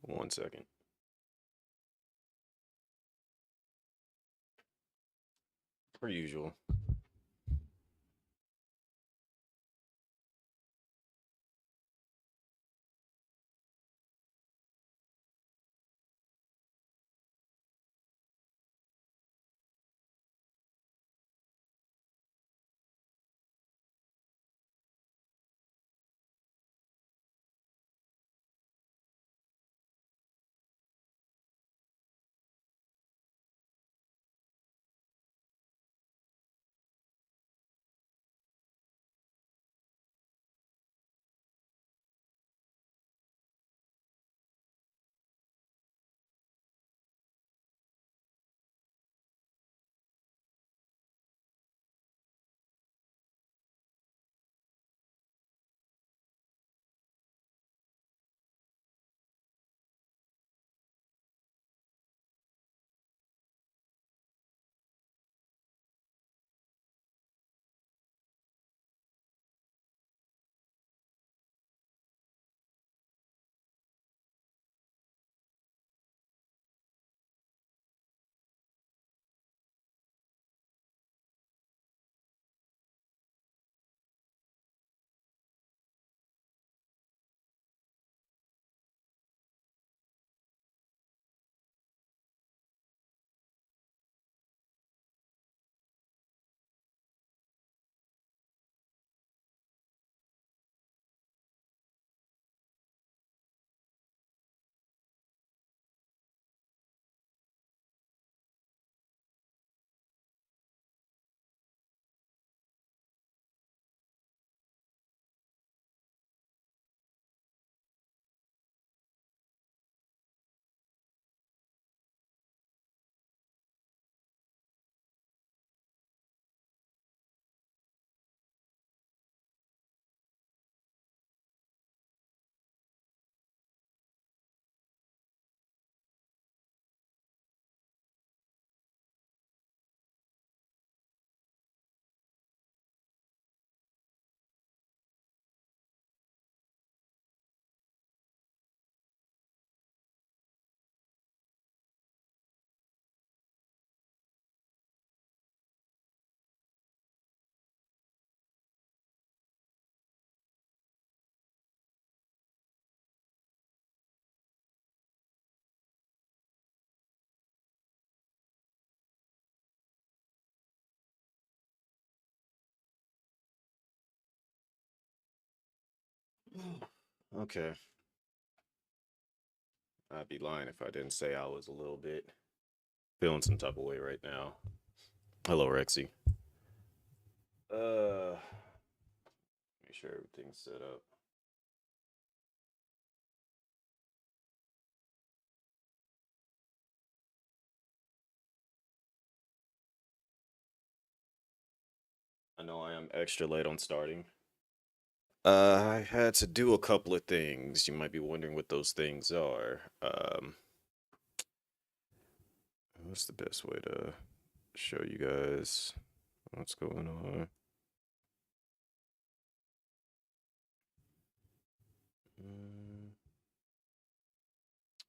One second. Per usual. Okay. I'd be lying if I didn't say I was a little bit feeling some type of way right now. Hello, Rexy. Make sure everything's set up. I know I am extra late on starting. I had to do a couple of things. You might be wondering what those things are. What's the best way to show you guys what's going on? Mm,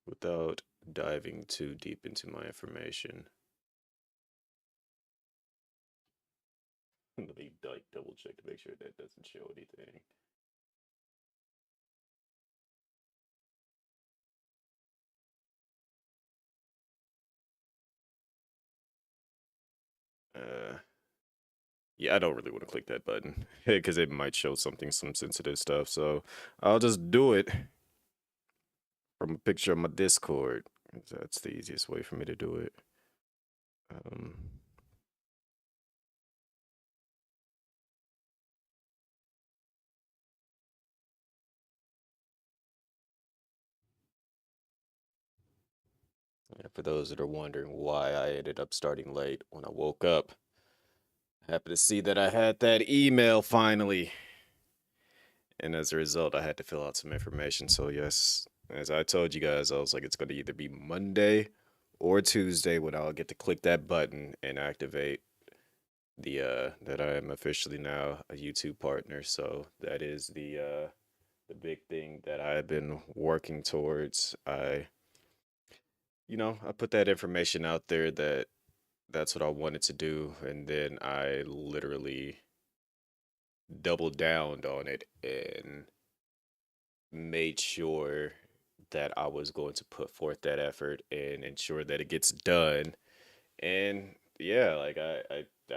Without diving too deep into my information. Let me like double check to make sure that doesn't show anything. Uh, yeah, I don't really want to click that button because it might show some sensitive stuff. So I'll just do it from a picture of my Discord. That's the easiest way for me to do it. Um, yeah, for those that are wondering why I ended up starting late, when I woke up, I happened to see that I had that email finally. And as a result, I had to fill out some information. So, yes, as I told you guys, I was like, it's going to either be Monday or Tuesday when I'll get to click that button and activate that I am officially now a YouTube partner. So that is the big thing that I've been working towards. I put that information out there that that's what I wanted to do, and then I literally doubled down on it and made sure that I was going to put forth that effort and ensure that it gets done. And yeah, like I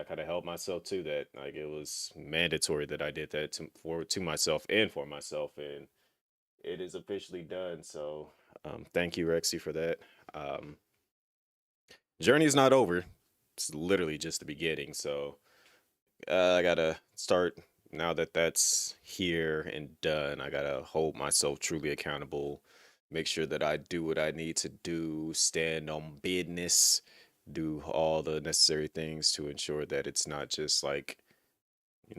kind of held myself to that. Like it was mandatory that I did that to myself and for myself, and it is officially done. So thank you, Rexy, for that. Um, Journey is not over. It's literally just the beginning. So I gotta start now that that's here and done. I gotta hold myself truly accountable, make sure that I do what I need to do, stand on business, do all the necessary things to ensure that it's not just like,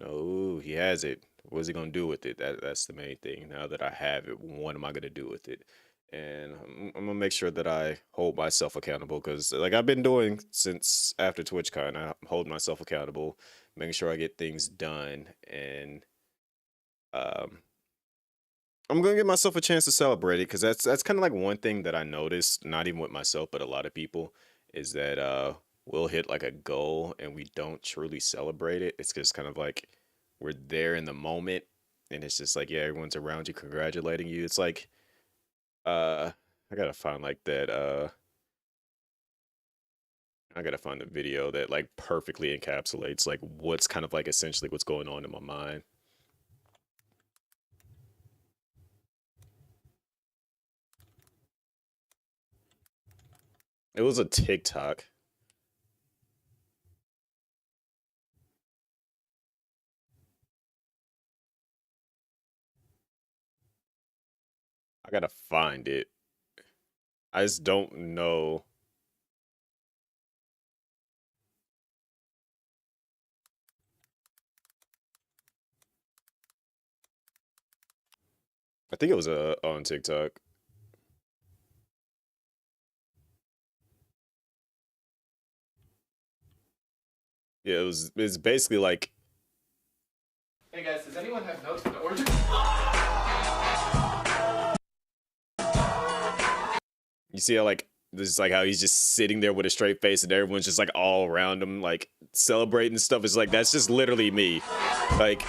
ooh, he has it. What's he gonna do with it? That's the main thing. Now that I have it, what am I gonna do with it? And I'm gonna make sure that I hold myself accountable because, like I've been doing since after TwitchCon, I hold myself accountable, making sure I get things done, and um, I'm gonna give myself a chance to celebrate it because that's kind of like one thing that I noticed, not even with myself, but a lot of people, is that we'll hit like a goal and we don't truly celebrate it. It's just kind of like we're there in the moment, and it's just like yeah, everyone's around you congratulating you. It's like uh, I gotta find like that I gotta find a video that like perfectly encapsulates like what's kind of like essentially what's going on in my mind. It was a TikTok. I gotta find it. I just don't know. I think it was on TikTok. Yeah, it's basically like hey guys, does anyone have notes for the origin? You see how like this is like how he's just sitting there with a straight face and everyone's just like all around him like celebrating stuff. It's like that's just literally me. Like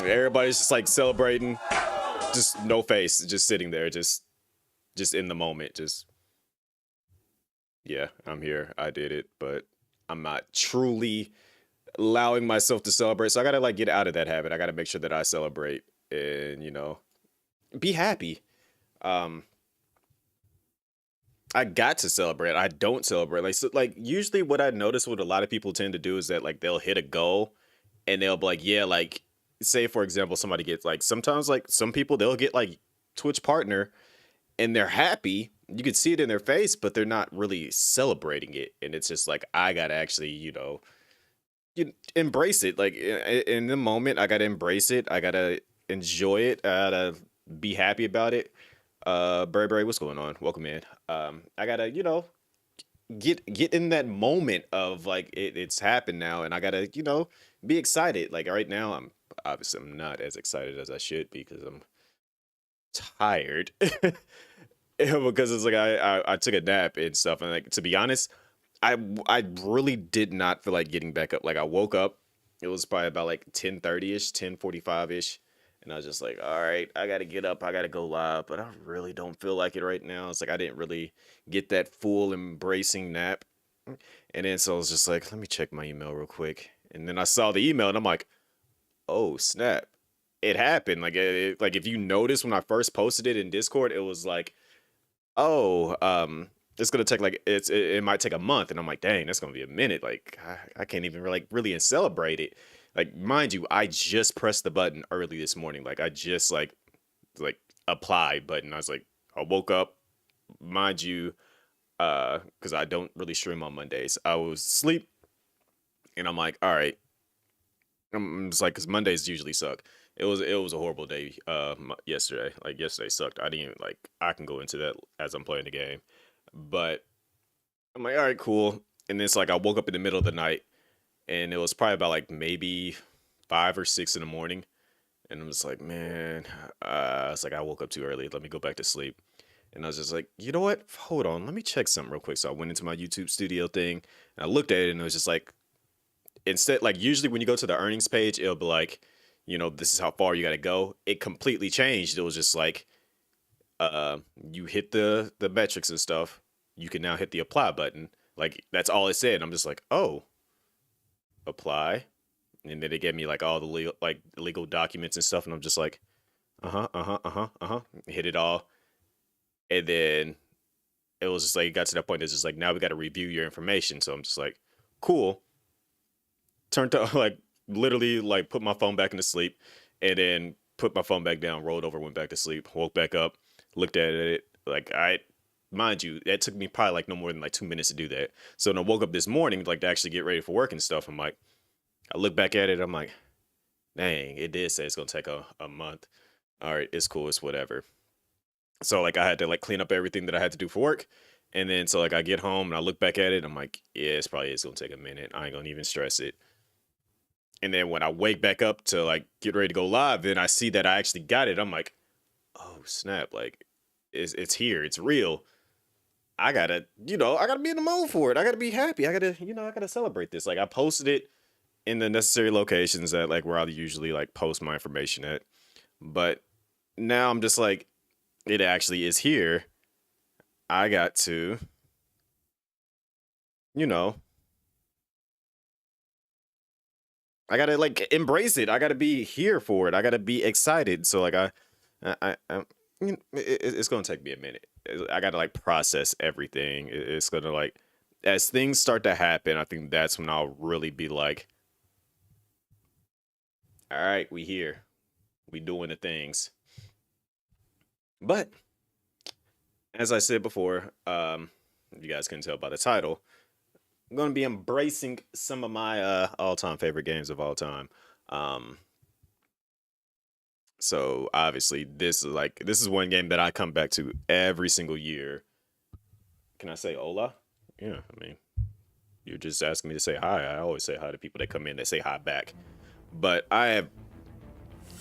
everybody's just like celebrating, just no face, just sitting there, just in the moment, just yeah, I'm here. I did it, but I'm not truly allowing myself to celebrate. So I gotta like get out of that habit. I gotta make sure that I celebrate and be happy. Um, I got to celebrate. I don't celebrate. Like so, like usually what I notice what a lot of people tend to do is that like they'll hit a goal and they'll be like, yeah, like say for example, somebody gets like sometimes like some people they'll get like Twitch partner and they're happy. You can see it in their face, but they're not really celebrating it. And it's just like I gotta actually, you embrace it. Like in the moment, I gotta embrace it. I gotta enjoy it. I gotta be happy about it. Burberry, what's going on? Welcome in. I gotta, get in that moment of like it's happened now, and I gotta, be excited. Like right now, I'm not as excited as I should be because I'm tired. Because it's like I took a nap and stuff, and like to be honest, I really did not feel like getting back up. Like I woke up, it was probably about like 10:30 ish, 10:45 ish, and I was just like, all right, I gotta get up, I gotta go live, but I really don't feel like it right now. It's like I didn't really get that full embracing nap, and then so I was just like, let me check my email real quick, and then I saw the email, and I'm like, oh snap, it happened. Like like if you notice when I first posted it in Discord, it was like oh, it's gonna take like it might take a month, and I'm like, dang, that's gonna be a minute. Like I can't even really celebrate it. Like mind you, I just pressed the button early this morning. Like I just like apply button. I was like, I woke up, mind you, because I don't really stream on Mondays. I was asleep, and I'm like, all right. I'm just like, because Mondays usually suck. It was a horrible day. Yesterday, like yesterday sucked. I didn't even, like I can go into that as I'm playing the game. But I'm like, all right, cool. And then it's like I woke up in the middle of the night, and it was probably about like maybe 5 or 6 in the morning, and I'm just like, man, it's like I woke up too early. Let me go back to sleep. And I was just like, you know what? Hold on, let me check something real quick. So I went into my YouTube studio thing, and I looked at it, and it was just like, instead, like usually when you go to the earnings page, it'll be like, this is how far you got to go. It completely changed. It was just like, you hit the metrics and stuff. You can now hit the apply button. Like that's all it said. I'm just like, oh, apply, and then it gave me like all the legal documents and stuff, and I'm just like, hit it all, and then it was just like it got to that point. It's just like now we got to review your information. So I'm just like, cool. Turned to like literally like put my phone back into sleep, and then put my phone back down, rolled over, went back to sleep, woke back up, looked at it. Like mind you, that took me probably like no more than like 2 minutes to do that. So when I woke up this morning, like to actually get ready for work and stuff, I'm like, I look back at it, I'm like, dang, it did say it's gonna take a month. All right, it's cool, it's whatever. So like I had to like clean up everything that I had to do for work. And then so like I get home and I look back at it, I'm like, yeah, it's gonna take a minute. I ain't gonna even stress it. And then when I wake back up to like get ready to go live, then I see that I actually got it. I'm like, oh snap, like it's here, it's real. I gotta, I gotta be in the mode for it. I gotta be happy. I gotta celebrate this. Like I posted it in the necessary locations that like where I usually like post my information at. But now I'm just like, it actually is here. I got to, you know, I gotta like embrace it. I gotta be here for it. I gotta be excited. So like it's gonna take me a minute. I gotta like process everything. It's gonna like as things start to happen. I think that's when I'll really be like, all right, we here, we doing the things. But as I said before, you guys can tell by the title, I'm gonna be embracing some of my all-time favorite games of all time. Um, so obviously this is one game that I come back to every single year. Can I say hola? Yeah, I mean, you're just asking me to say hi. I always say hi to people that come in. They say hi back. But I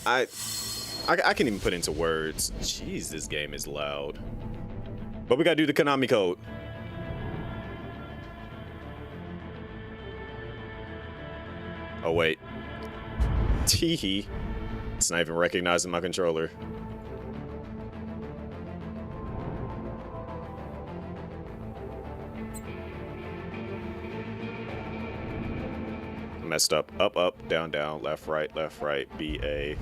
I can't even put into words. Jeez, this game is loud. But we gotta do the Konami code. Oh wait. Teehee. It's not even recognizing my controller. Messed up. Up, up, down, down, left, right, B, A.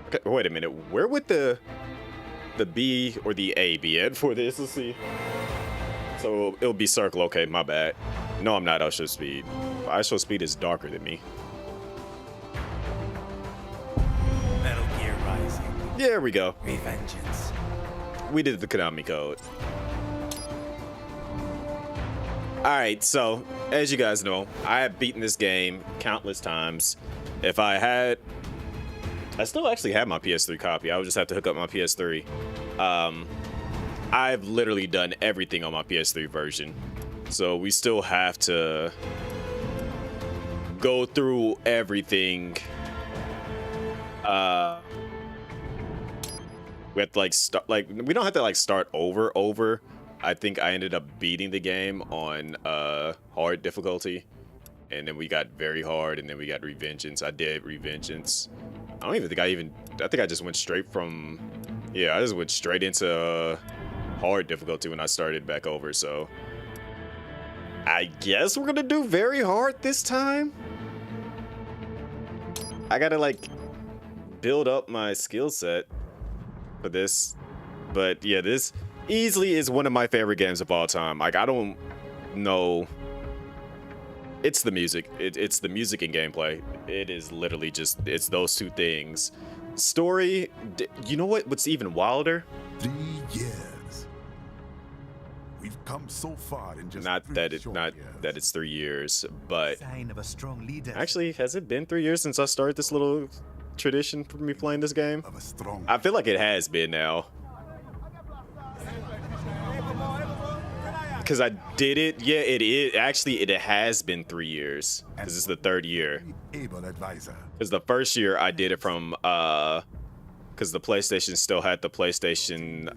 Okay, wait a minute. Where would the B or the A be at for this? Let's see. So it'll be circle. Okay, my bad. No, I'm not ISO speed. ISO speed is darker than me. Metal Gear Rising. There we go. Revegeneance. We did the Konami code. Alright, so as you guys know, I have beaten this game countless times. If I had... I still actually have my PS3 copy. I would just have to hook up my PS3. I've literally done everything on my PS3 version. So we still have to go through everything. We have to like start, like we don't have to like start over. I think I ended up beating the game on hard difficulty. And then we got very hard, and then we got Revegeneance. I did Revegeneance. I don't even think I think I just went straight from, yeah, I just went straight into hard difficulty when I started back over, so. I guess we're gonna do very hard this time. I gotta like build up my skill set for this. But yeah, this easily is one of my favorite games of all time. Like, I don't know. It's the music. It's the music and gameplay. It is literally just, it's those two things. Story, you know what's even wilder? 3 years. We've come so far in just Not three that short not years. that it's 3 years, but Sign of a strong leader. actually, has it been 3 years since I started this little tradition for me playing this game? Of a strong. I feel like it has been now. Because I did it. Yeah, it is. Actually, it has been 3 years. Because it's the 3rd year. Able advisor. Because the first year I did it from, because the PlayStation still had the PlayStation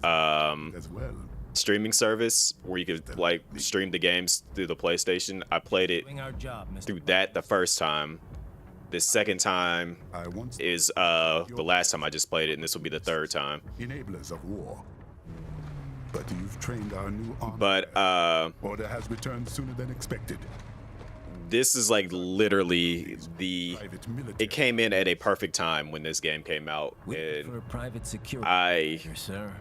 As well. streaming service where you could like stream the games through the PlayStation. I played it Doing our job, Mr. through that the first time. The second time I once is the last time I just played it, and this will be the 3rd time. enablers of war. But you've trained our new army. But Order has returned sooner than expected. this is like literally the. Private military. It came in at a perfect time when this game came out, We and prefer private security, I. here, sir.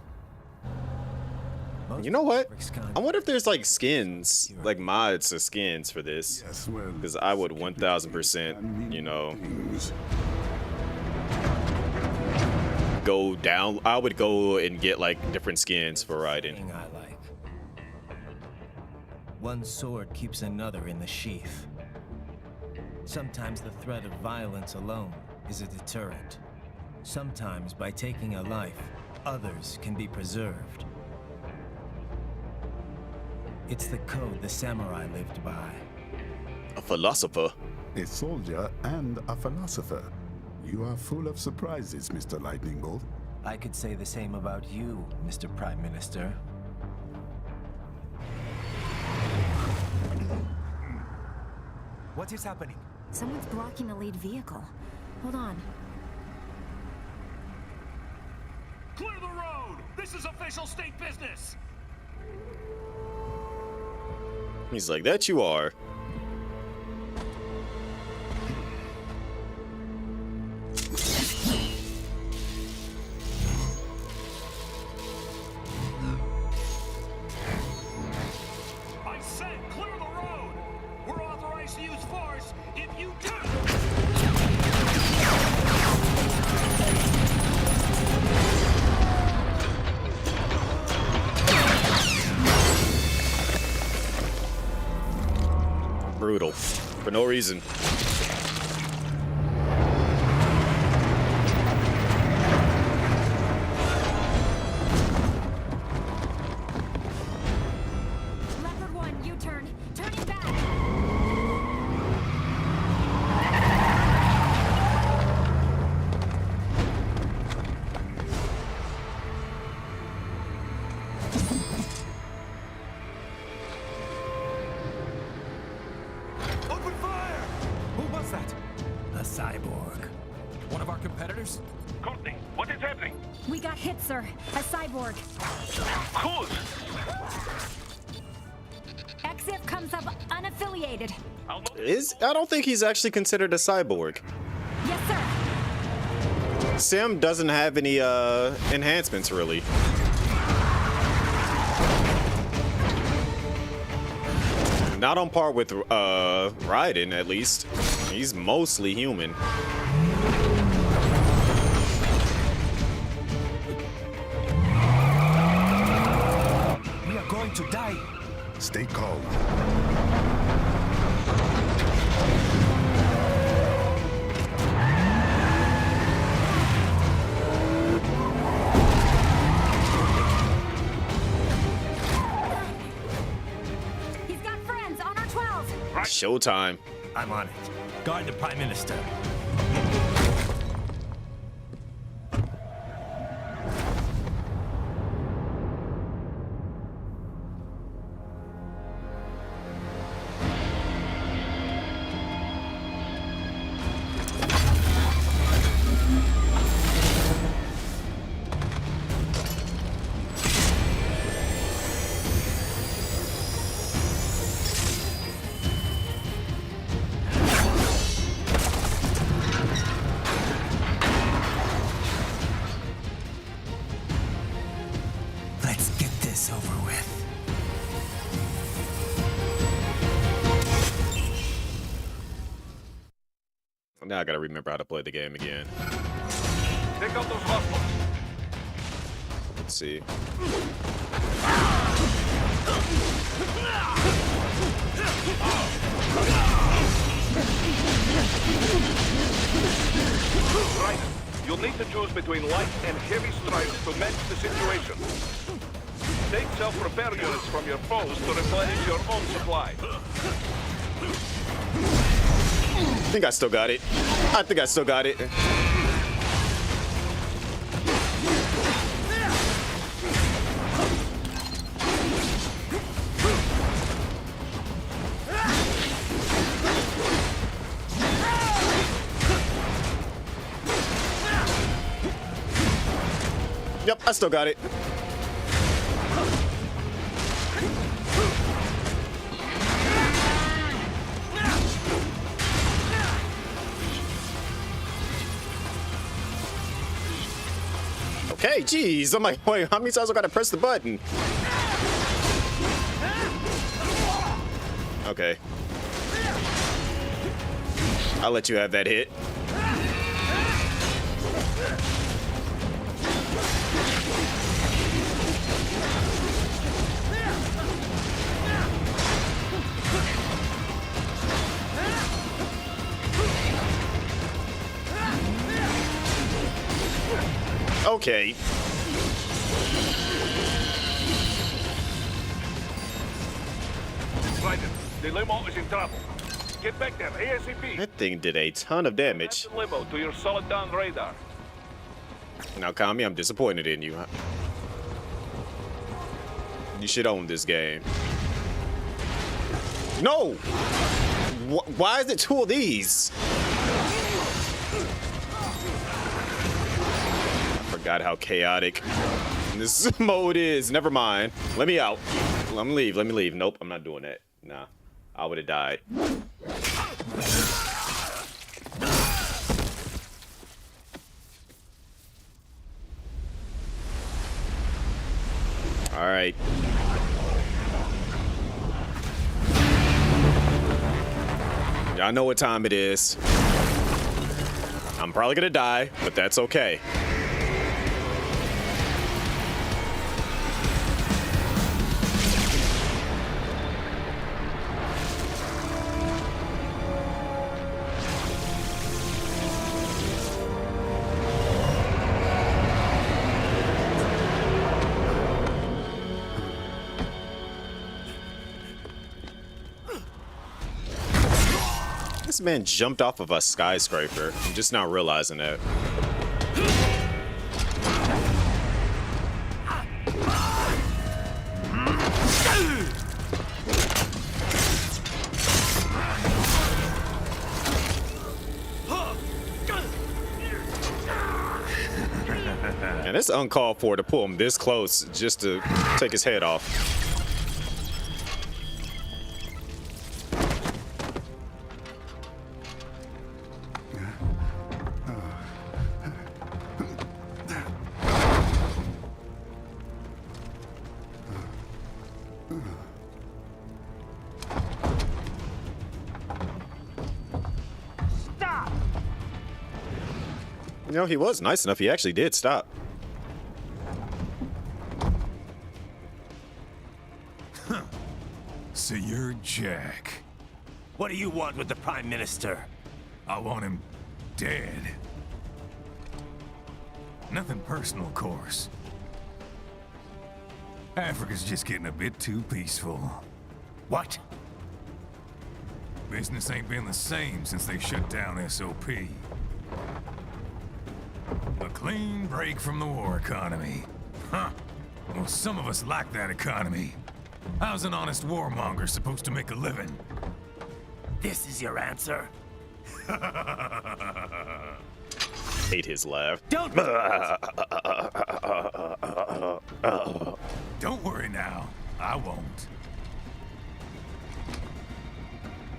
Most You know what? fabrics con- I wonder if there's like skins, like mods to skins for this. Yes, well. Because I would 1000%, you know, things. go down. I would go and get like different skins for Raiden. Thing I like. One sword keeps another in the sheath. Sometimes the threat of violence alone is a deterrent. Sometimes by taking a life, others can be preserved. It's the code the samurai lived by. A philosopher. A soldier and a philosopher. You are full of surprises, Mr. Lightning Bolt. I could say the same about you, Mr. Prime Minister. What is happening? Someone's blocking the lead vehicle. Hold on. Clear the road! This is official state business! He's like, that you are. I said clear the road! We're authorized to use force if you do! Brutal. For no reason. Leopard 1, U-turn. Turning back. Open fire! Who was that? A cyborg. One of our competitors? Courtney, what is happening? We got hit, sir. A cyborg. Who's? XF comes up unaffiliated. I'll know. I don't think he's actually considered a cyborg. Yes, sir. Sam doesn't have any enhancements really. Not on par with Raiden, at least. He's mostly human. We are going to die. Stay calm. He's got friends on our 12. Showtime. I'm on it. Guard the Prime Minister. Let's get this over with. Now I gotta remember how to play the game again. Take out those hostiles. Let's see. Right. You'll need to choose between light and heavy strikes to match the situation. Take self-repair units from your foes to replenish your own supply. I think I still got it. I think I still got it. Yep, I still got it. Okay, geez. I'm like, wait, how many times I gotta press the button? Okay. I'll let you have that hit. Okay. Right. The limo is in trouble. Get back there ASAP. That thing did a ton of damage. Add the limo to your solid down radar. Now, Kami, I'm disappointed in you. You should own this game. No! Why is it two of these? I forgot how chaotic this mode is. Never mind. Let me out. Let me leave. Let me leave. Nope, I'm not doing that. Nah, I would have died. All right. Y'all know what time it is. I'm probably gonna die, but that's okay. This man jumped off of a skyscraper. I'm just not realizing that. And it's uncalled for to pull him this close just to take his head off. You know, he was nice enough. He actually did stop. So you're Jack. What do you want with the Prime Minister? I want him dead. Nothing personal, of course. Africa's just getting a bit too peaceful. What? Business ain't been the same since they shut down SOP. A clean break from the war economy. Huh. Well, some of us like that economy. How's an honest warmonger supposed to make a living? This is your answer? Hate his laugh. Don't. Don't worry now. I won't.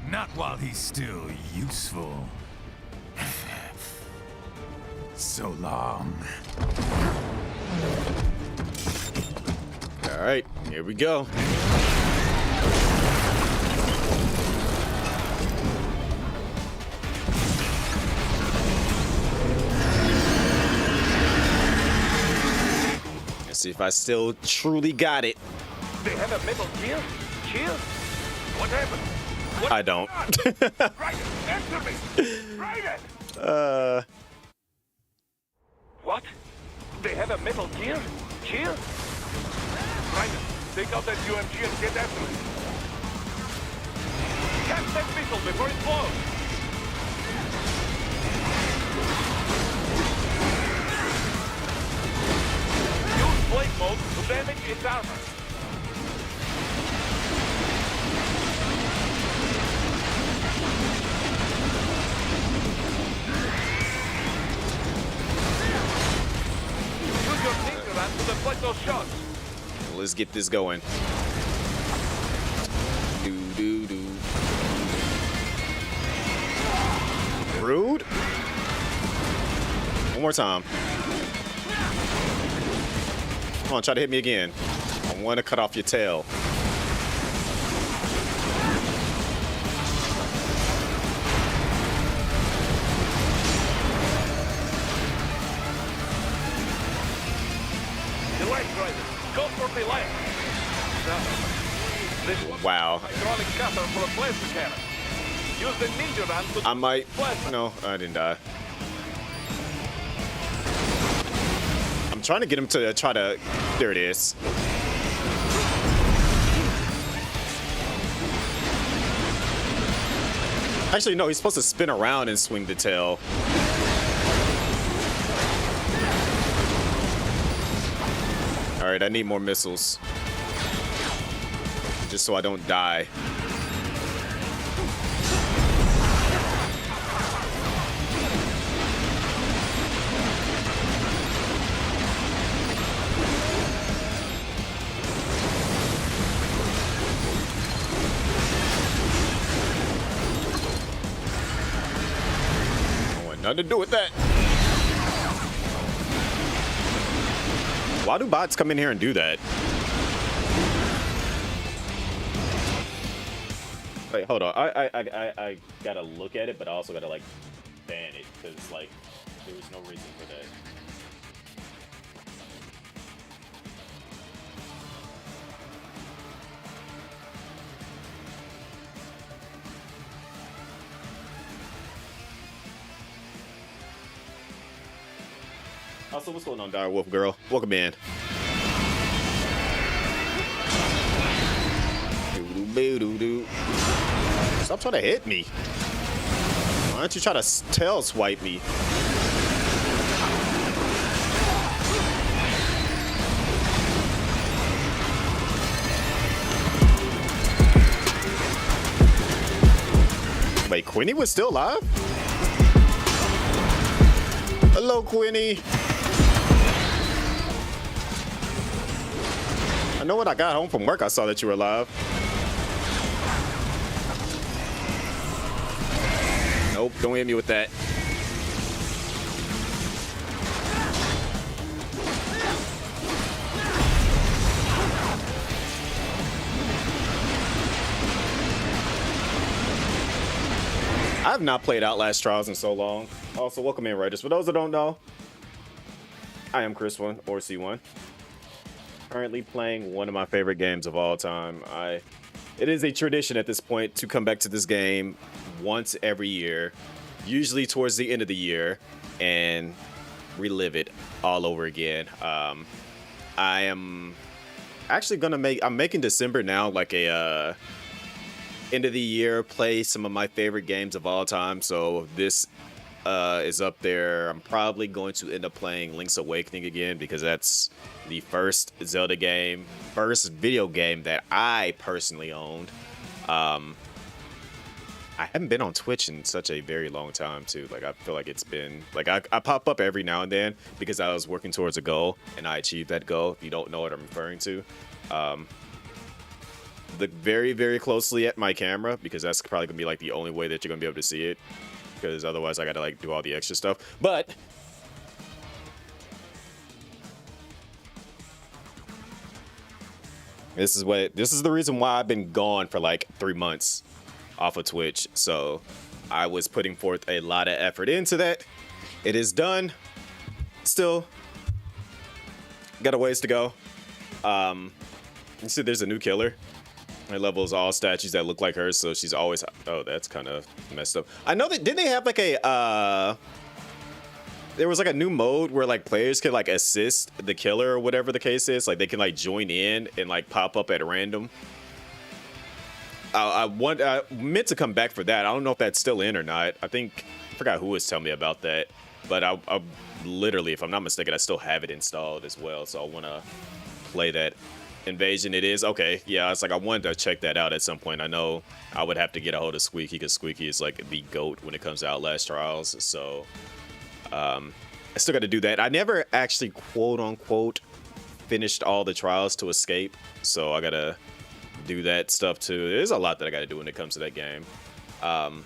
Not while he's still useful. So long. All right, here we go. Let's see if I still truly got it. They have a Metal Gear? Shield? What happened? What I don't. Raiden, answer me! Raiden! What? They have a Metal Gear? Shield? Raiden, take out that UMG and get after it. Catch that missile before it blows! Use blade mode to damage its armor. Use your ninja gun to deflect those shots. Let's get this going. Do do do. Rude. One more time. Come on, try to hit me again. I want to cut off your tail. Delay, Raiden. Go for the left. This one. Wow. Hydraulic cutter for a plasma cannon. Use the ninja gun to I might. plasma. No, I didn't die. I'm trying to get him to try to. There it is. Actually, no, he's supposed to spin around and swing the tail. All right, I need more missiles. Just so I don't die. I want nothing to do with that. Why do bots come in here and do that? Wait, hold on. I gotta look at it, but I also gotta like ban it because like there was no reason for that. Also, what's going on, Dire Wolf Girl? Welcome in. Doo-doo-boo-doo-doo. Stop trying to hit me. Why don't you try to tail swipe me? Wait, Quinny was still alive? Hello, Quinny. I know when I got home from work, I saw that you were alive. Nope, don't hit me with that. I have not played Outlast Trials in so long. Also, welcome in, writers. For those that don't know, I am Chris1 or C1. Currently playing one of my favorite games of all time. It is a tradition at this point to come back to this game once every year, usually towards the end of the year, and relive it all over again. I am actually I'm making December now like a end of the year play some of my favorite games of all time. So this is up there. I'm probably going to end up playing Link's Awakening again because that's the first Zelda game, first video game that I personally owned. I haven't been on Twitch in such a very long time too. Like I feel like it's been like I pop up every now and then because I was working towards a goal and I achieved that goal. If you don't know what I'm referring to, look very, very closely at my camera because that's probably gonna be like the only way that you're gonna be able to see it. Because otherwise I gotta like do all the extra stuff. But this is the reason why I've been gone for like 3 months off of Twitch. So I was putting forth a lot of effort into that. It is done. Still got a ways to go. You see, there's a new killer. Her levels all statues that look like her, so she's always. Oh, that's kind of messed up. I know that didn't they have like a there was like a new mode where like players could like assist the killer or whatever the case is. Like they can like join in and like pop up at random. I meant to come back for that. I don't know if that's still in or not. I forgot who was telling me about that, but I literally, if I'm not mistaken, I still have it installed as well. So I want to play that. Invasion it is. Okay, yeah, it's like I wanted to check that out at some point. I know I would have to get a hold of Squeaky because Squeaky is like the GOAT when it comes to Outlast Trials. So I still got to do that. I never actually quote unquote finished all the trials to escape, so I gotta do that stuff too. There's a lot that I gotta do when it comes to that game. I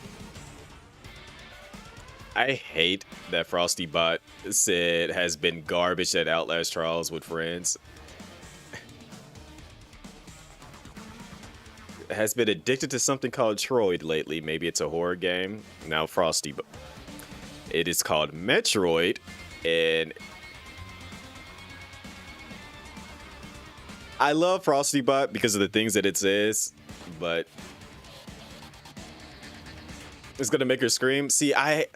hate that Frosty Bot said has been garbage at Outlast Trials with friends. Has been addicted to something called Troid lately. Maybe it's a horror game. Now Frosty, but it is called Metroid, and I love Frosty Bot because of the things that it says, but it's gonna make her scream. See, I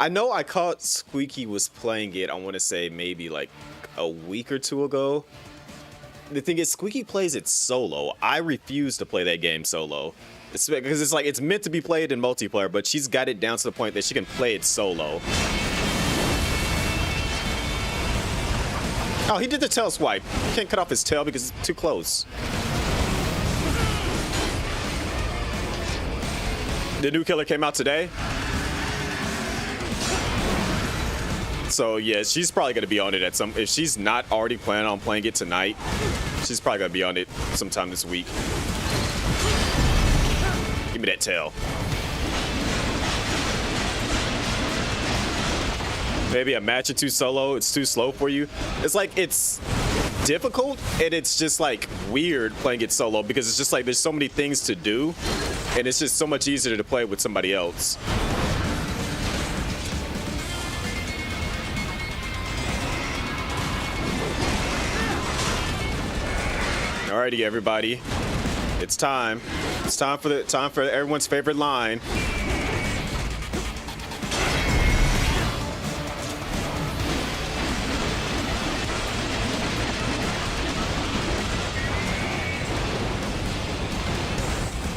know I caught Squeaky was playing it. I want to say maybe like a week or two ago. The thing is, Squeaky plays it solo. I refuse to play that game solo. It's because it's like it's meant to be played in multiplayer, but she's got it down to the point that she can play it solo. Oh, he did the tail swipe. You can't cut off his tail because it's too close. The new killer came out today. So yeah, she's probably gonna be on it at some. If she's not already planning on playing it tonight, she's probably gonna be on it sometime this week. Give me that tail. Maybe a match or two solo. It's too slow for you. It's like it's difficult and it's just like weird playing it solo because it's just like there's so many things to do, and it's just so much easier to play with somebody else. Alrighty, everybody, it's time. It's time for everyone's favorite line.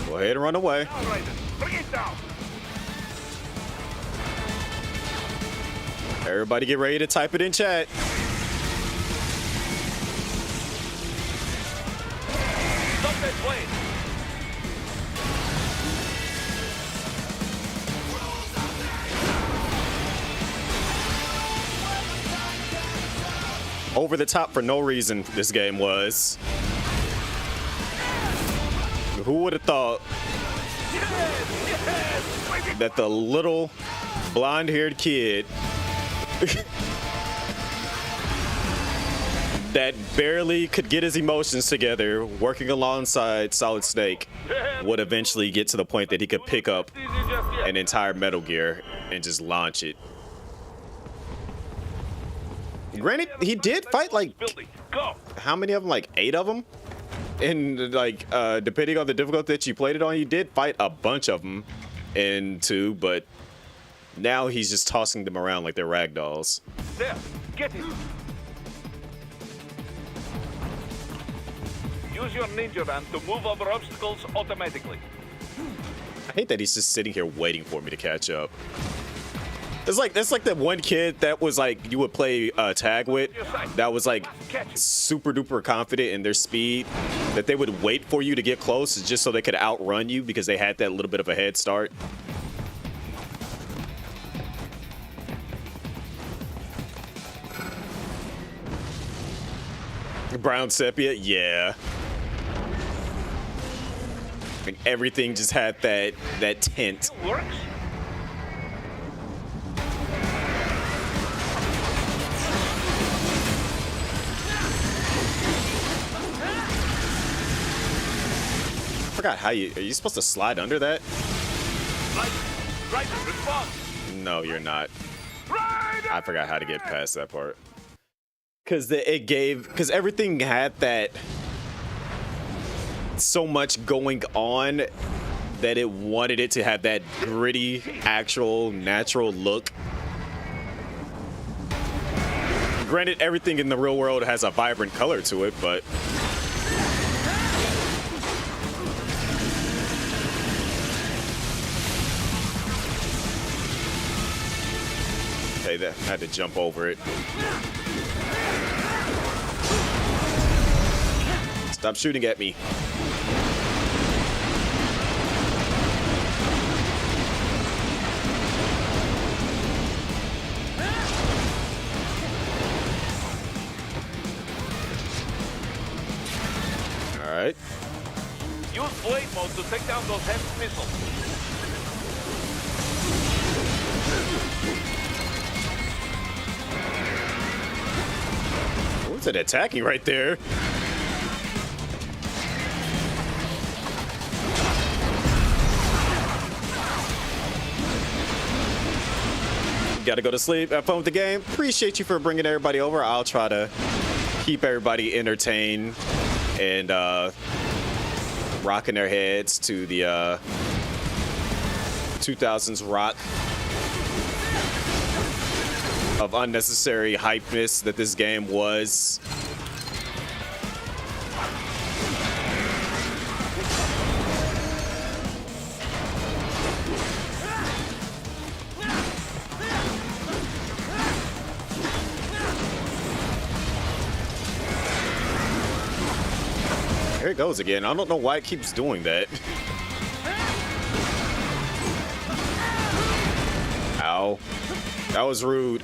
Go ahead and run away. Bring it down. Everybody, get ready to type it in chat. Over the top for no reason, this game was. Who would have thought that the little blonde-haired kid that barely could get his emotions together working alongside Solid Snake would eventually get to the point that he could pick up an entire Metal Gear and just launch it? Granted, he did fight like how many of them? Like 8 of them. And like depending on the difficulty that you played it on, he did fight a bunch of them in 2, but now he's just tossing them around like they're rag dolls. There, get it. Use your ninja van to move over obstacles automatically. I hate that he's just sitting here waiting for me to catch up. It's like that's like that one kid that was like you would play tag with, that was like super duper confident in their speed, that they would wait for you to get close just so they could outrun you because they had that little bit of a head start. Brown sepia, yeah. Like everything just had that tint. It works. I forgot how are you supposed to slide under that? Right, respond. No, you're not. Right. I forgot how to get past that part. Because everything had that so much going on that it wanted it to have that gritty, actual, natural look. Granted, everything in the real world has a vibrant color to it, but okay, that I had to jump over it. Stop shooting at me. All right. Use blade mode to take down those heavy missiles. What's it attacking right there? Gotta go to sleep. Have fun with the game. Appreciate you for bringing everybody over. I'll try to keep everybody entertained and rocking their heads to the 2000s rock of unnecessary hypeness that this game was. There it goes again. I don't know why it keeps doing that. Ow. That was rude.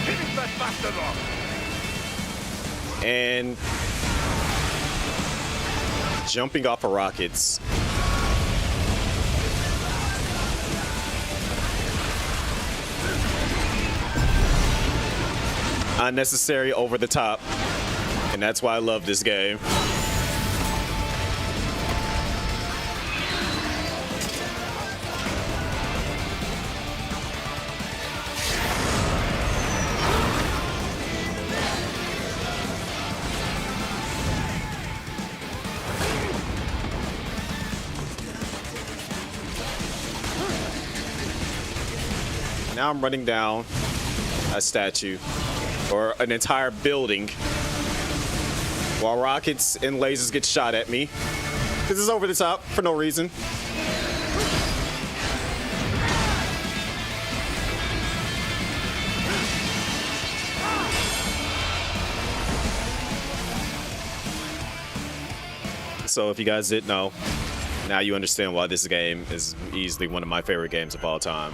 Finish that bastard off. And jumping off of rockets. Unnecessary, over the top. And that's why I love this game. Now I'm running down a statue or an entire building while rockets and lasers get shot at me. This is over the top for no reason. So if you guys didn't know, now you understand why this game is easily one of my favorite games of all time.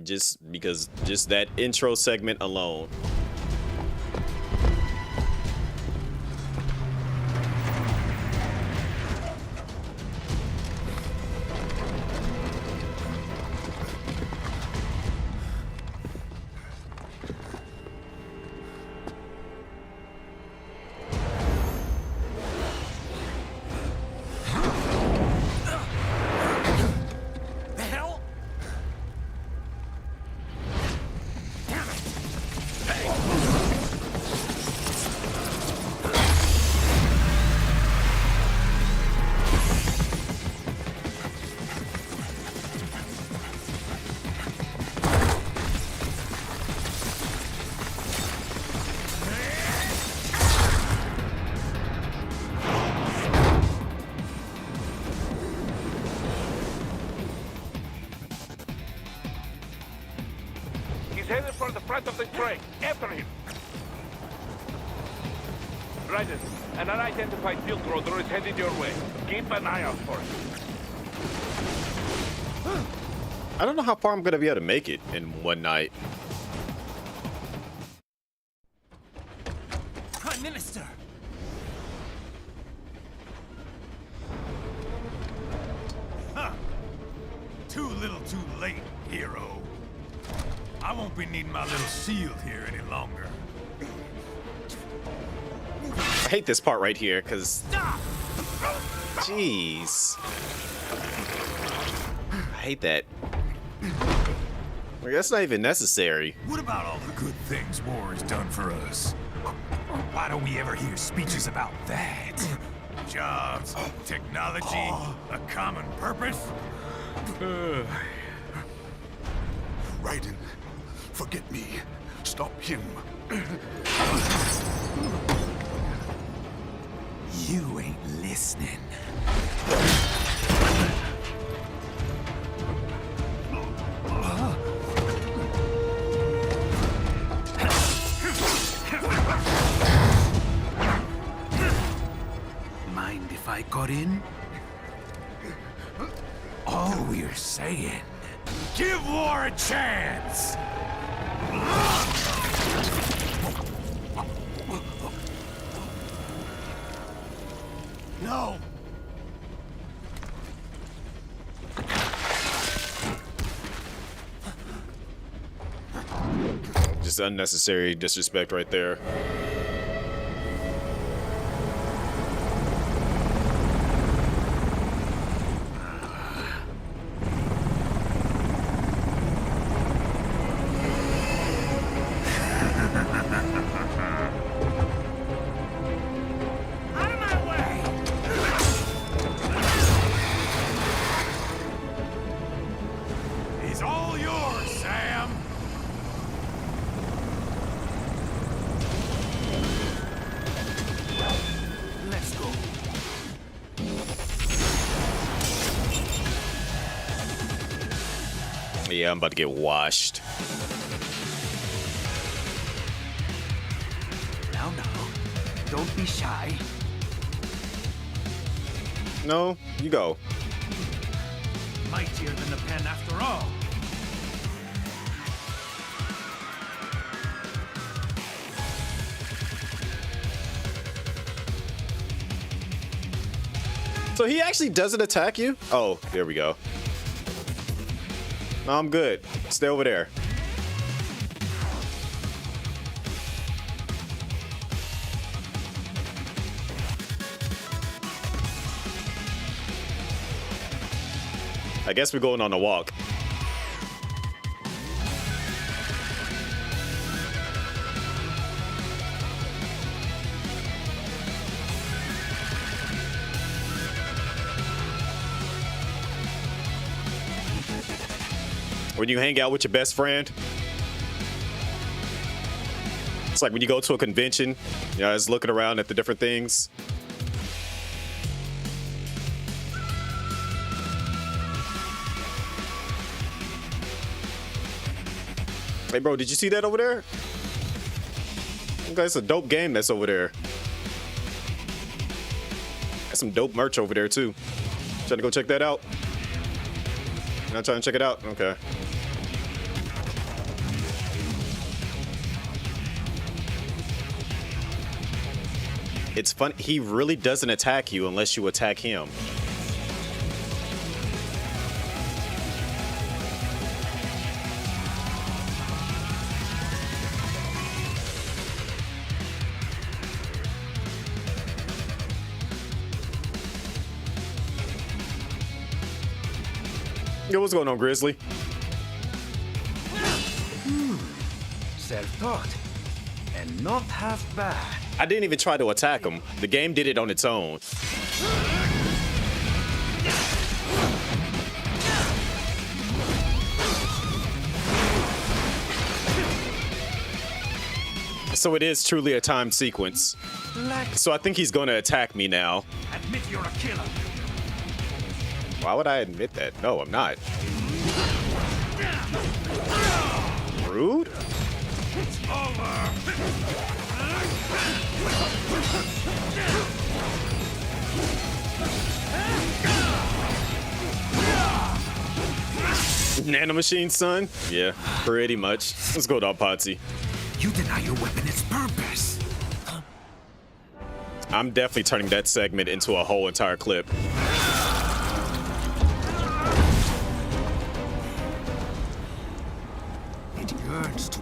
Just because, just that intro segment alone. Headed for the front of the train. After him. Raiden, an unidentified field roader is headed your way. Keep an eye out for it. I don't know how far I'm gonna be able to make it in one night. Prime Minister! Huh. Too little too late, hero. be needing my little shield here any longer. I hate this part right here, because... Jeez. I hate that. Like, that's not even necessary. What about all the good things war has done for us? Why don't we ever hear speeches about that? Jobs, technology, a common purpose? Raiden, forget me. Stop him. You ain't listening. Mind if I cut in? All we're saying, give war a chance! No! Just unnecessary disrespect right there. Out of my way! He's all yours, Sam! Let's go. Yeah, I'm about to get washed. Now, don't be shy. No, you go. Mightier than the pen after all. So he actually doesn't attack you? Oh, there we go. No, I'm good. Stay over there. I guess we're going on a walk. When you hang out with your best friend, it's like when you go to a convention, you know, just looking around at the different things. Hey, bro, did you see that over there? That's a dope game that's over there. That's some dope merch over there, too. Trying to go check that out? You're not trying to check it out? Okay. It's fun. He really doesn't attack you unless you attack him. Yo, what's going on, Grizzly? Self-taught. And not half bad. I didn't even try to attack him. The game did it on its own. So it is truly a timed sequence. So I think he's gonna attack me now. Admit you're a killer. Why would I admit that? No, I'm not. Rude? It's over. Nanomachine, son? Yeah, pretty much. Let's go, Dog Potsy. You deny your weapon its purpose. I'm definitely turning that segment into a whole entire clip. It yearns to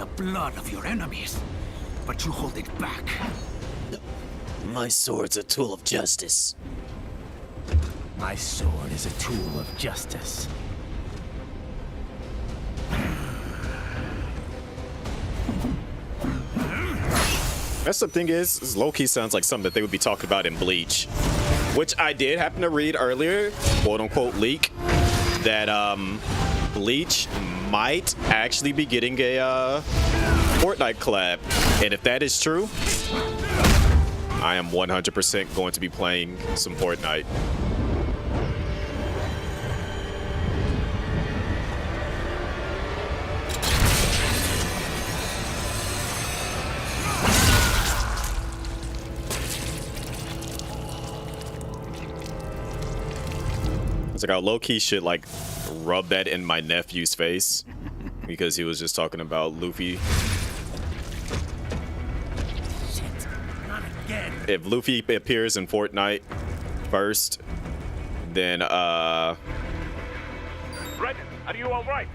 the blood of your enemies, but you hold it back. My sword's a tool of justice. My sword is a tool of justice. That's the thing is low-key sounds like something that they would be talking about in Bleach, which I did happen to read earlier, quote-unquote leak, that Bleach might actually be getting a Fortnite collab, and if that is true, I am 100% going to be playing some Fortnite. It's like I low-key should like rub that in my nephew's face because he was just talking about Luffy. Shit, not again. If Luffy appears in Fortnite first, then Dragon, are you all right?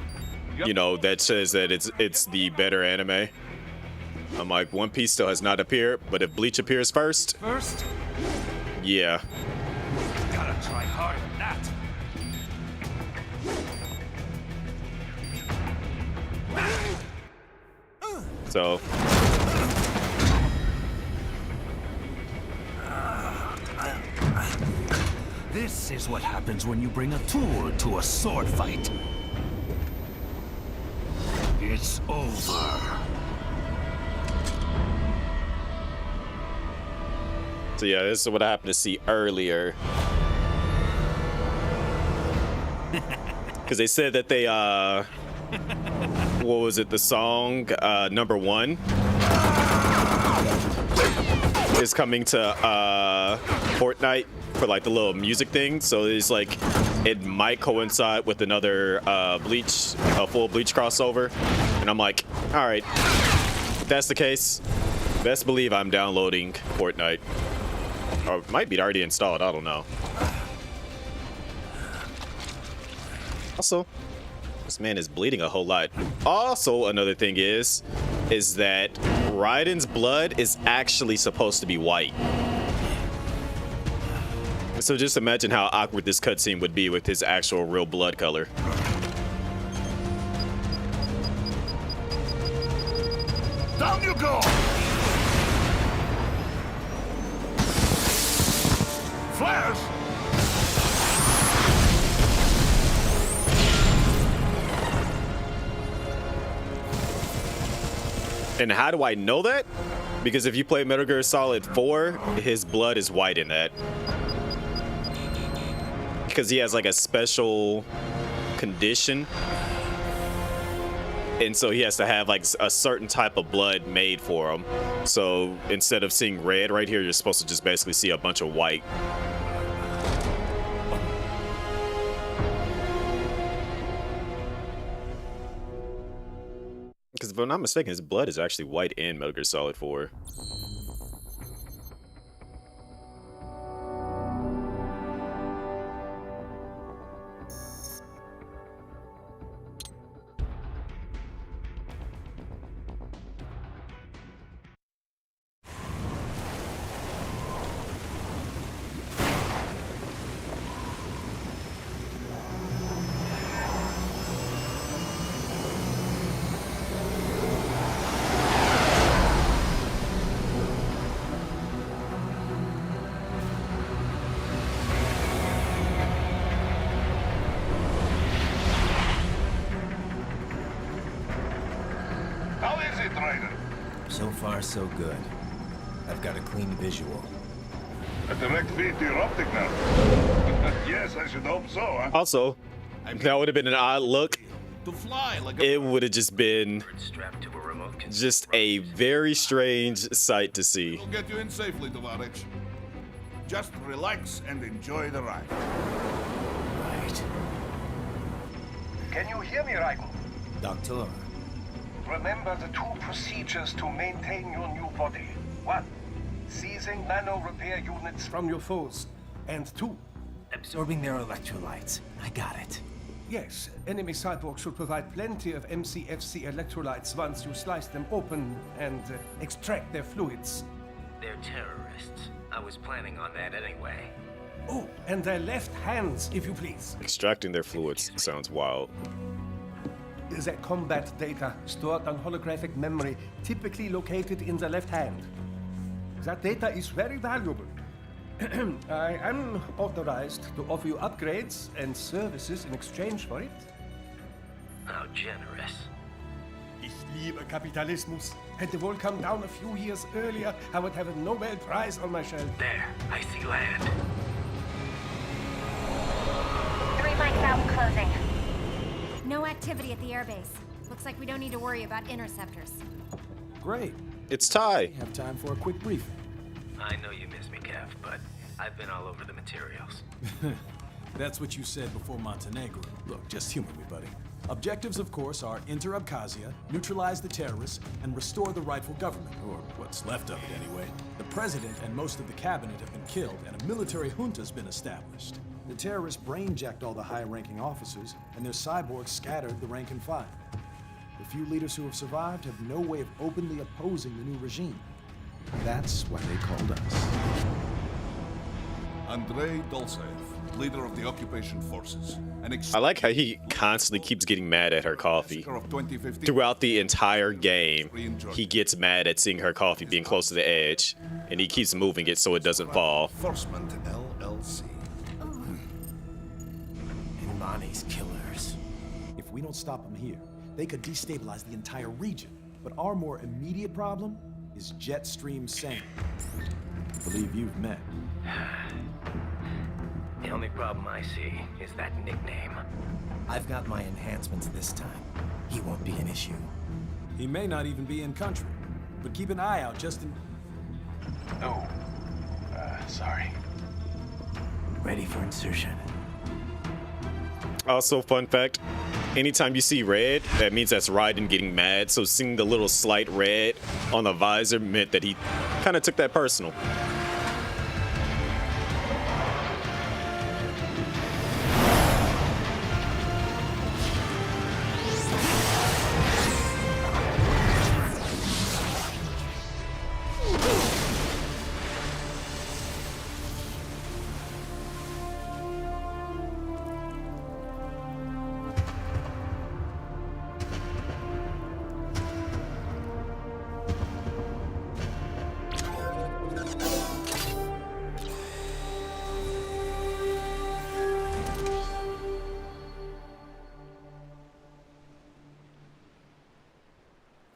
you know, that says that it's the better anime. I'm like, One Piece still has not appeared, but if Bleach appears first, First, yeah. gotta try harder than that. So This is what happens when you bring a tool to a sword fight. It's over. So yeah, this is what I happened to see earlier. Because they said that they, what was it, the song, number 1 is coming to, Fortnite for like the little music thing. So it's like, it might coincide with another, Bleach, a full Bleach crossover. And I'm like, all right, if that's the case, best believe I'm downloading Fortnite. Or it might be already installed, I don't know. Also, this man is bleeding a whole lot. Also, another thing is that Raiden's blood is actually supposed to be white. So just imagine how awkward this cutscene would be with his actual real blood color. Down you go! Flares! And how do I know that? Because if you play Metal Gear Solid 4, his blood is white in that. Because he has like a special condition. And so he has to have like a certain type of blood made for him. So instead of seeing red right here, you're supposed to just basically see a bunch of white. Because if I'm not mistaken, his blood is actually white in Metal Gear Solid 4. How is it, Raiden? So far, so good. I've got a clean visual. A direct feed to your optic now. Yes, I should hope so, huh? Also, that would have been an odd look. To fly like It would have just been Strapped to a remote control. just a very strange sight to see. We'll get you in safely, Tovarich. Just relax and enjoy the ride. Right. Can you hear me, Raiden? Doctor. Remember the 2 procedures to maintain your new body. 1. Seizing nano repair units from your foes. And 2. Absorbing their electrolytes. I got it. Yes, enemy cyborgs should provide plenty of MCFC electrolytes once you slice them open and extract their fluids. They're terrorists. I was planning on that anyway. Oh, and their left hands, if you please. Extracting their fluids sounds wild. Their combat data stored on holographic memory, typically located in the left hand. That data is very valuable. I am authorized to offer you upgrades and services in exchange for it. How generous. Ich liebe Kapitalismus. Hätte wohl come down a few years earlier, I would have a Nobel Prize on my shelf. There, I see land. 3 mics out, closing. No activity at the airbase. Looks like we don't need to worry about interceptors. Great. It's Ty. We have time for a quick briefing. I know you miss me, Kev, but I've been all over the materials. That's what you said before Montenegro. Look, just humor me, buddy. Objectives, of course, are enter Abkhazia, neutralize the terrorists, and restore the rightful government, or what's left of it anyway. The president and most of the cabinet have been killed, and a military junta's been established. The terrorists brain-jacked all the high-ranking officers, and their cyborgs scattered the rank and file. The few leaders who have survived have no way of openly opposing the new regime. That's why they called us. Andrei Dolzaev, leader of the occupation forces. I like how he constantly keeps getting mad at her coffee. Throughout the entire game, he gets mad at seeing her coffee being close to the edge, and he keeps moving it so it doesn't fall. Enforcement LLC. Imani's killers. If we don't stop them here, they could destabilize the entire region. But our more immediate problem is Jetstream Sane. I believe you've met. The only problem I see is that nickname. I've got my enhancements this time. He won't be an issue. He may not even be in country, but keep an eye out just in... Oh, sorry. Ready for insertion. Also, fun fact, anytime you see red, that means that's Raiden getting mad, so seeing the little slight red on the visor meant that he kind of took that personal.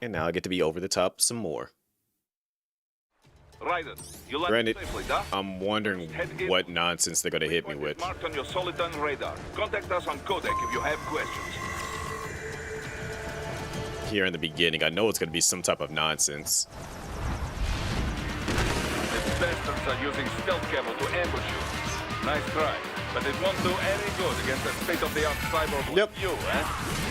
And now I get to be over the top some more. Raiden, you landed Granted, safely, huh? I'm wondering what nonsense they're gonna hit me with. Marked on your Soliton radar. Contact us on codec if you have questions. Here in the beginning, I know it's gonna be some type of nonsense. The bastards are using stealth camo to ambush you. Nice try, but it won't do any good against a state-of-the-art cyborg like you, eh?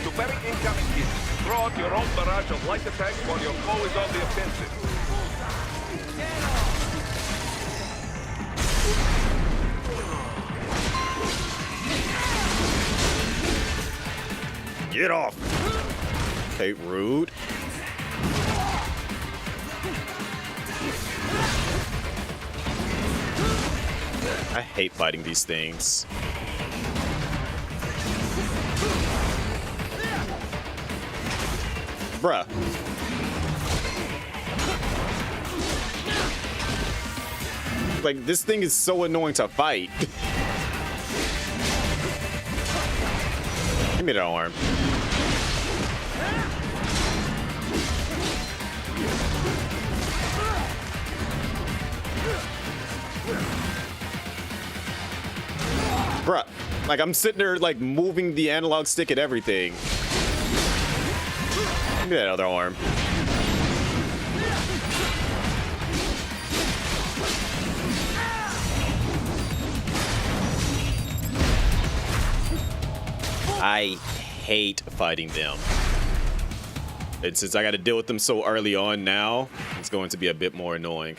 To parry incoming hits, throw out your own barrage of light attacks while your foe is on the offensive. Get off! Okay, rude. I hate fighting these things. Bruh. Like, this thing is so annoying to fight. Give me that arm. Bruh, like I'm sitting there like moving the analog stick and everything. Give me that other arm. I hate fighting them. And since I got to deal with them so early on now, it's going to be a bit more annoying.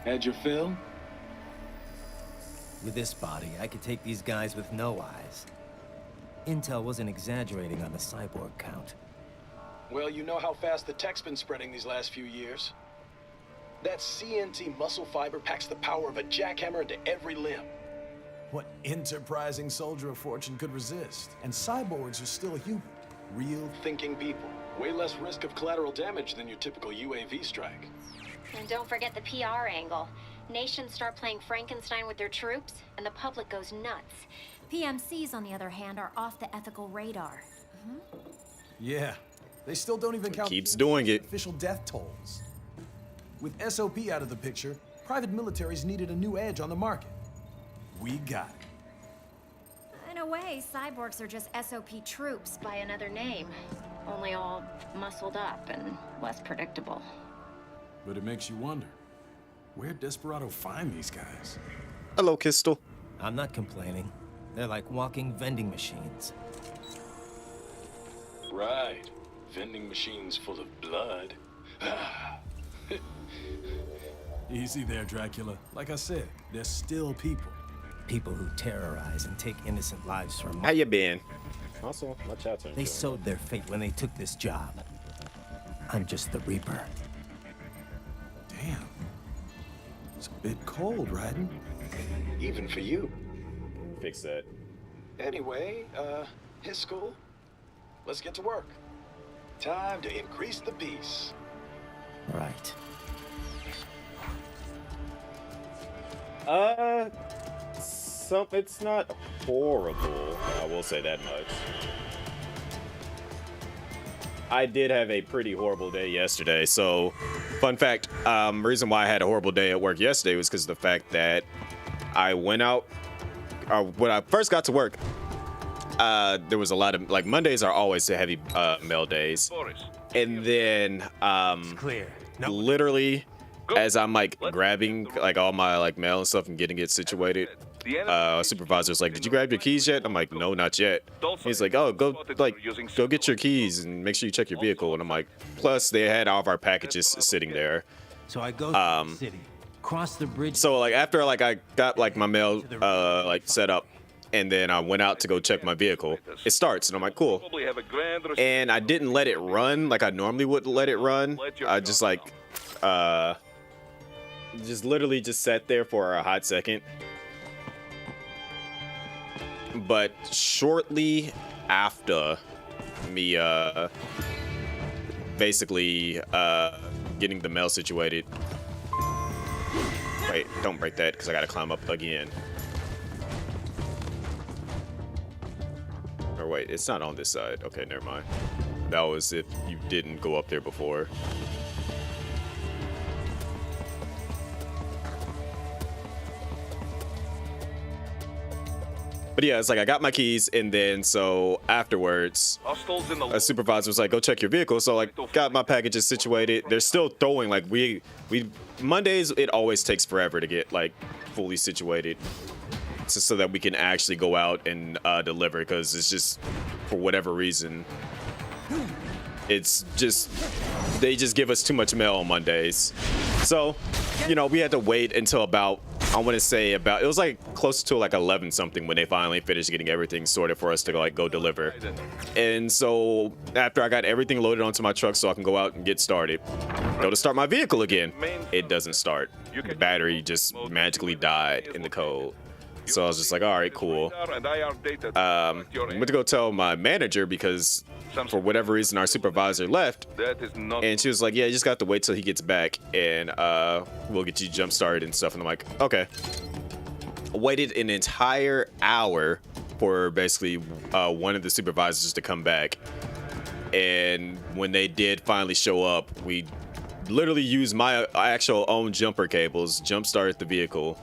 Had your fill? With this body, I could take these guys with no eyes. Intel wasn't exaggerating on the cyborg count. Well, you know how fast the tech's been spreading these last few years. That CNT muscle fiber packs the power of a jackhammer into every limb. What enterprising soldier of fortune could resist? And cyborgs are still human. Real thinking people. Way less risk of collateral damage than your typical UAV strike. And don't forget the PR angle. Nations start playing Frankenstein with their troops, and the public goes nuts. PMCs, on the other hand, are off the ethical radar. Yeah, they still don't even count Keeps doing it. official death tolls. With SOP out of the picture, private militaries needed a new edge on the market. We got it. In a way, cyborgs are just SOP troops by another name. Only all muscled up and less predictable. But it makes you wonder, where'd Desperado find these guys? Hello, Kistel. I'm not complaining. They're like walking vending machines. Right. Vending machines full of blood. Easy there, Dracula. Like I said, they're still people. People who terrorize and take innocent lives from. How you been? Also, my chat's on. They sowed their fate when they took this job. I'm just the Reaper. Damn. It's a bit cold, Raiden. Even for you. Fix that. Anyway, his school. Let's get to work. Time to increase the peace. Right. It's not horrible. I will say that much. I did have a pretty horrible day yesterday. So, fun fact, reason why I had a horrible day at work yesterday was because of the fact that I went out, when I first got to work, there was a lot of, like, Mondays are always the heavy mail days. And then, literally, as I'm, like, grabbing, like, all my, like, mail and stuff and getting it situated, supervisor's like, did you grab your keys yet? I'm like, no, not yet. He's like, oh, go get your keys and make sure you check your vehicle. And I'm like, plus they had all of our packages sitting there. So I go to the city, cross the bridge. So like after like I got like my mail like set up, and then I went out to go check my vehicle. It starts, and I'm like, cool. And I didn't let it run like I normally would let it run. I just like just literally just sat there for a hot second. But shortly after me basically getting the mail situated. Wait, don't break that because I gotta climb up again. Or wait, it's not on this side. Okay, never mind. That was if you didn't go up there before. But yeah, it's like I got my keys, and then so afterwards, a supervisor was like, "Go check your vehicle." So like, got my packages situated. They're still throwing like we Mondays. It always takes forever to get like fully situated, so that we can actually go out and deliver. Because it's just for whatever reason, it's just they just give us too much mail on Mondays. So we had to wait until about. I want to say about it was like close to like 11 something when they finally finished getting everything sorted for us to like go deliver. And so after I got everything loaded onto my truck so I can go out and get started, go to start my vehicle again, it doesn't start. The battery just magically died in the code. So I was just like, all right, cool. I went to go tell my manager because for whatever reason our supervisor left, and she was like, yeah, you just got to wait till he gets back and we'll get you jump started and stuff. And I'm like, okay. Waited an entire hour for basically one of the supervisors to come back, and when they did finally show up, we literally used my actual own jumper cables, jump started the vehicle.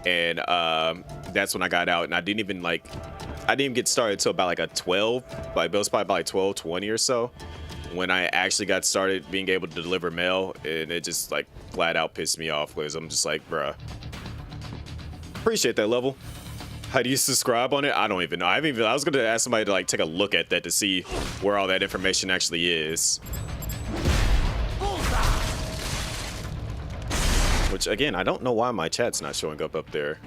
And that's when I got out, and I didn't even get started until about like a 12, like it was probably about like 12:20 or so when I actually got started being able to deliver mail, and it just like flat out pissed me off because I'm just like, bruh, appreciate that level. How do you subscribe on it? I don't even know. I was gonna ask somebody to like take a look at that to see where all that information actually is. Which again, I don't know why my chat's not showing up there.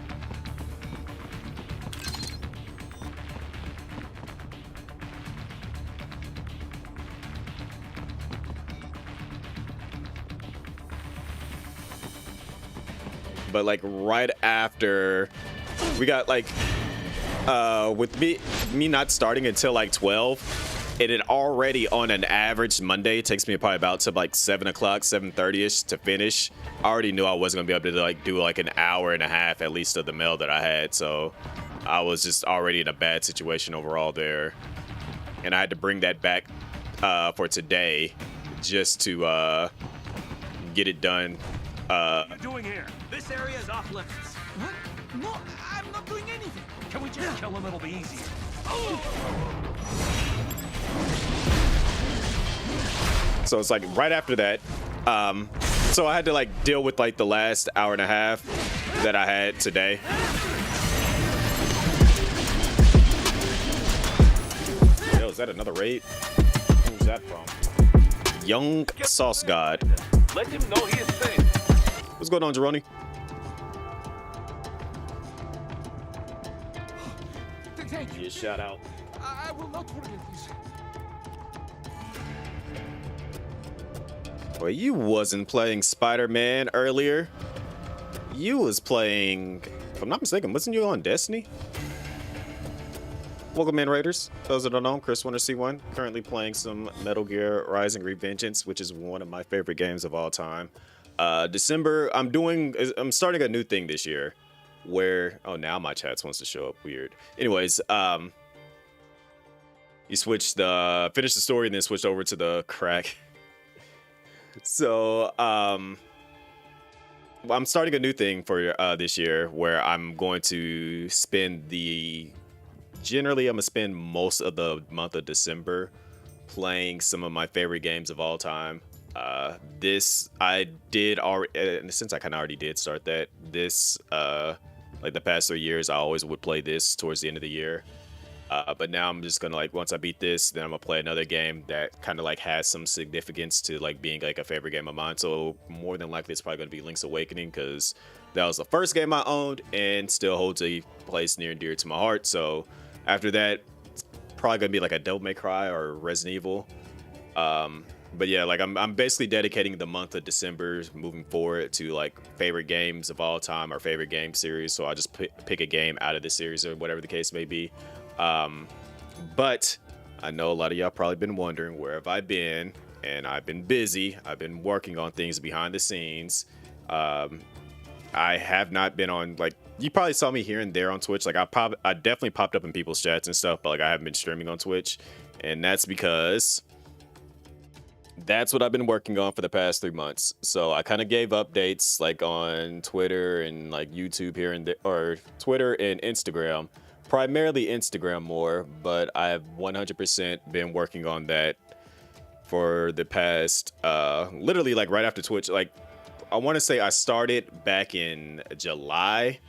But like right after we got like with me not starting until like 12, it had already on an average Monday, it takes me probably about to like 7 o'clock, 7:30ish to finish. I already knew I wasn't gonna be able to like do like an hour and a half at least of the mail that I had, so I was just already in a bad situation overall there, and I had to bring that back for today just to get it done. What are you doing here? This area is off limits. What? No, I'm not doing anything. Can we just kill him? It'll be easier. So it's like right after that. So I had to like deal with like the last hour and a half that I had today. Yo, is that another raid? Who's that from? Young Sauce God. Let him know he is safe. What's going on, Jeroni? Thank you. Yeah, shout out. I will not forget this. Well, you wasn't playing Spider-Man earlier. You was playing, if I'm not mistaken, wasn't you on Destiny? Welcome in, Raiders. Those that don't know, Chris Winter C1, currently playing some Metal Gear Rising Revegeneance, which is one of my favorite games of all time. December, I'm starting a new thing this year where, oh, now my chat wants to show up, weird. Anyways, you finish the story and then switch over to the crack. So, I'm starting a new thing for this year where I'm going to spend generally I'm gonna spend most of the month of December playing some of my favorite games of all time. This I did already, since I kind of already did start that. This like the past 3 years, I always would play this towards the end of the year. But now I'm just gonna like, once I beat this, then I'm gonna play another game that kind of like has some significance to like being like a favorite game of mine. So more than likely, it's probably gonna be Link's Awakening because that was the first game I owned and still holds a place near and dear to my heart. So after that, it's probably gonna be like a Devil May Cry or Resident Evil. But yeah, like I'm basically dedicating the month of December moving forward to like favorite games of all time or favorite game series. So I just pick a game out of the series or whatever the case may be. But I know a lot of y'all probably been wondering where have I been, and I've been busy. I've been working on things behind the scenes. I have not been on, like, you probably saw me here and there on Twitch. Like I definitely popped up in people's chats and stuff, but like I haven't been streaming on Twitch, and that's because that's what I've been working on for the past 3 months. So I kind of gave updates like on Twitter and like YouTube here and there, or Twitter and Instagram. Primarily Instagram more, but I have 100% been working on that for the past, literally like right after Twitch. Like I want to say I started back in July,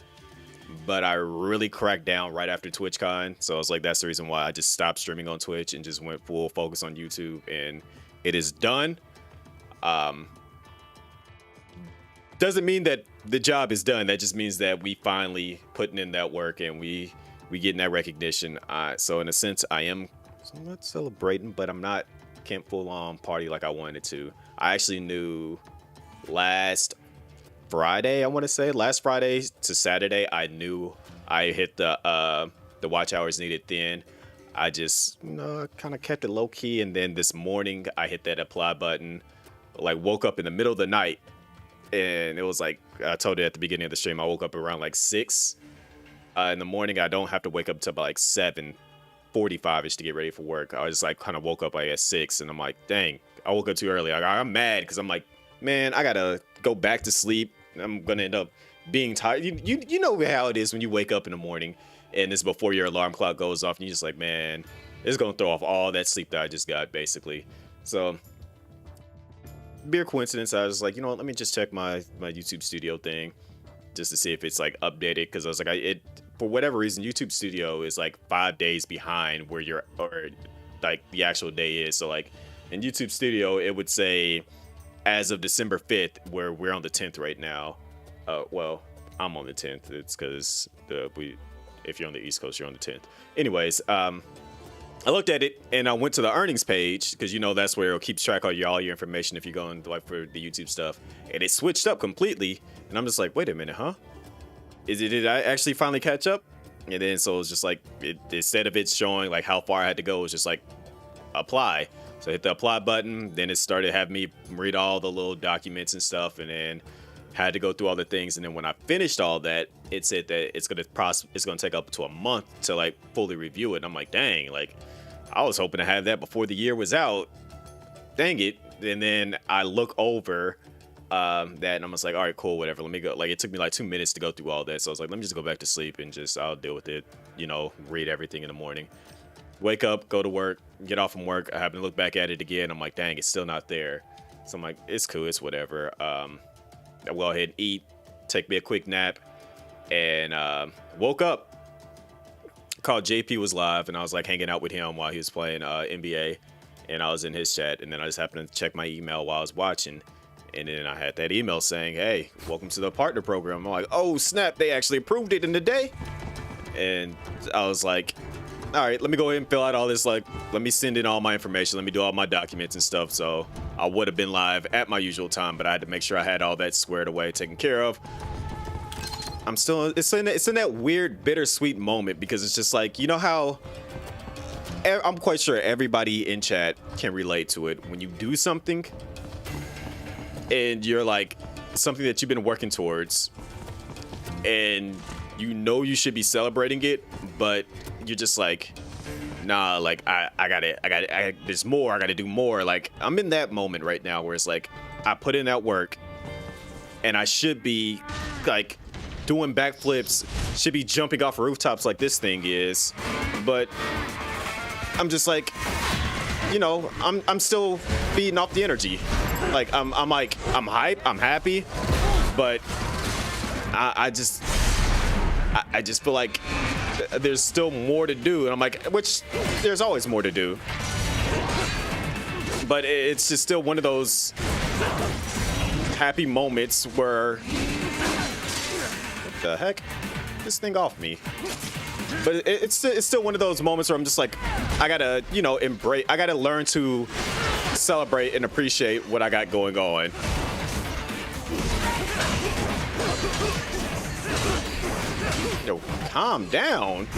but I really cracked down right after TwitchCon. So I was like, that's the reason why I just stopped streaming on Twitch and just went full focus on YouTube, and it is done. Doesn't mean that the job is done. That just means that we finally putting in that work and we getting that recognition. So in a sense, I am somewhat celebrating, but can't full on party like I wanted to. I actually knew last Friday, last Friday to Saturday, I knew I hit the watch hours needed then. I just, kind of kept it low key. And then this morning I hit that apply button, like woke up in the middle of the night, and it was like, I told you at the beginning of the stream, I woke up around like 6 in the morning. I don't have to wake up till about like 7:45ish to get ready for work. I just like kind of woke up like at 6, and I'm like, dang, I woke up too early. I'm mad because I'm like, man, I gotta go back to sleep. I'm gonna end up being tired. You know how it is when you wake up in the morning and it's before your alarm clock goes off, and you're just like, man, it's gonna throw off all that sleep that I just got, basically. So, mere coincidence, I was like, you know what, let me just check my YouTube Studio thing just to see if it's like updated, because I was like, for whatever reason, YouTube Studio is like 5 days behind where like the actual day is. So like in YouTube Studio, it would say as of December 5th, where we're on the 10th right now. Well, I'm on the 10th. It's because if you're on the East Coast, you're on the 10th. Anyways, I looked at it and I went to the earnings page because that's where it keeps track of all your information if you're going like for the YouTube stuff, and it switched up completely. And I'm just like, wait a minute, huh? Did I actually finally catch up? And then so it's just like instead of it showing like how far I had to go, it's just like apply. So I hit the apply button. Then it started having me read all the little documents and stuff, and then had to go through all the things. And then when I finished all that, it said that it's gonna take up to a month to like fully review it. And I'm like, dang, like I was hoping to have that before the year was out. Dang it. And then I look over that and I'm just like, all right, cool, whatever. Let me go. Like it took me like 2 minutes to go through all that. So I was like, let me just go back to sleep and I'll deal with it, read everything in the morning. Wake up, go to work, get off from work. I happen to look back at it again. I'm like, dang, it's still not there. So I'm like, it's cool, it's whatever. I'll go ahead and eat, take me a quick nap, and woke up. Called JP was live, and I was like hanging out with him while he was playing NBA, and I was in his chat, and then I just happened to check my email while I was watching, and then I had that email saying, hey, welcome to the partner program. I'm like, oh snap, they actually approved it in the day. And I was like, all right, let me go ahead and fill out all this, like, let me send in all my information, let me do all my documents and stuff. So I would have been live at my usual time, but I had to make sure I had all that squared away, taken care of. I'm still, it's in that weird bittersweet moment, because it's just like, how I'm quite sure everybody in chat can relate to it. When you do something and you're like something that you've been working towards and you should be celebrating it, but you're just like, nah, like there's more, I gotta do more. Like I'm in that moment right now where it's like, I put in that work and I should be like doing backflips, should be jumping off rooftops like this thing is, but I'm just like, I'm still feeding off the energy. Like I'm hype, I'm happy, but I just feel like there's still more to do, and I'm like, which there's always more to do, but it's just still one of those happy moments where, what the heck, this thing off me. But it's still one of those moments where I'm just like, I gotta embrace, I gotta learn to celebrate and appreciate what I got going on. Yo, calm down.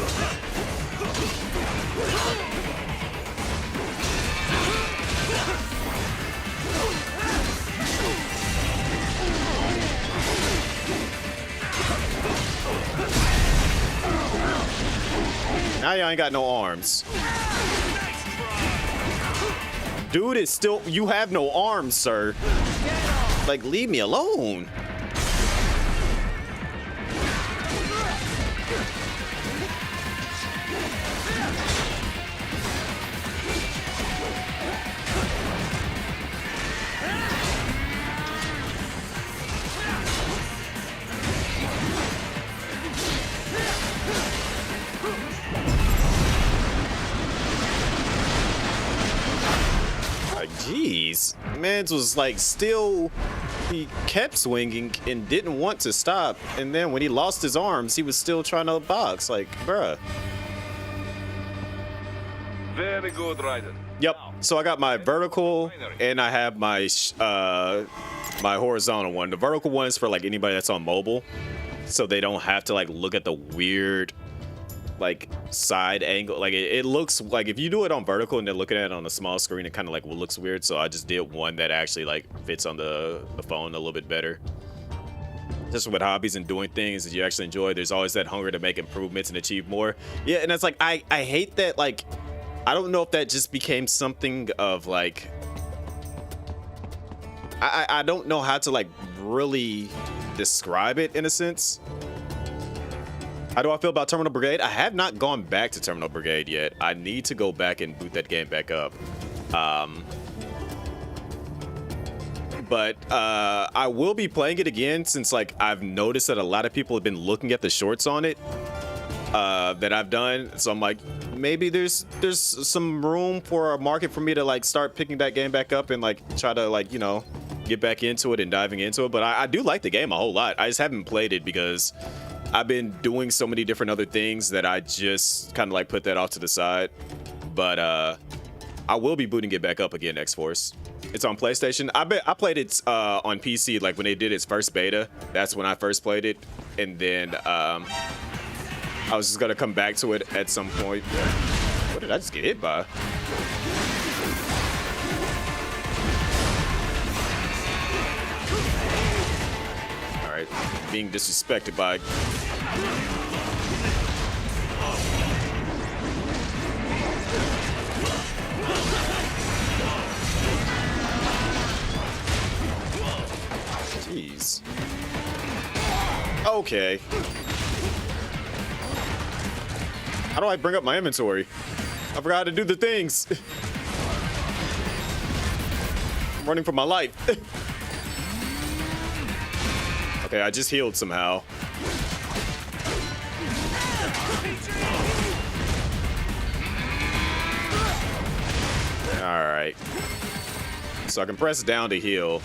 Now you ain't got no arms. Dude is still, you have no arms, sir. Like, leave me alone. Jeez, man was like still, he kept swinging and didn't want to stop, and then when he lost his arms he was still trying to box. Like, bruh. Very good, Ryder. Yep, so I got my vertical and I have my my horizontal one. The vertical one is for like anybody that's on mobile, so they don't have to like look at the weird like side angle. Like it looks like if you do it on vertical and they're looking at it on a small screen, it kind of like looks weird. So I just did one that actually like fits on the phone a little bit better. Just with hobbies and doing things that you actually enjoy, there's always that hunger to make improvements and achieve more. Yeah, and it's like I hate that. Like I don't know if that just became something of like, I don't know how to like really describe it in a sense. How do I feel about Terminal Brigade? I have not gone back to Terminal Brigade yet. I need to go back and boot that game back up. But I will be playing it again, since like I've noticed that a lot of people have been looking at the shorts on it that I've done. So I'm like, maybe there's some room for a market for me to like start picking that game back up and like try to like get back into it and diving into it. But I do like the game a whole lot. I just haven't played it because I've been doing so many different other things that I just kind of like put that off to the side. But I will be booting it back up again, X-Force. It's on PlayStation. I played it on PC like when they did its first beta. That's when I first played it, and then I was just gonna come back to it at some point. What did I just get hit by? All right, being disrespected by. Jeez. Okay. How do I bring up my inventory? I forgot how to do the things. I'm running for my life. Okay, I just healed somehow. All right. So I can press down to heal.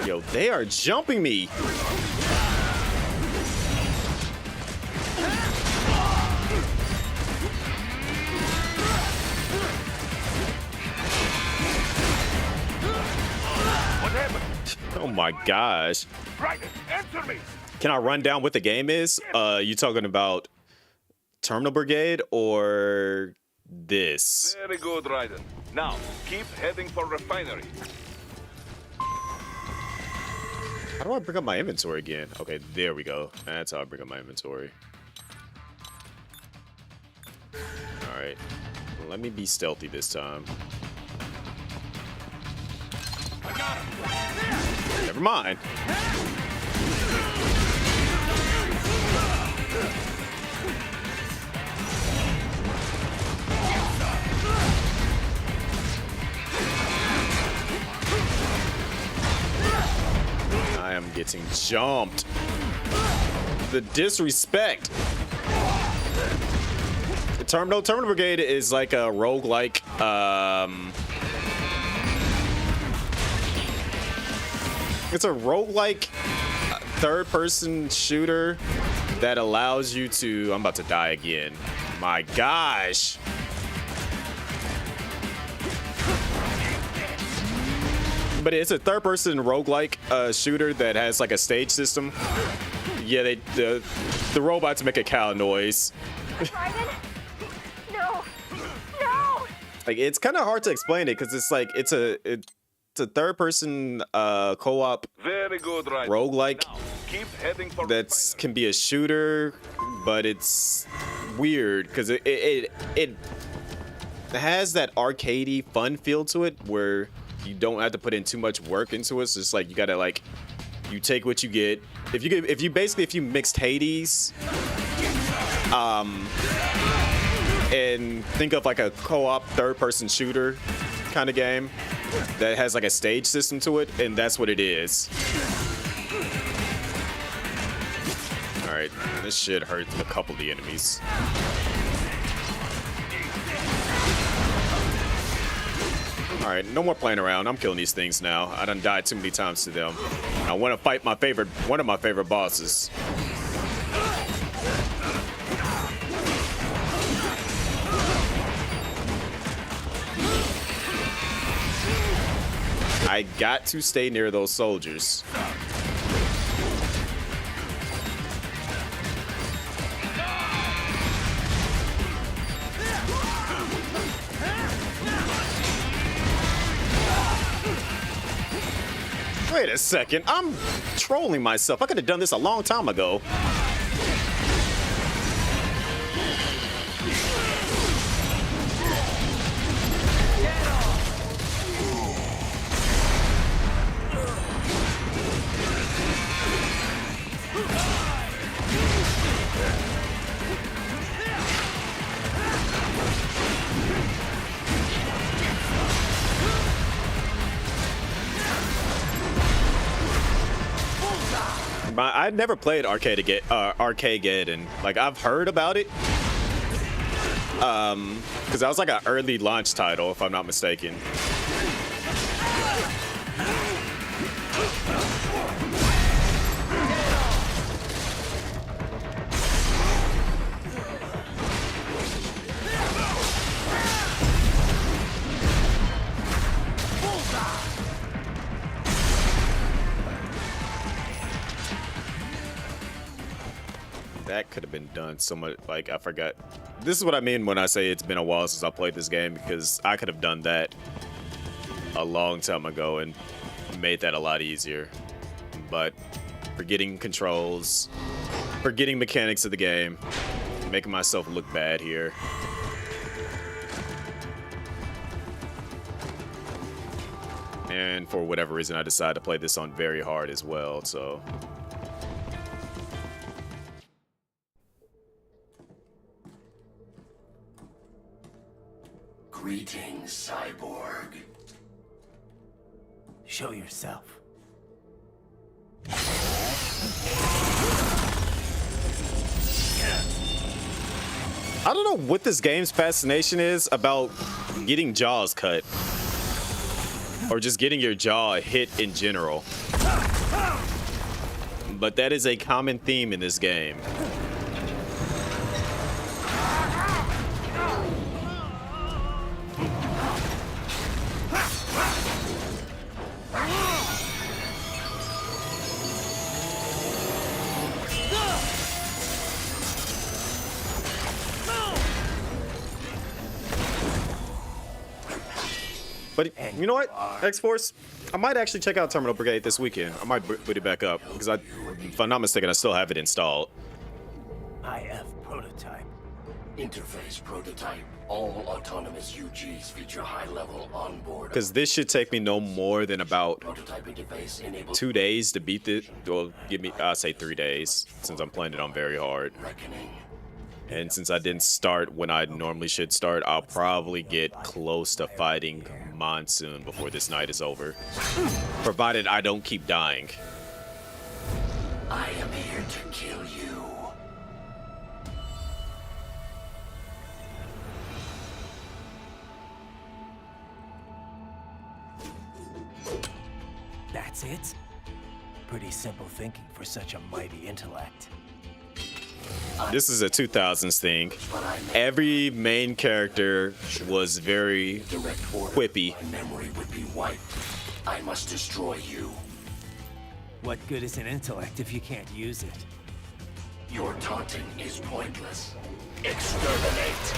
Yo, they are jumping me. What happened? Oh my gosh. Raiden, answer me. Can I run down what the game is? You talking about Terminal Brigade or this? Very good, Raiden. Now, keep heading for refinery. How do I bring up my inventory again? Okay, there we go. That's how I bring up my inventory. All right. Let me be stealthy this time. I got him. Never mind. I am getting jumped. The disrespect. The Terminal Brigade is like a roguelike. It's a roguelike third-person shooter that allows you to. I'm about to die again. My gosh. But it's a third-person roguelike shooter that has like a stage system. Yeah, the robots make a cow noise. No. No. Like it's kind of hard to explain it because it's like it's a third-person co-op. Very good, Raiden. Roguelike. Now, keep heading for That can be a shooter, but it's weird because it has that arcadey fun feel to it where you don't have to put in too much work into it. So it's like you gotta like you take what you get. If you mixed Hades, and think of like a co-op third-person shooter kind of game that has like a stage system to it, and that's what it is. All right, this shit hurt a couple of the enemies. All right, no more playing around. I'm killing these things now. I done died too many times to them. I want to fight one of my favorite bosses. I got to stay near those soldiers. Wait a second, I'm trolling myself. I could have done this a long time ago. I never played Arcade, and like I've heard about it. Because that was like an early launch title, if I'm not mistaken. That could have been done so much. Like, I forgot. This is what I mean when I say it's been a while since I played this game, because I could have done that a long time ago and made that a lot easier. But forgetting controls, forgetting mechanics of the game, making myself look bad here. And for whatever reason, I decided to play this on very hard as well, so. Greetings, cyborg. Show yourself. I don't know what this game's fascination is about getting jaws cut. Or just getting your jaw hit in general. But that is a common theme in this game. But you know what, X-Force? I might actually check out Terminal Brigade this weekend. I might boot it back up because if I'm not mistaken, I still have it installed. IF prototype. Interface prototype. All autonomous UGs feature high-level onboard. Because this should take me no more than about 2 days to beat it. Well, I'll say 3 days since I'm playing it on very hard. And since I didn't start when I normally should start, I'll probably get close to fighting Monsoon before this night is over. Provided I don't keep dying. I am here to kill you. That's it? Pretty simple thinking for such a mighty intellect. This is a 2000s thing. Every main character was very quippy. My memory would be wiped. I must destroy you. What good is an intellect if you can't use it? Your taunting is pointless. Exterminate.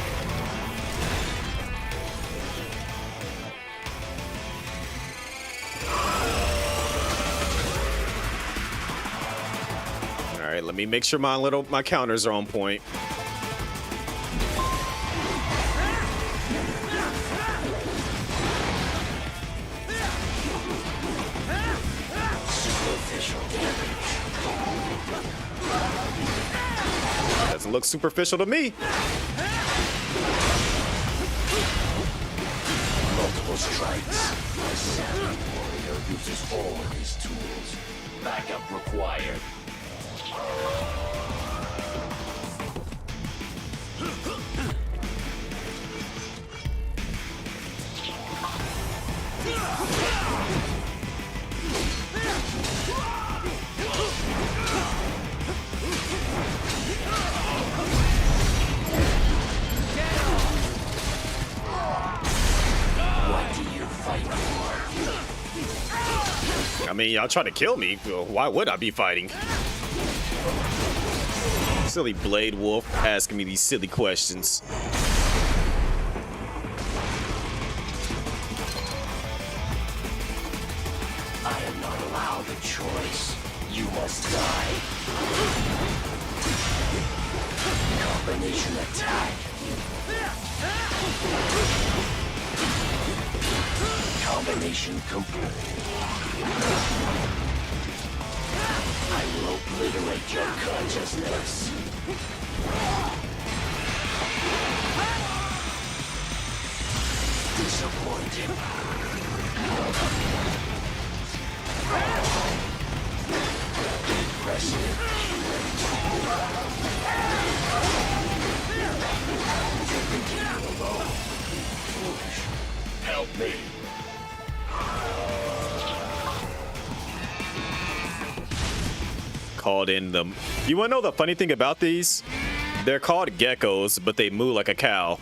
All right, let me make sure my counters are on point. Doesn't look superficial to me. Multiple strikes. My savvy warrior uses all of his tools. Backup required. What do you fight for? I mean, y'all trying to kill me. Why would I be fighting? Silly Blade Wolf asking me these silly questions. I am not allowed a choice. You must die. Combination attack. Combination complete. I will obliterate your consciousness. Disappointed. Impressive. called in them. You wanna know the funny thing about these? They're called geckos, but they moo like a cow.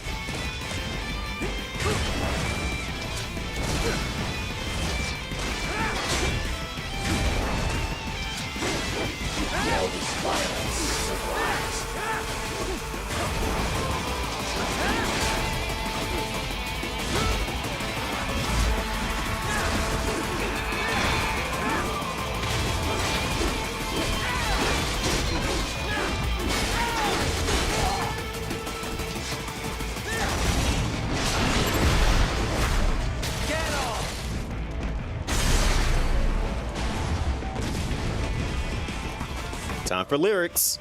Time for lyrics.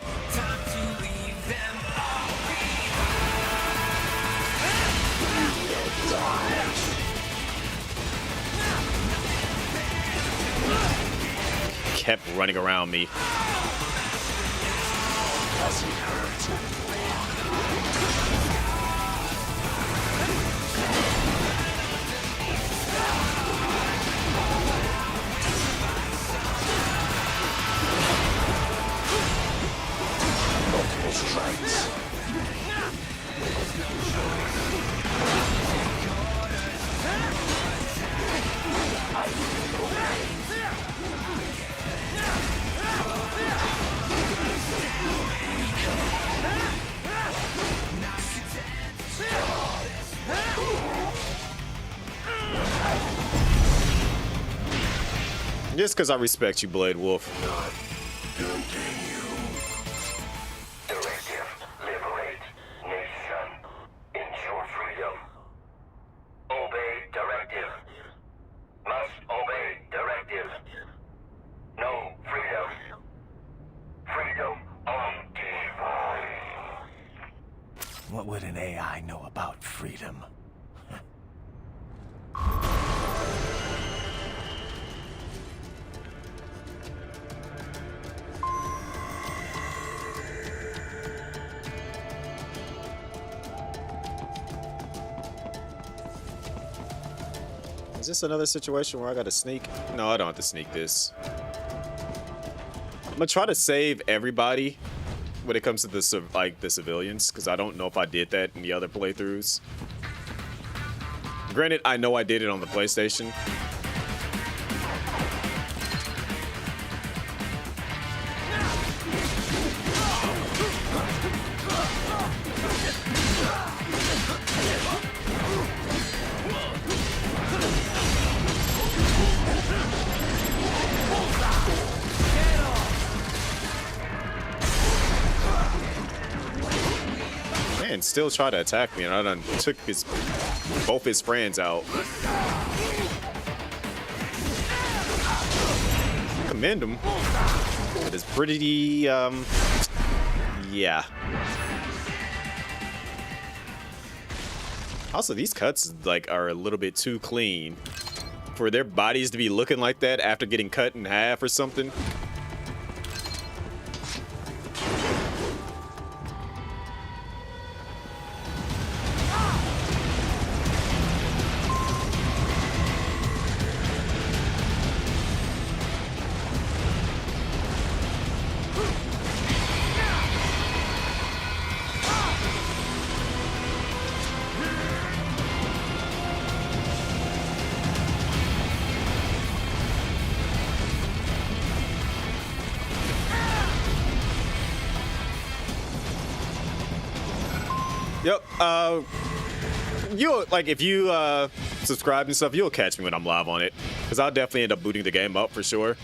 Kept running around me. Just because I respect you, Blade Wolf. Directive, liberate, nation, ensure freedom. Obey directive. Must obey directive. No freedom. Freedom on divine. What would an AI know about freedom? Is this another situation where I gotta sneak? No, I don't have to sneak this. I'm gonna try to save everybody when it comes to the civilians, because I don't know if I did that in the other playthroughs. Granted, I know I did it on the PlayStation. Man, still try to attack me, and I done took both his friends out. Commend him. It is pretty, yeah. Also, these cuts are a little bit too clean for their bodies to be looking like that after getting cut in half or something. Yep. You'll if you subscribe and stuff, you'll catch me when I'm live on it, because I'll definitely end up booting the game up for sure.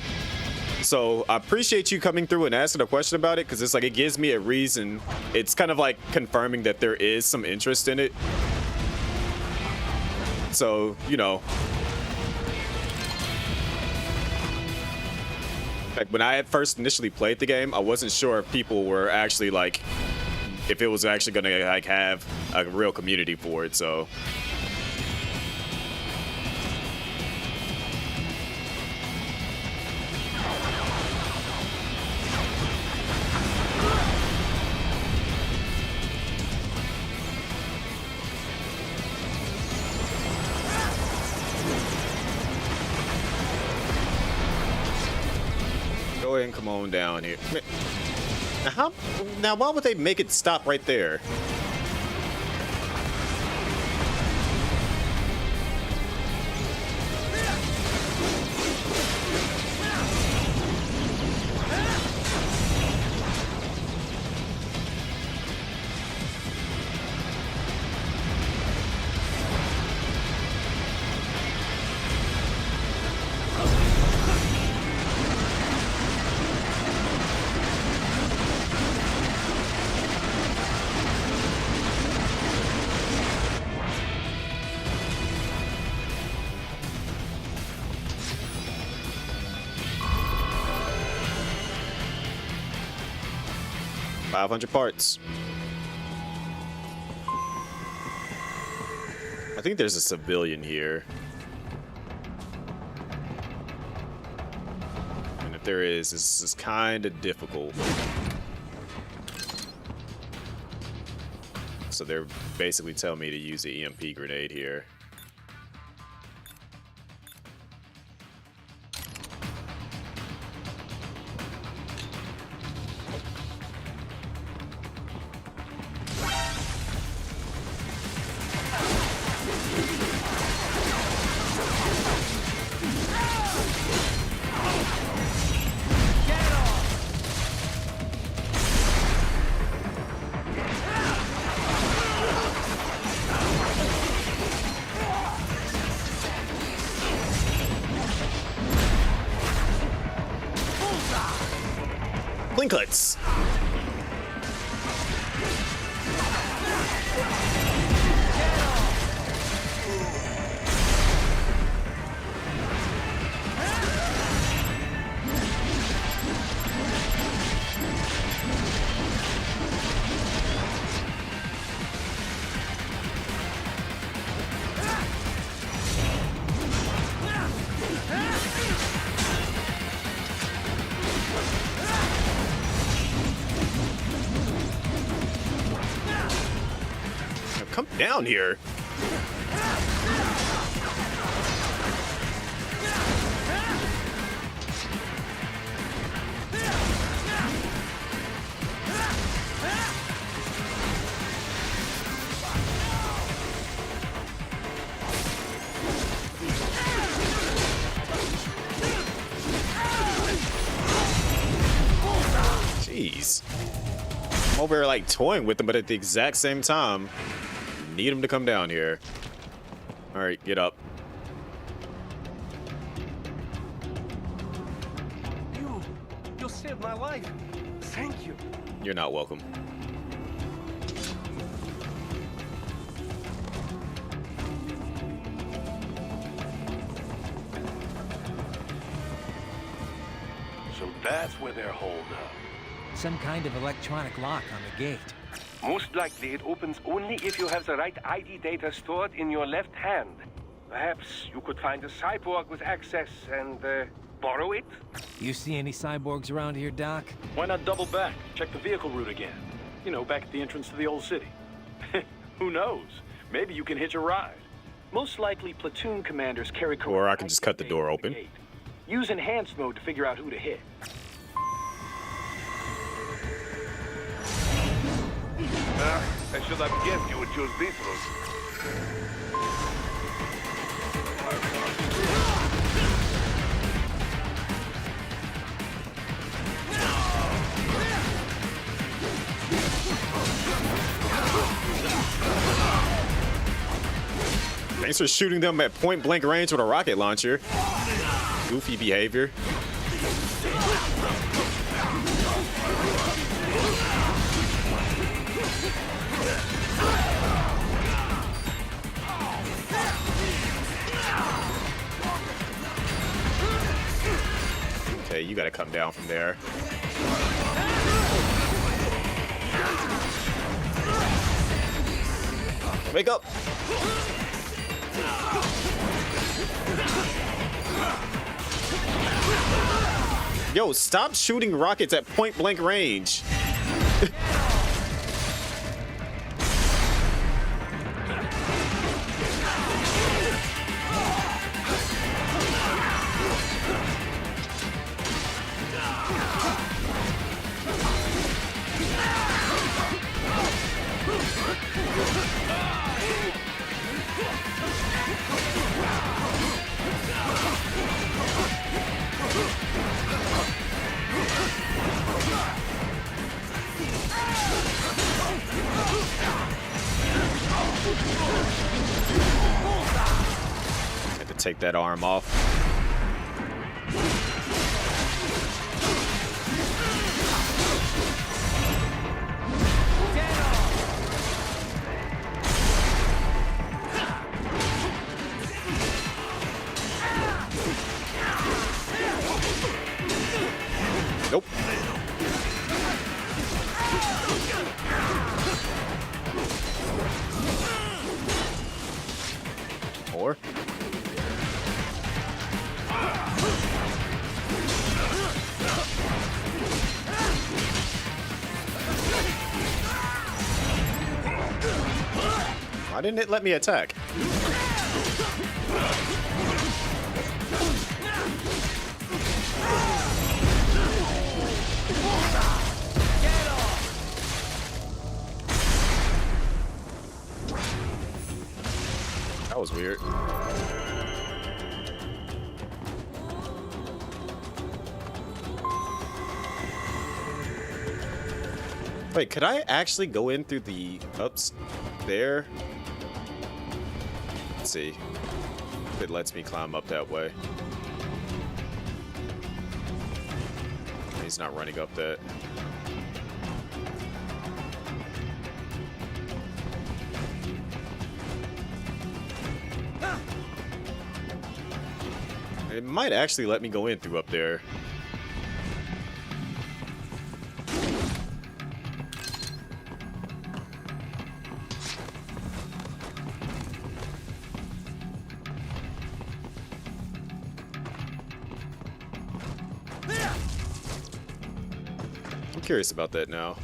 So I appreciate you coming through and asking a question about it, because it's it gives me a reason. It's kind of confirming that there is some interest in it. So, you know, when I had first initially played the game, I wasn't sure if people were actually if it was actually gonna have a real community for it. So Go ahead and come on down here. Now, why would they make it stop right there? $500 parts. I think there's a civilian here. And if there is, this is kind of difficult. So they're basically telling me to use the EMP grenade here. Blinklets. Come down here. Jeez. I'm over here like toying with them, but at the exact same time, need him to come down here. All right, get up. You saved my life. Thank you. You're not welcome. So that's where they're holed up. Some kind of electronic lock on the gate. Most likely it opens only if you have the right ID data stored in your left hand. Perhaps you could find a cyborg with access and borrow it? You see any cyborgs around here, Doc? Why not double back? Check the vehicle route again. You know, back at the entrance to the old city. Who knows? Maybe you can hitch a ride. Most likely platoon commanders carry... Or I can just cut the door open. Use enhanced mode to figure out who to hit. I should have guessed you would choose this route. Thanks for shooting them at point blank range with a rocket launcher. Goofy behavior. Okay, you gotta come down from there. Wake up! Yo, stop shooting rockets at point blank range. take that arm off. Nope. Or why didn't it let me attack? That was weird. Wait, could I actually go in through the ups there? Let's see if it lets me climb up that way. He's not running up that. It might actually let me go in through up there. I'm curious about that now.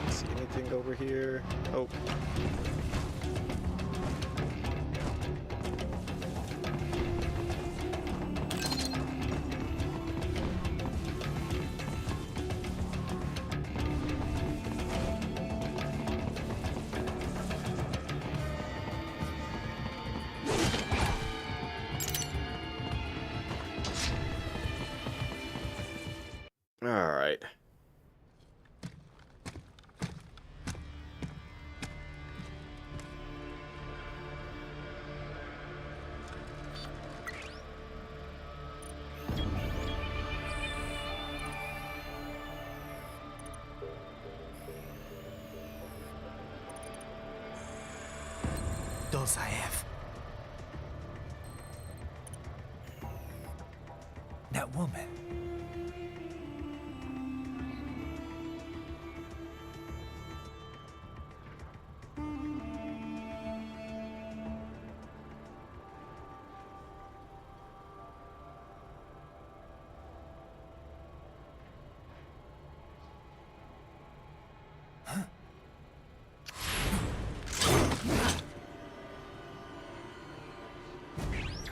See anything over here? Oh. All right. Dulzaev. That woman.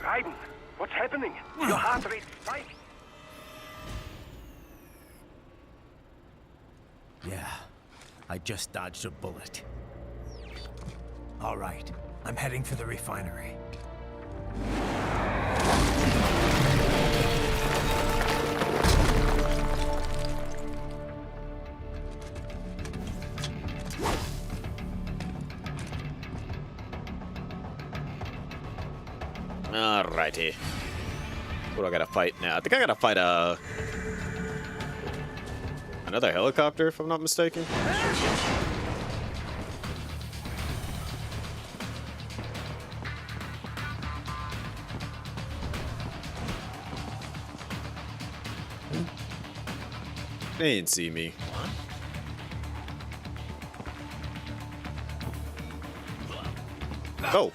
Raiden, what's happening? Your heart rate spiked. Yeah, I just dodged a bullet. All right, I'm heading for the refinery. Alrighty. What do I gotta fight now? I think I gotta fight another helicopter, if I'm not mistaken. They didn't see me. Oh.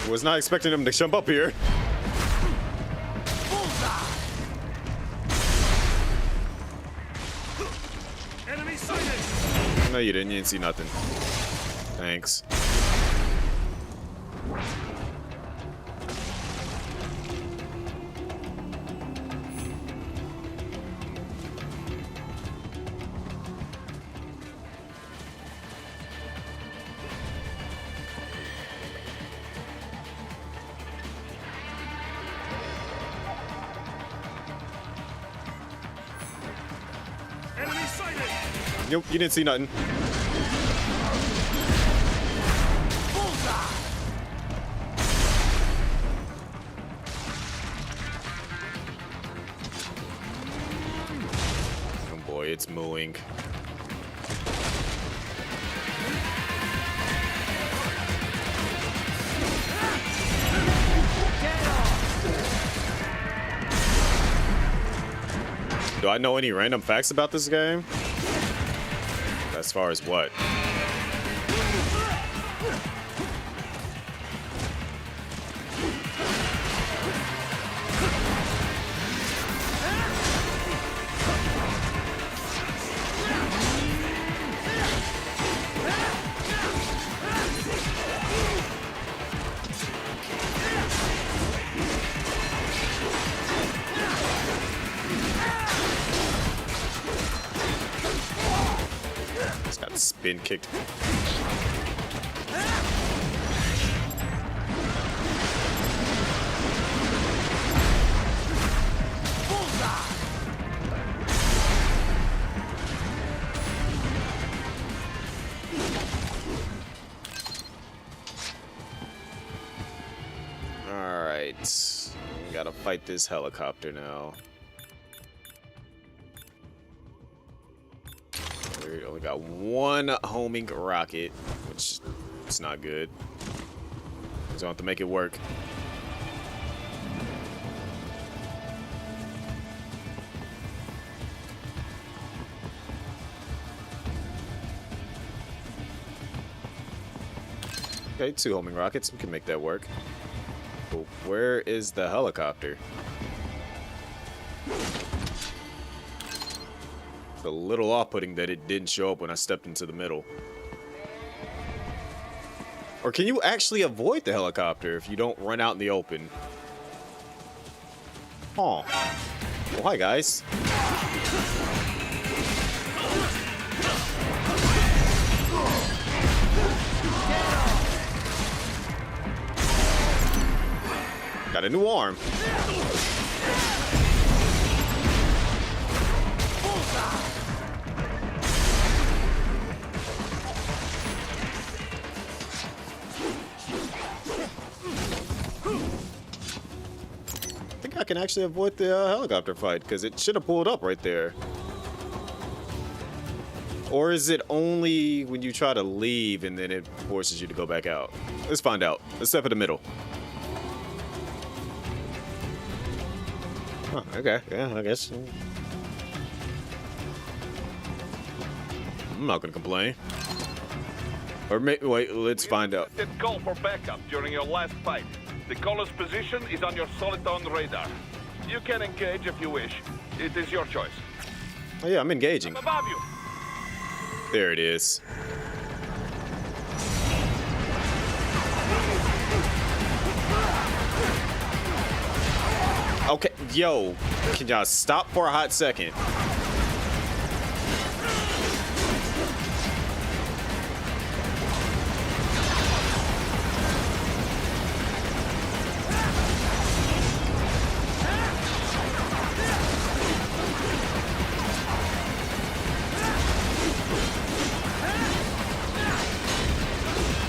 Was not expecting him to jump up here. Enemy sighted! No, you didn't. You didn't see nothing. Thanks. Nope, you didn't see nothing. Oh boy, it's mooing. Do I know any random facts about this game? As far as what? Just got spin kicked. Alright. We gotta fight this helicopter now. We only got one homing rocket, which is not good. So I have to make it work. Okay, 2 homing rockets. We can make that work. But where is the helicopter? It's a little off-putting that it didn't show up when I stepped into the middle. Or can you actually avoid the helicopter if you don't run out in the open? Oh. Well, hi, guys. Got a new arm. I think I can actually avoid the helicopter fight because it should have pulled up right there. Or is it only when you try to leave and then it forces you to go back out? Let's find out. Let's step in the middle. Huh, okay, yeah, I guess. I'm not gonna complain. Or wait, let's find out. Call for backup during your last fight. The caller's position is on your Soliton radar. You can engage if you wish. It is your choice. Oh yeah, I'm engaging. I'm above you. There it is. Okay, yo, can y'all stop for a hot second?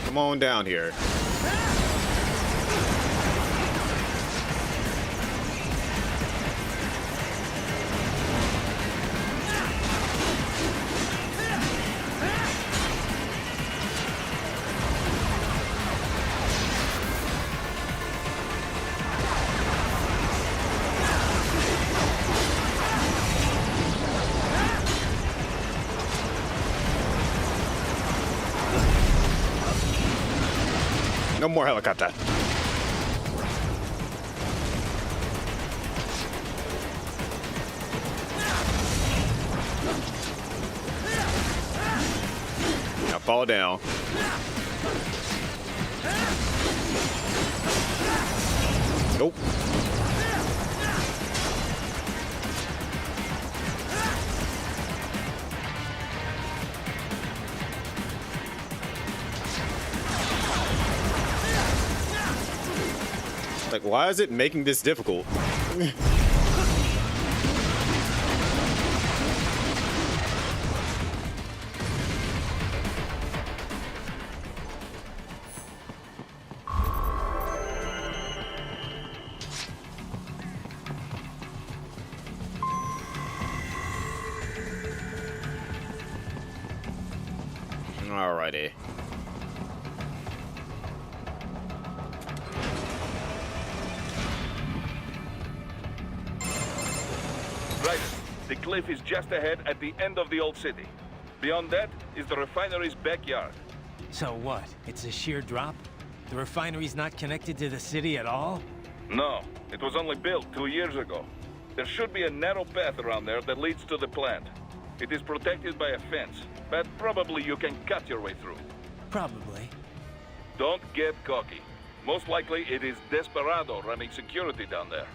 Come on down here. No more helicopter. Now fall down. Nope. Like, why is it making this difficult? Alrighty. Right. The cliff is just ahead at the end of the old city. Beyond that is the refinery's backyard. So what? It's a sheer drop? The refinery's not connected to the city at all? No, it was only built 2 years ago. There should be a narrow path around there that leads to the plant. It is protected by a fence, but probably you can cut your way through. Probably. Don't get cocky. Most likely it is Desperado running security down there.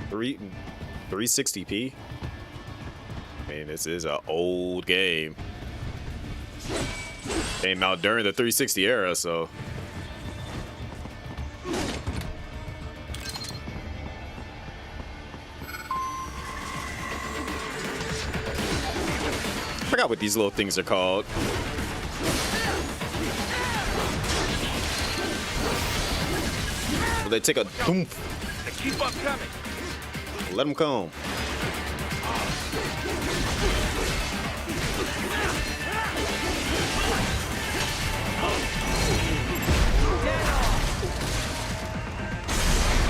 Three 360p. I mean, this is an old game. Came out during the 360 era, so. I forgot what these little things are called. Well, they take a thump. Keep on coming. Let them come.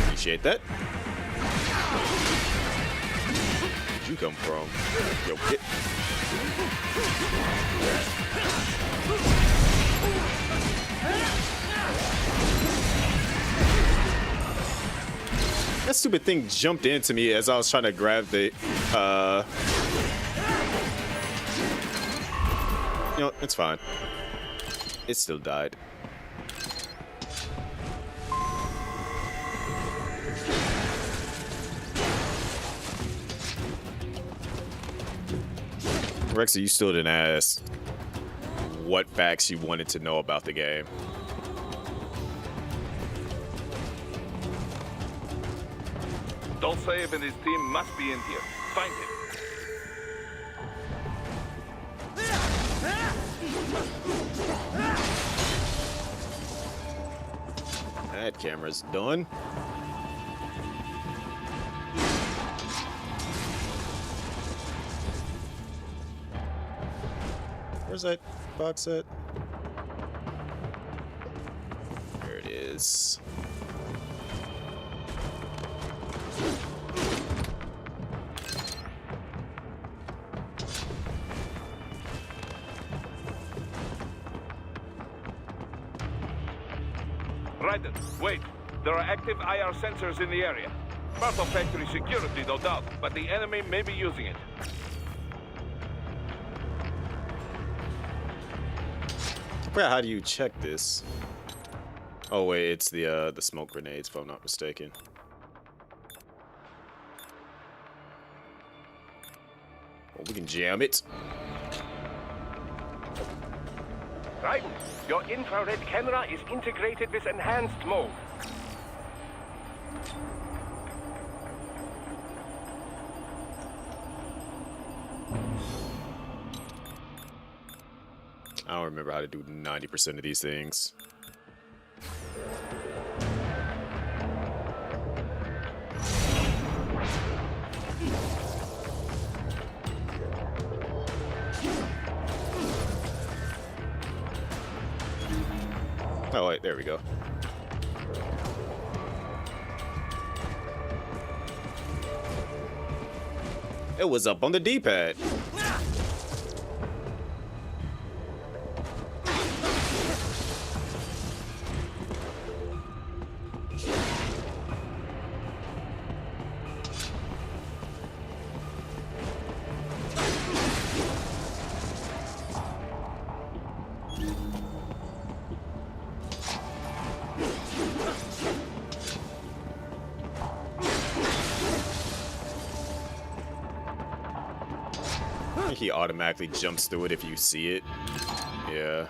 Appreciate that. Where'd you come from? Yo, get. That stupid thing jumped into me as I was trying to grab the, You know, it's fine. It still died. Rexy, you still didn't ask what facts you wanted to know about the game. Dolcev and his team must be in here. Find him. That camera's done. Where's that box set? There it is. Raiden, wait. There are active IR sensors in the area. Part of factory security, no doubt, but the enemy may be using it. Well, how do you check this? Oh wait, it's the smoke grenades, if I'm not mistaken. Well, we can jam it. Right. Your infrared camera is integrated with enhanced mode. I don't remember how to do 90% of these things. Oh wait, there we go. It was up on the D-pad. I think he automatically jumps through it if you see it. Yeah.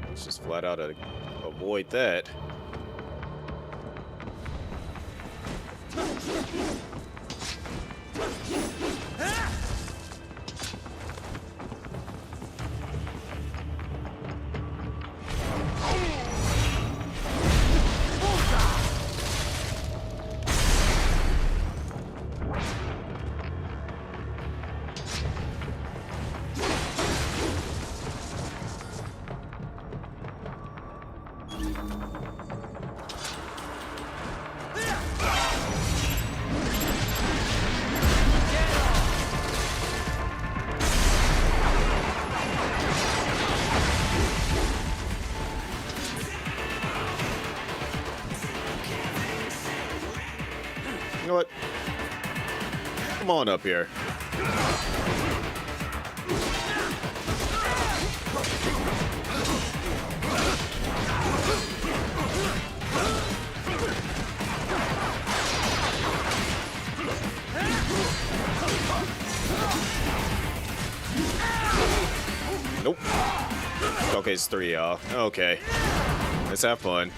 Let's just flat out avoid that. You know what? Come on up here. Nope. Okay, it's 3 y'all. Okay. Let's have fun.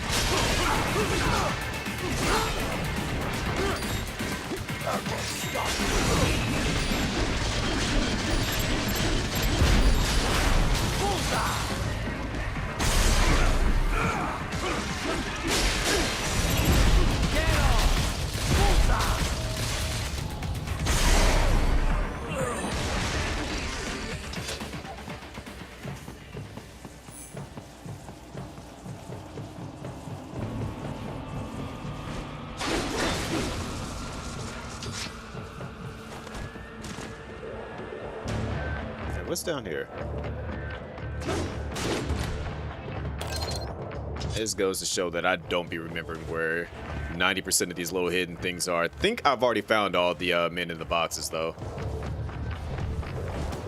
What's down here? This goes to show that I don't be remembering where 90% of these little hidden things are. I think I've already found all the men in the boxes, though.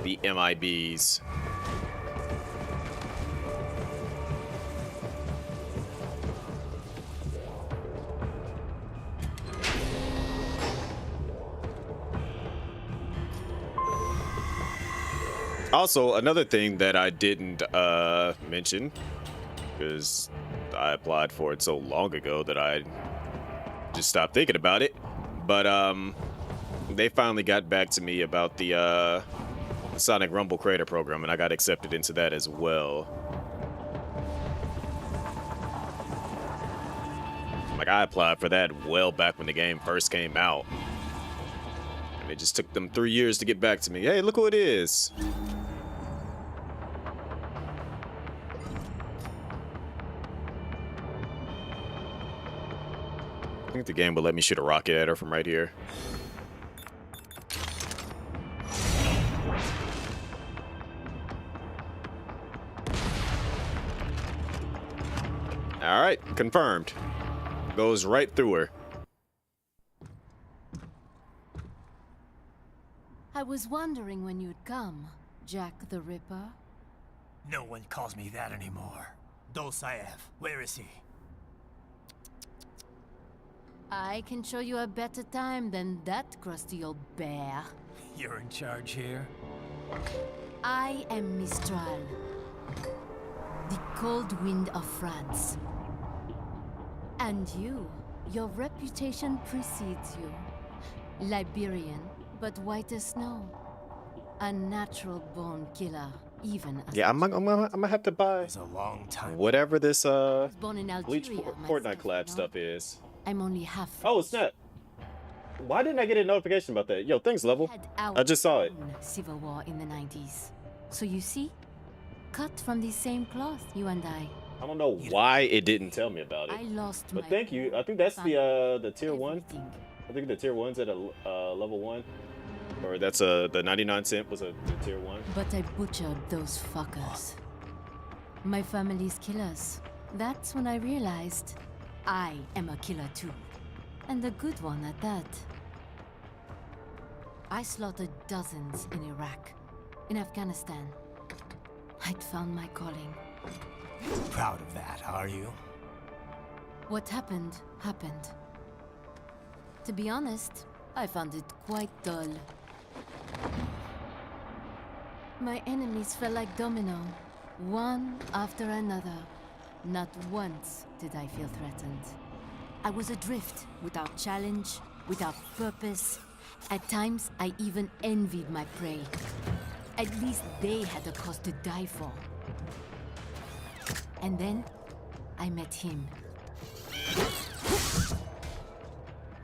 The MIBs. Also, another thing that I didn't mention, because I applied for it so long ago that I just stopped thinking about it, but they finally got back to me about the Sonic Rumble Creator Program, and I got accepted into that as well. Like, I applied for that well back when the game first came out. And it just took them 3 years to get back to me. Hey, look who it is. I think the game will let me shoot a rocket at her from right here. All right, confirmed. Goes right through her. I was wondering when you'd come, Jack the Ripper. No one calls me that anymore. Dosaev, where is he? I can show you a better time than that crusty old bear. You're in charge here? I am Mistral, the cold wind of France. And your reputation precedes you. Liberian, but white as snow. A natural-born killer, even as yeah, I'm gonna have to buy a long time. Whatever this born in Bleach Algeria, Fortnite collab stuff is. I'm only half. Oh snap! Why didn't I get a notification about that? Yo, thanks, Level. I just saw it. Civil War in the 90s. So you see, cut from the same cloth, you and I. I don't know why it didn't tell me about it. I lost but my thank you. I think that's the tier everything. 1. I think the tier 1's at a level 1, or that's the 99 cent was a tier 1. But I butchered those fuckers. My family's killers. That's when I realized I am a killer too. And a good one at that. I slaughtered dozens in Iraq, in Afghanistan. I'd found my calling. Proud of that, are you? What happened, happened. To be honest, I found it quite dull. My enemies fell like domino, one after another. Not once did I feel threatened. I was adrift, without challenge, without purpose. At times, I even envied my prey. At least they had a cause to die for. And then, I met him.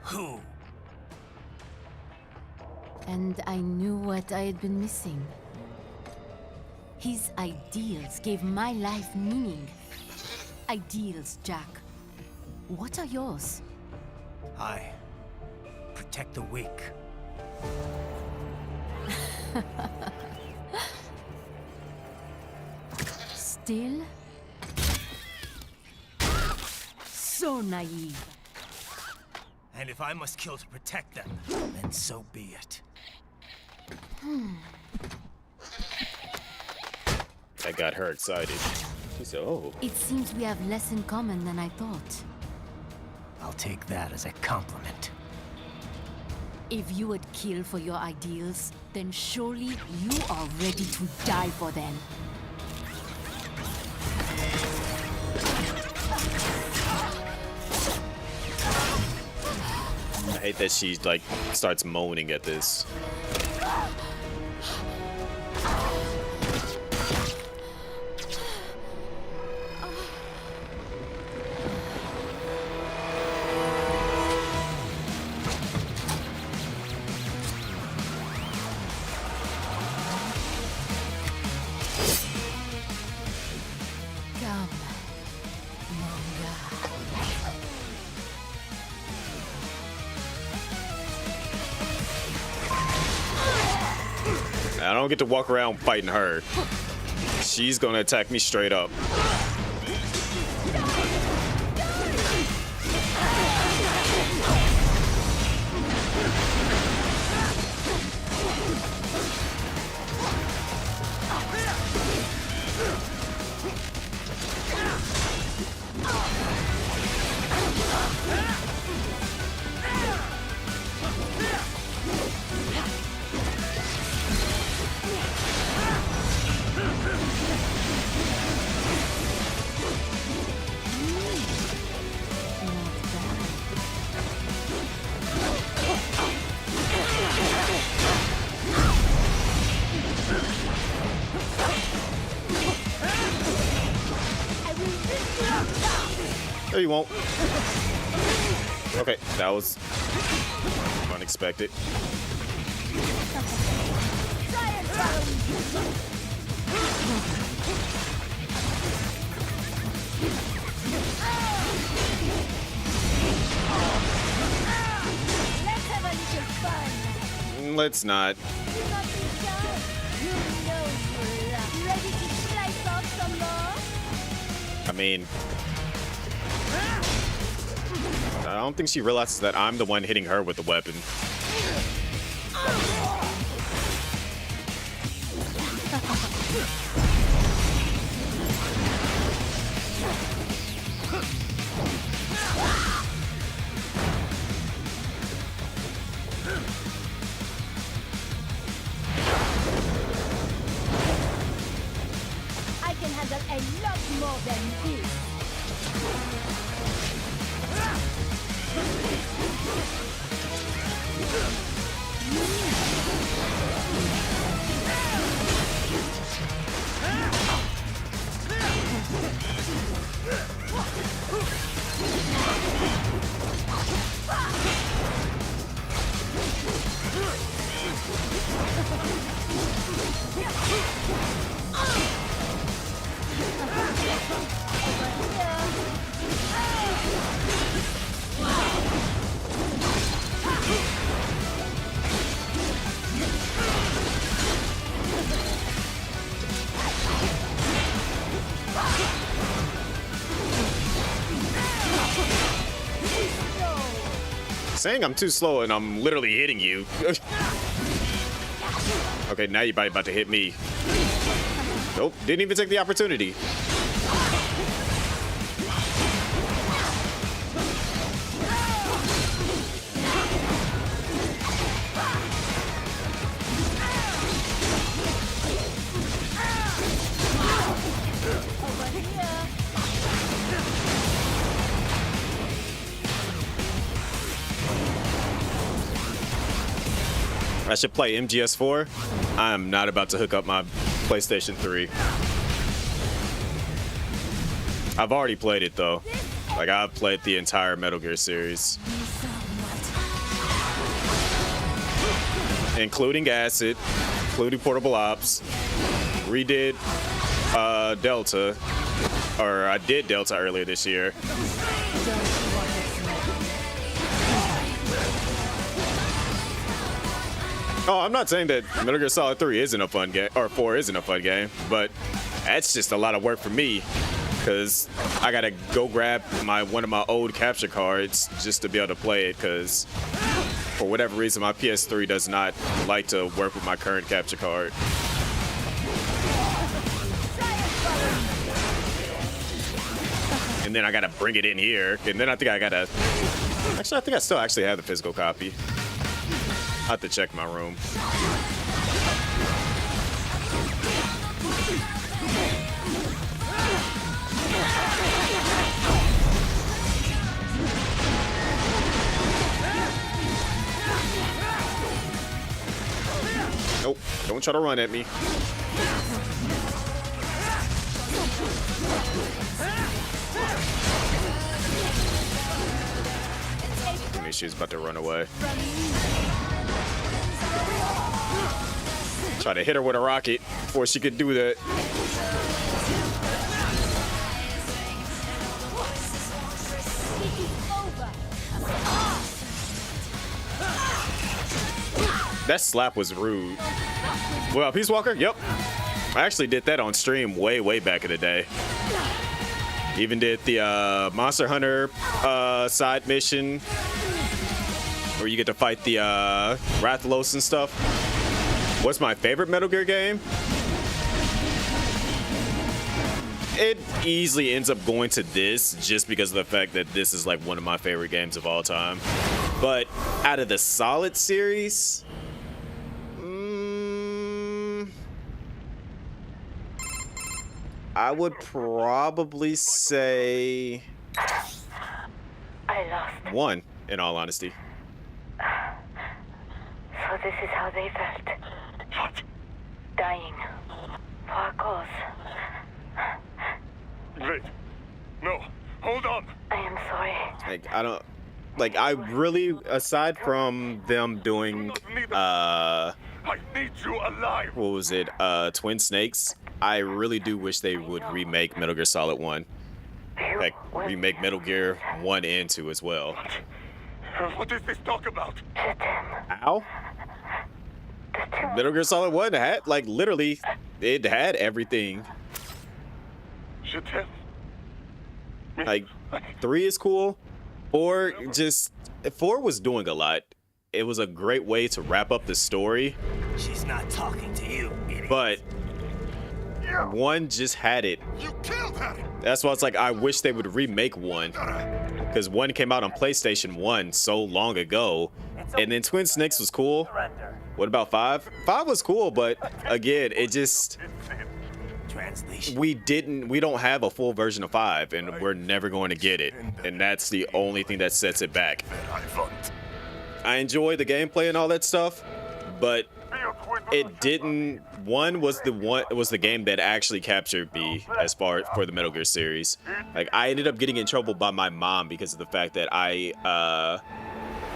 Who? And I knew what I had been missing. His ideals gave my life meaning. Ideals, Jack. What are yours? I protect the weak. Still? So naive. And if I must kill to protect them, then so be it. That got her excited. She said, oh. It seems we have less in common than I thought. I'll take that as a compliment. If you would kill for your ideals, then surely you are ready to die for them. I hate that she like starts moaning at this. Come, Manga. I don't get to walk around fighting her. She's gonna attack me straight up. No, you won't. Okay, that was unexpected. Let's have a little fun. Let's not. You not be shy? You know you love. Ready to slice off some more? I mean, I don't think she realizes that I'm the one hitting her with the weapon. I can handle a lot more than this. Saying I'm too slow and I'm literally hitting you. Okay, now you're about to hit me. Nope, didn't even take the opportunity. I should play MGS4. I'm not about to hook up my PlayStation 3. I've already played it though. Like I've played the entire Metal Gear series, including Acid, including Portable Ops. Redid Delta, or I did Delta earlier this year. Oh, I'm not saying that Metal Gear Solid 3 isn't a fun game, or 4 isn't a fun game, but that's just a lot of work for me, because I gotta go grab one of my old capture cards just to be able to play it, because for whatever reason my PS3 does not like to work with my current capture card. And then I gotta bring it in here, and then I think I gotta... Actually, I think I still actually have the physical copy. I have to check my room. Nope, don't try to run at me. I mean, she's about to run away. Try to hit her with a rocket before she could do that. That slap was rude. Well, Peace Walker? Yep. I actually did that on stream way back in the day. Even did the Monster Hunter side mission where you get to fight the Rathalos and stuff. What's my favorite Metal Gear game? It easily ends up going to this just because of the fact that this is like one of my favorite games of all time. But out of the Solid series, I would probably say I lost. 1, in all honesty. So this is how they felt. What? Dying. For a cause. Wait. No. Hold on. I am sorry. Like, I don't... Like, I really... Aside from them doing... I need you alive. What was it? Twin Snakes? I really do wish they would remake Metal Gear Solid 1. Like, remake Metal Gear 1 and 2 as well. What is this talk about? Ow? Metal Gear Solid 1 had, like, literally, it had everything. Like, 3 is cool. 4 just... 4 was doing a lot. It was a great way to wrap up the story. She's not talking to you, idiot. But 1 just had it. You killed her. That's why it's like, I wish they would remake 1. Because 1 came out on PlayStation 1 so long ago. And then Twin Snakes was cool. What about 5? 5 was cool, but again, it just... We don't have a full version of 5, and we're never going to get it. And that's the only thing that sets it back. I enjoy the gameplay and all that stuff, but it didn't... 1 was the game that actually captured me as far for the Metal Gear series. Like, I ended up getting in trouble by my mom because of the fact that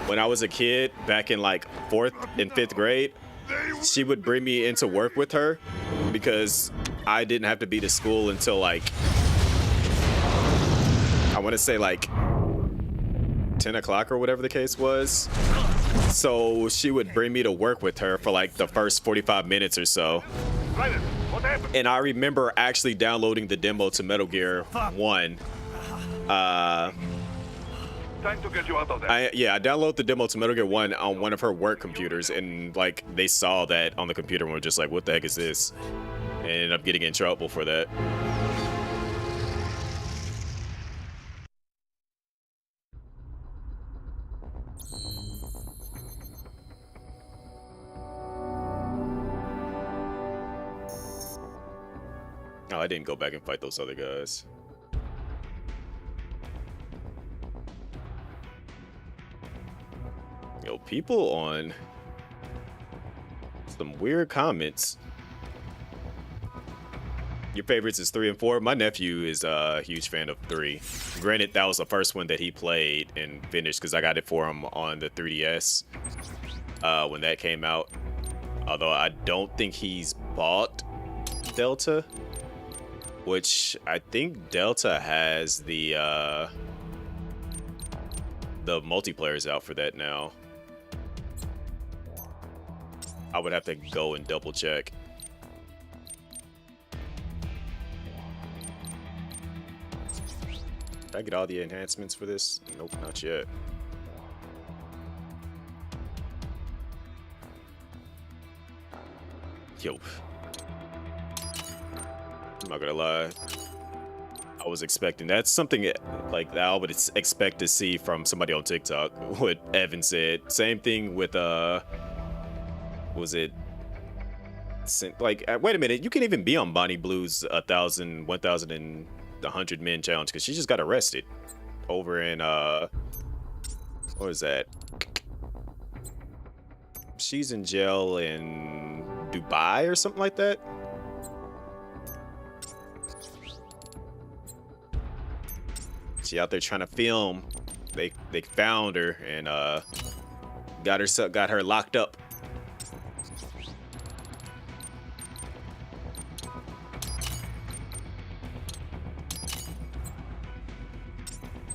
when I was a kid, back in like 4th and 5th grade, she would bring me into work with her because I didn't have to be to school until like, I want to say like 10 o'clock or whatever the case was. So she would bring me to work with her for like the first 45 minutes or so. And I remember actually downloading the demo to Metal Gear 1. Time to get you out of there. I downloaded the demo to Metal Gear 1 on one of her work computers, and like they saw that on the computer and were just like, what the heck is this? And ended up getting in trouble for that. Oh, I didn't go back and fight those other guys. Yo, people on Some weird comments. Your favorites is 3 and 4. My nephew is a huge fan of 3. Granted, that was the first one that he played and finished because I got it for him on the 3DS when that came out. Although I don't think he's bought Delta, which I think Delta has the multiplayer's out for that now. I would have to go and double check. Did I get all the enhancements for this? Nope, not yet. Yo. I'm not gonna lie. I was expecting that's something like that I would expect to see from somebody on TikTok. What Evan said. Same thing with was it like wait a minute, you can even be on Bonnie Blue's 1,000 and 100 men challenge because she just got arrested over in what is that? She's in jail in Dubai or something like that. She out there trying to film. They found her and got her locked up.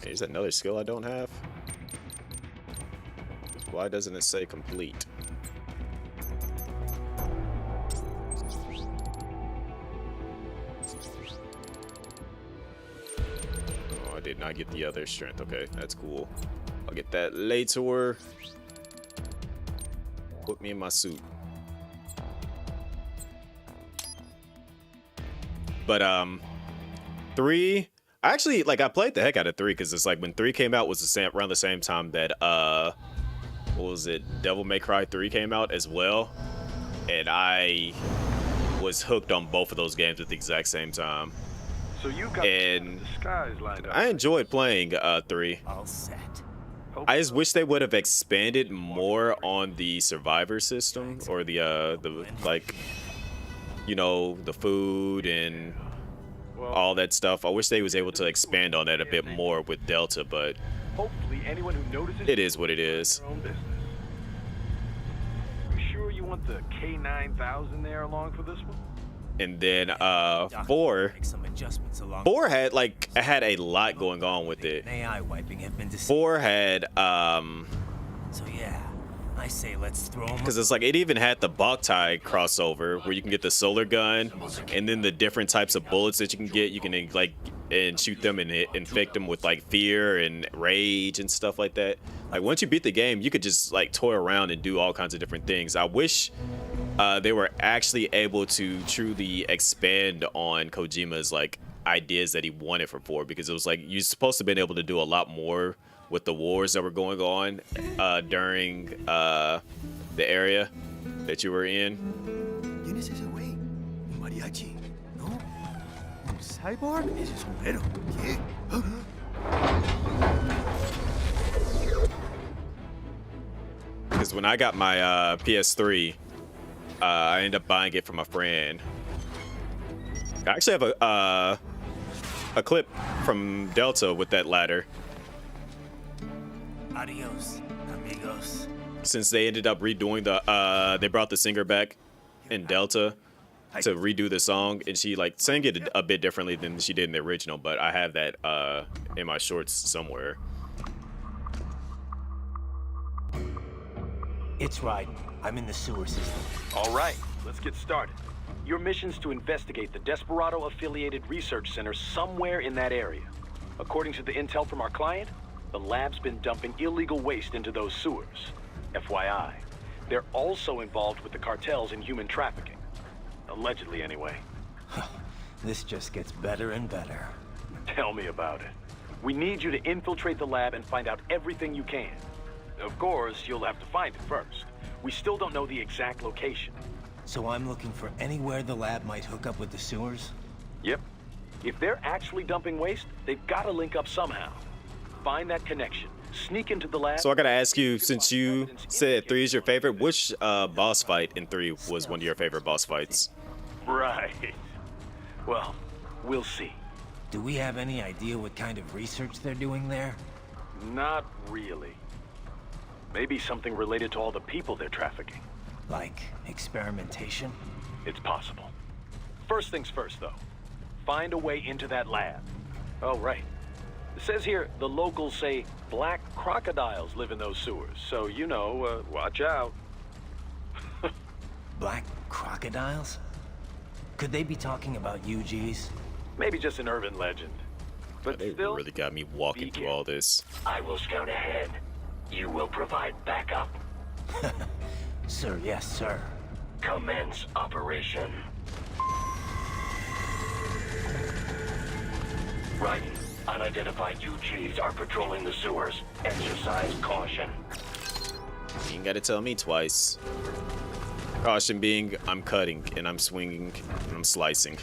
Here's another skill I don't have. Why doesn't it say complete? Oh, I did not get the other strength. Okay, that's cool. I'll get that later. Put me in my suit. But 3. Actually, like I played the heck out of 3 because it's like when 3 came out was around the same time that what was it? Devil May Cry 3 came out as well, and I was hooked on both of those games at the exact same time. So you got and the skies lined up. I enjoyed playing 3. All set. I just wish they would have expanded more on the survivor system or the like, you know, the food and all that stuff. I wish they was able to expand on that a bit more with Delta, but Hopefully anyone who notices it is what it is. their own business. You sure you want the K9000 there along for this one? And then 4 Some adjustments along 4 had like had a lot going on with it. AI wiping have been 4 had So yeah, I say let's throw them. because it's like it even had the Boktai crossover where you can get the solar gun and then the different types of bullets that you can get. You can like and shoot them and infect them with like fear and rage and stuff like that. Like once you beat the game, you could just like toy around and do all kinds of different things. I wish they were actually able to truly expand on Kojima's like ideas that he wanted for 4, because it was like you're supposed to have been able to do a lot more with the wars that were going on during the area that you were in. ¿Tienes ese güey? ¿Un mariachi? ¿No? ¿Un cyborg? Ese sombrero. ¿Qué? Because when I got my PS3, I ended up buying it from a friend. I actually have a clip from Delta with that ladder. Adios, amigos. Since they ended up redoing the, they brought the singer back in Delta to redo the song, and she like sang it a bit differently than she did in the original. But I have that in my shorts somewhere. It's Raiden. I'm in the sewer system. All right, let's get started. Your mission's to investigate the Desperado-affiliated research center somewhere in that area. According to the intel from our client, the lab's been dumping illegal waste into those sewers. FYI, they're also involved with the cartels in human trafficking. Allegedly, anyway. This just gets better and better. Tell me about it. We need you to infiltrate the lab and find out everything you can. Of course, you'll have to find it first. We still don't know the exact location. So I'm looking for anywhere the lab might hook up with the sewers? Yep. If they're actually dumping waste, they've got to link up somehow. Find that connection, sneak into the lab. So I gotta ask you, since you said 3 is your favorite, which boss fight in 3 was one of your favorite boss fights? Right. Well, we'll see. Do we have any idea what kind of research they're doing there? Not really. Maybe something related to all the people they're trafficking. Like experimentation? It's possible. First things first, though. Find a way into that lab. Oh, right. It says here the locals say black crocodiles live in those sewers, so you know, watch out. Black crocodiles? Could they be talking about UGs? Maybe just an urban legend. But they still, really got me walking through all this. I will scout ahead. You will provide backup. Sir, yes, sir. Commence operation. Right. Unidentified UGs are patrolling the sewers. Exercise caution. You ain't gotta tell me twice. Caution being, I'm cutting, and I'm swinging, and I'm slicing.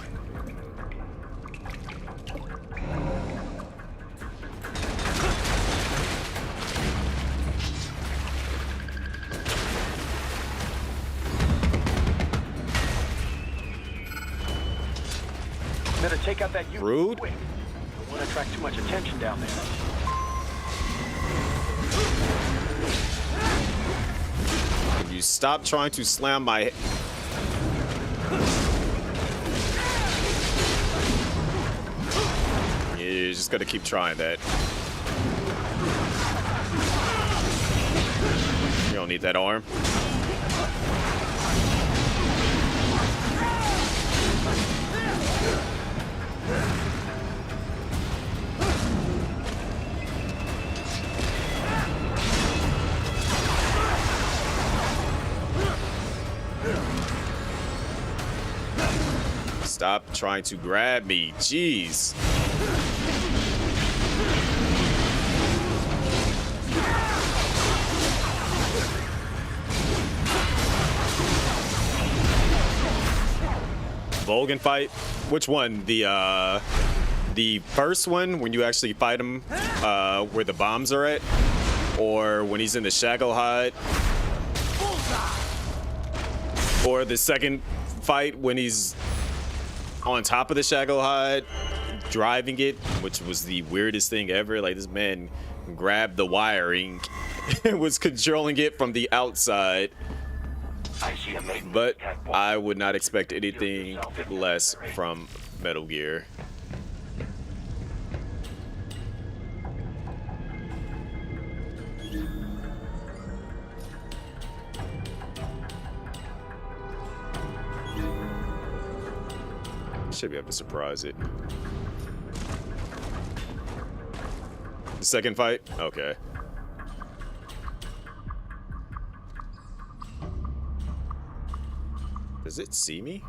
better take out that UG Rude. quick. Don't want to attract too much attention down there. Can you stop trying to slam my... Yeah, you're just gonna keep trying that. You don't need that arm. Stop trying to grab me. Jeez. Volgan fight? Which one? The first one when you actually fight him where the bombs are at? Or when he's in the Shaggle hide? Or the second fight when he's on top of the Shaggle hide, driving it, which was the weirdest thing ever. Like, this man grabbed the wiring and was controlling it from the outside. But I would not expect anything less from Metal Gear. Should be able to surprise it. The second fight? Okay. Does it see me?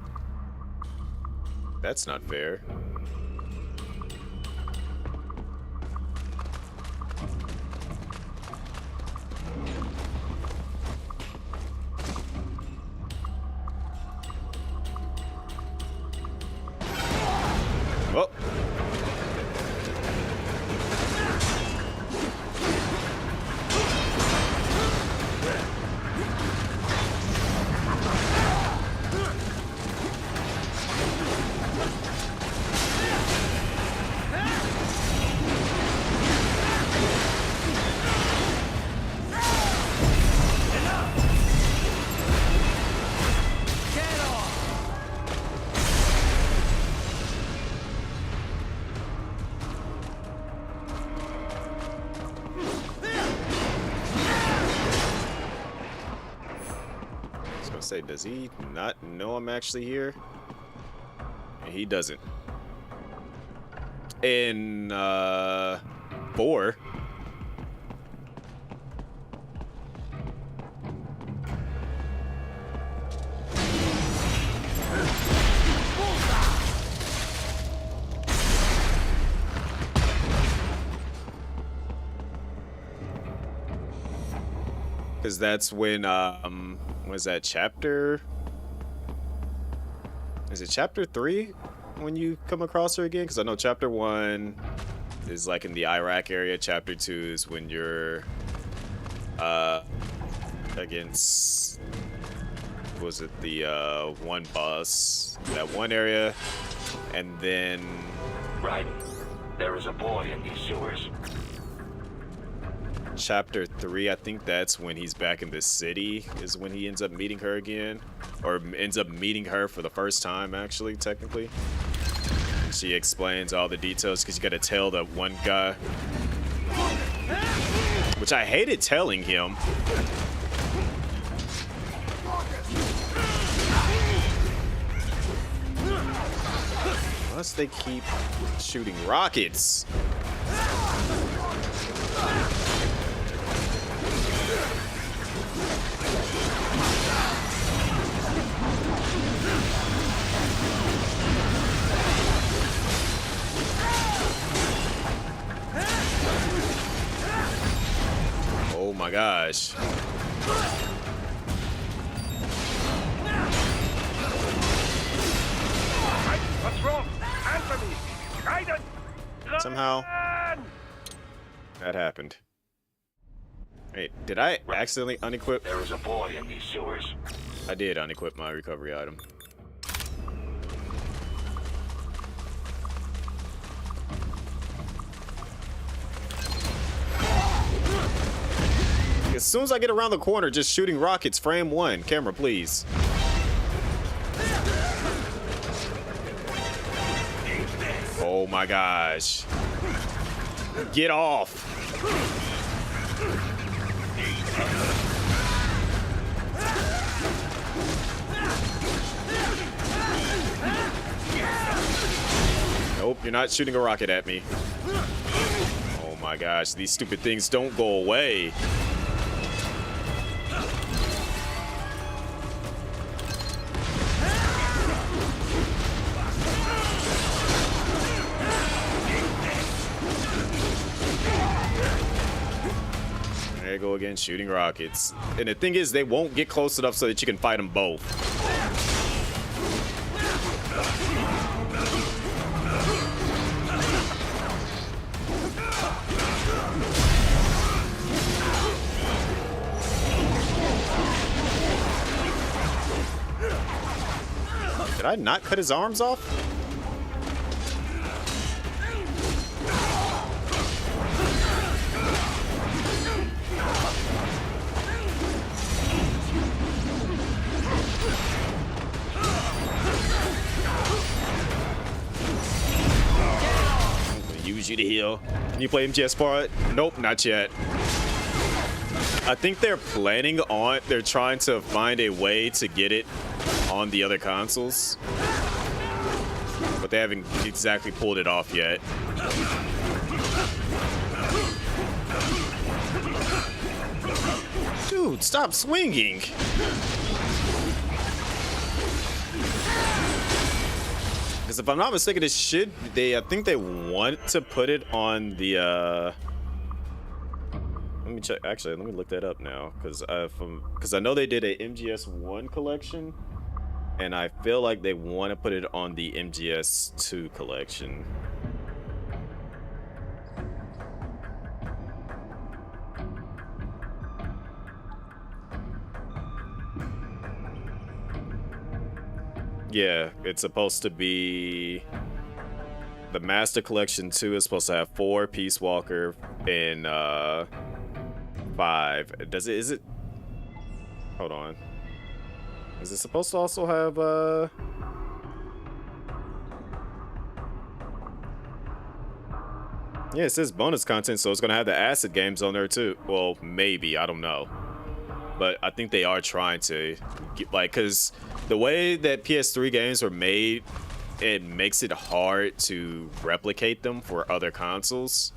That's not fair. Oh. Say, does he not know I'm actually here? And he doesn't. In 4. Because that's when was that chapter? Is it chapter 3 when you come across her again? Because I know chapter 1 is like in the Iraq area. Chapter 2 is when you're against, was it the one boss, that one area, and then Right. There is a boy in these sewers. Chapter 3, I think that's when he's back in the city, is when he ends up meeting her again, or ends up meeting her for the first time, actually, technically. She explains all the details because you gotta tell that one guy, which I hated telling him. Unless they keep shooting rockets. Oh my gosh. What's wrong? Answer me! Raiden! Somehow that happened. Wait, did I accidentally unequip? There is a boy in these sewers. I did unequip my recovery item. As soon as I get around the corner, just shooting rockets. Frame 1. Camera, please. Oh my gosh. Get off. Nope, you're not shooting a rocket at me. Oh my gosh, these stupid things don't go away. There you go again, shooting rockets. And the thing is, they won't get close enough so that you can fight them both. Did I not cut his arms off? Use you to heal. Can you play MGS for it? Nope, not yet. I think they're planning on, they're trying to find a way to get it on the other consoles, but they haven't exactly pulled it off yet. Dude, stop swinging. Because if I'm not mistaken, I think they want to put it on the, let me check, actually, let me look that up now, because I know they did a MGS1 collection, and I feel like they want to put it on the MGS2 collection. Yeah, it's supposed to be the Master Collection 2 is supposed to have 4, Peace Walker, and 5. Is it? Hold on. Is it supposed to also have yeah, it says bonus content, so it's gonna have the acid games on there too. Well, maybe, I don't know. But I think they are trying to get, like, because the way that PS3 games are made, it makes it hard to replicate them for other consoles.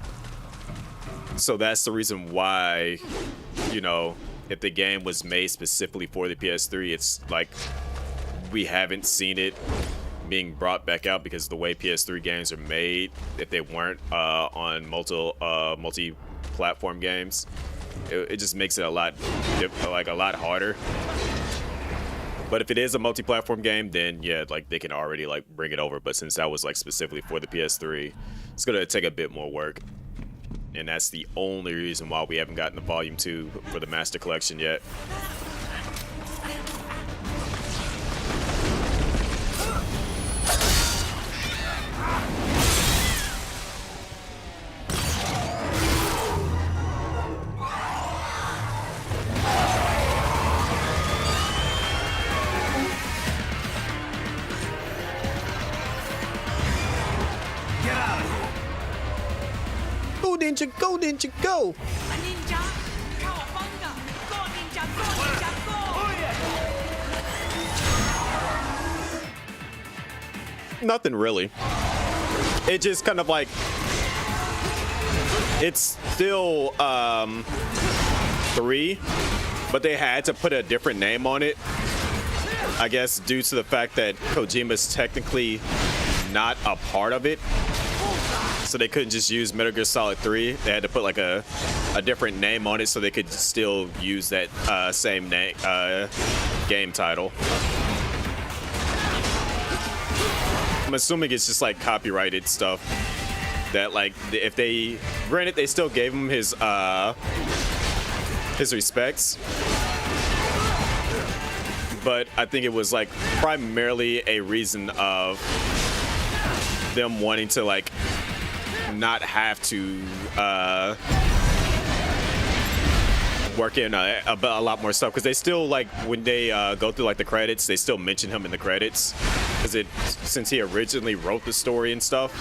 So that's the reason why, you know, if the game was made specifically for the PS3, it's like we haven't seen it being brought back out, because the way PS3 games are made, if they weren't on multi-platform games, it just makes it a lot harder. But if it is a multi-platform game, then yeah, like they can already like bring it over. But since that was like specifically for the PS3, it's gonna take a bit more work. And that's the only reason why we haven't gotten the Volume 2 for the Master Collection yet. Go ninja, go ninja, go! Ninja, cowabunga! Go ninja, go ninja, go! Nothing really. It just kind of like, it's still 3, but they had to put a different name on it. I guess due to the fact that Kojima's technically not a part of it. So they couldn't just use Metal Gear Solid 3. They had to put like a different name on it so they could still use that same name game title. I'm assuming it's just like copyrighted stuff that like if they, granted they still gave him his respects, but I think it was like primarily a reason of them wanting to like not have to work in a lot more stuff, because they still like when they go through like the credits, they still mention him in the credits because since he originally wrote the story and stuff.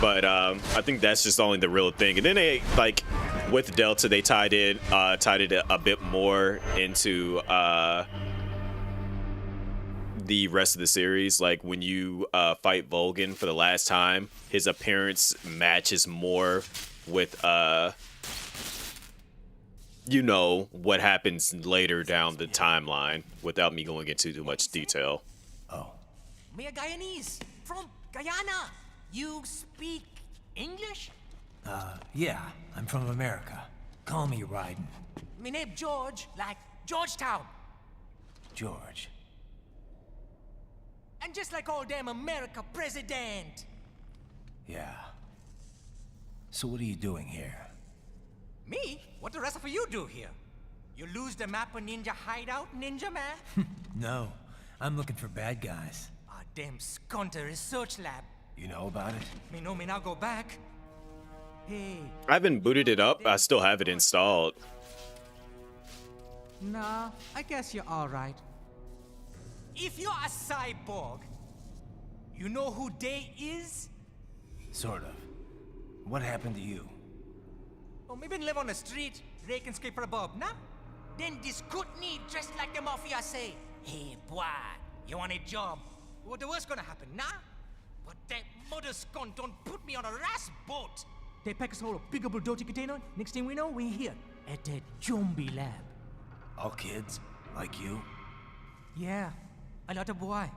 But I think that's just only the real thing. And then they like with Delta, they tied it a bit more into the rest of the series. Like when you fight Volgin for the last time, his appearance matches more with you know what happens later down the timeline without me going into too much detail. Oh. Me a Guyanese from Guyana. You speak English? Yeah, I'm from America. Call me Raiden. Me name George, like Georgetown. George. And just like all damn America president. Yeah. So what are you doing here? Me? What the rest of you do here? You lose the map of Ninja Hideout, Ninja Man? No, I'm looking for bad guys. Ah, damn Skunter research lab. You know about it? Me know me now go back. Hey. I haven't booted it up. I still have it installed. Nah, I guess you're alright. If you're a cyborg, you know who Day is? Sort of. What happened to you? Oh, me been live on the street, rake and scrape for a bob, nah? Then this good need dressed like the mafia say, hey boy, you want a job? What the worst gonna happen, nah? But that mother scum don't put me on a ras boat. They pack us all a big old dirty container. Next thing we know, we're here at the zombie lab. All kids? Like you? Yeah, a lot of boy.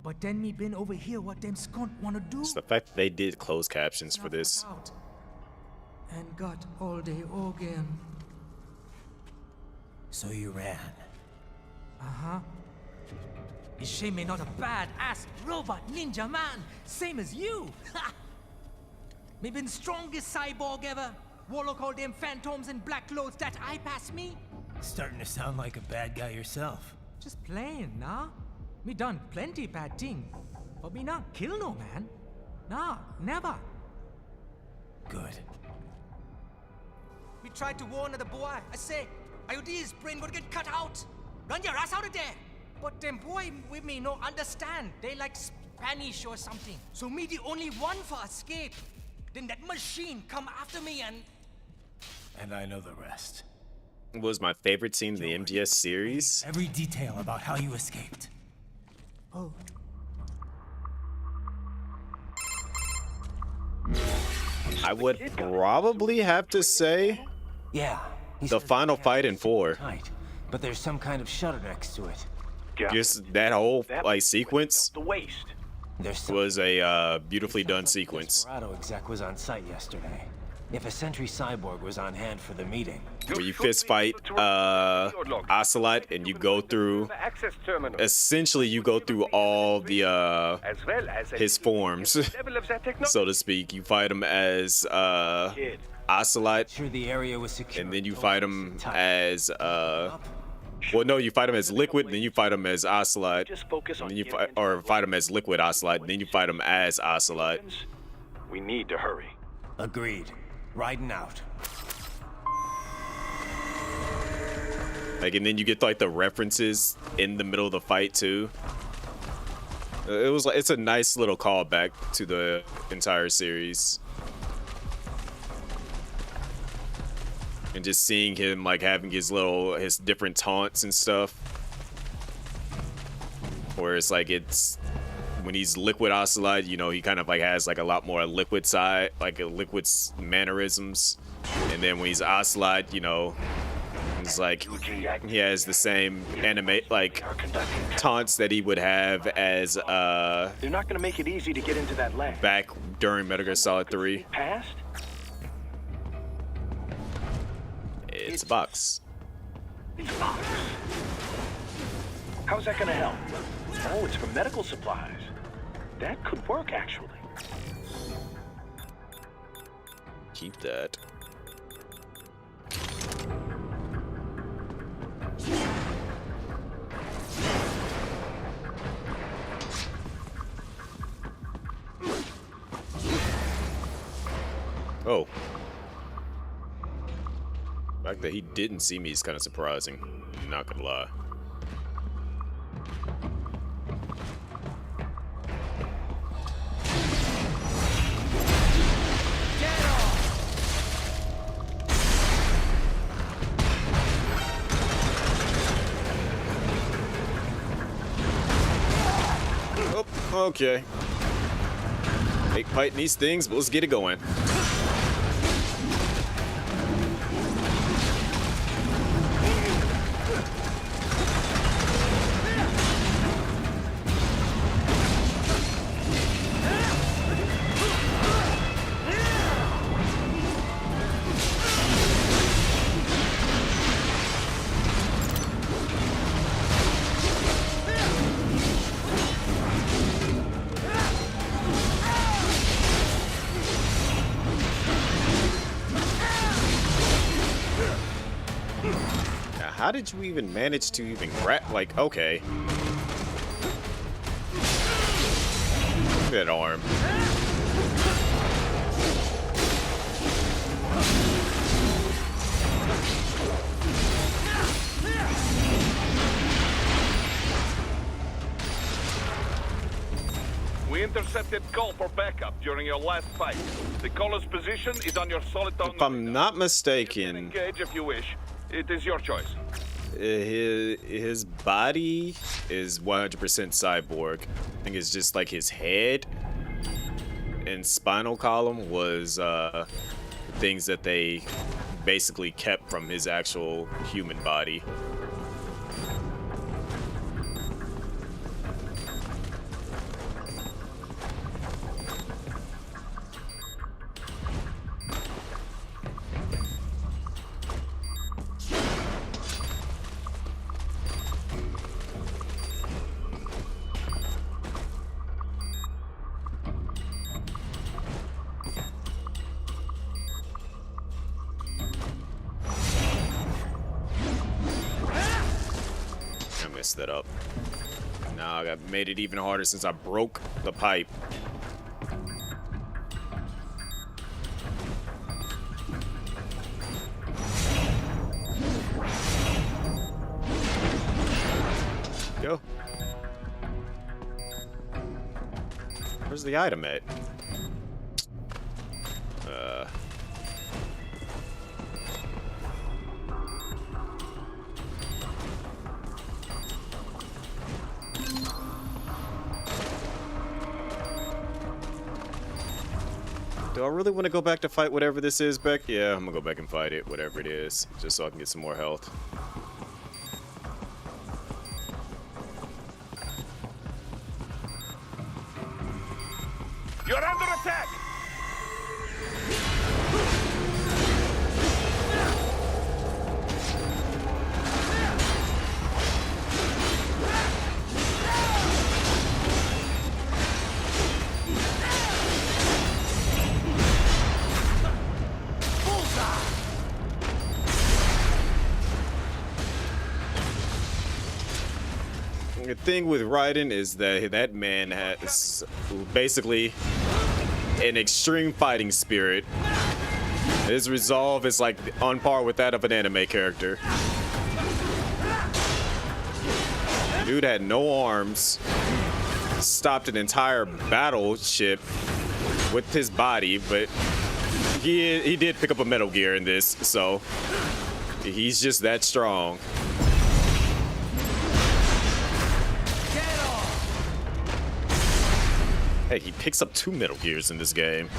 But then me been over here what them skunt wanna do. It's the fact that they did closed captions for this. And got all day again. So you ran? Uh-huh. Is she me not a bad-ass robot ninja man, same as you? Ha! Me been strongest cyborg ever. Warlock all them phantoms in black clothes that eye pass me. Starting to sound like a bad guy yourself. Just playing, nah? Me done plenty bad thing. But me not kill no man. Nah, never. Good. We tried to warn the boy. I say, IOD's brain would get cut out. Run your ass out of there. But them boy with me no understand. They like Spanish or something. So me the only one for escape. Then that machine come after me and... And I know the rest. It was my favorite scene in the MGS series. Every detail about how you escaped. Oh. I would probably have to say... Yeah. The final fight in 4. Tight, but there's some kind of shutter next to it. Just that whole like sequence The waste. was a beautifully done sequence. Desperado exec was on site yesterday. If a sentry cyborg was on hand for the meeting. Where you fist fight Ocelot and you go through, essentially you go through all the his forms, so to speak. You fight him as Ocelot, and then you fight him as well, no, you fight him as Liquid, then you fight him as Ocelot, and then you fight him as Liquid Ocelot, and then you fight him as Ocelot. We need to hurry. Agreed. Riding out. Like, and then you get like the references in the middle of the fight too. It was like, it's a nice little callback to the entire series. And just seeing him like having his different taunts and stuff. Where it's like, it's when he's Liquid Ocelot, you know, he kind of like has like a lot more Liquid side, like a Liquid's mannerisms. And then when he's Ocelot, you know, it's like he has the same taunts that he would have as They're not gonna make it easy to get into that lab. Back during Metal Gear Solid 3. Past? It's a box. It's a box. How's that gonna help? Oh, it's for medical supplies. That could work, actually. Keep that. Oh. The fact that he didn't see me is kind of surprising. I'm not gonna lie. Oh, okay. Hate fighting these things, but let's get it going. How did you even manage to even grab? Like, okay. Look at that arm. We intercepted call for backup during your last fight. The caller's position is on your solid-down. If I'm not mistaken, engage if you wish. It is your choice. His body is 100% cyborg. I think it's just like his head and spinal column was things that they basically kept from his actual human body. That up. Now I made it even harder since I broke the pipe. Go. Where's the item at? Do I really want to go back to fight whatever this is back? Yeah, I'm gonna go back and fight it, whatever it is, just so I can get some more health. You're under attack! The thing with Raiden is that that man has basically an extreme fighting spirit. His resolve is like on par with that of an anime character. Dude had no arms, stopped an entire battleship with his body, but he did pick up a Metal Gear in this, so he's just that strong. Hey, he picks up 2 Metal Gears in this game.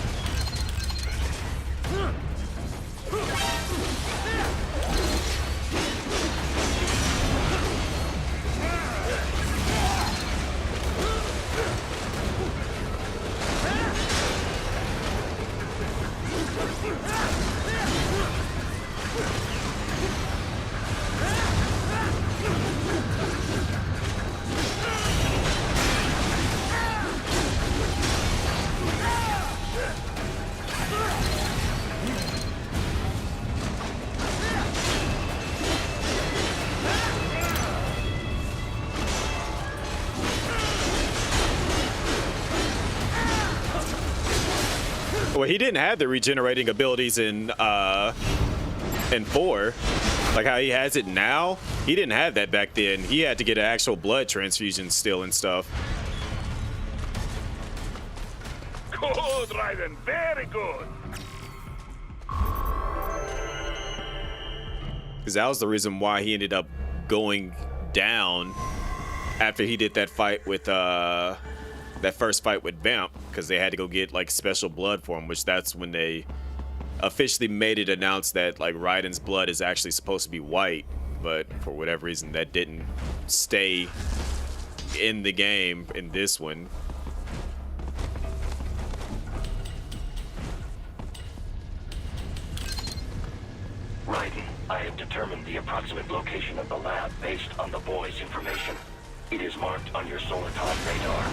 Well, he didn't have the regenerating abilities in 4, like how he has it now. He didn't have that back then. He had to get an actual blood transfusion still and stuff. Good, Raiden, very good. Because that was the reason why he ended up going down after he did that fight with that first fight with Vamp, because they had to go get like special blood for him, which that's when they officially made it announced that like Raiden's blood is actually supposed to be white, but for whatever reason that didn't stay in the game in this one. Raiden, I have determined the approximate location of the lab based on the boy's information. It is marked on your Soliton radar.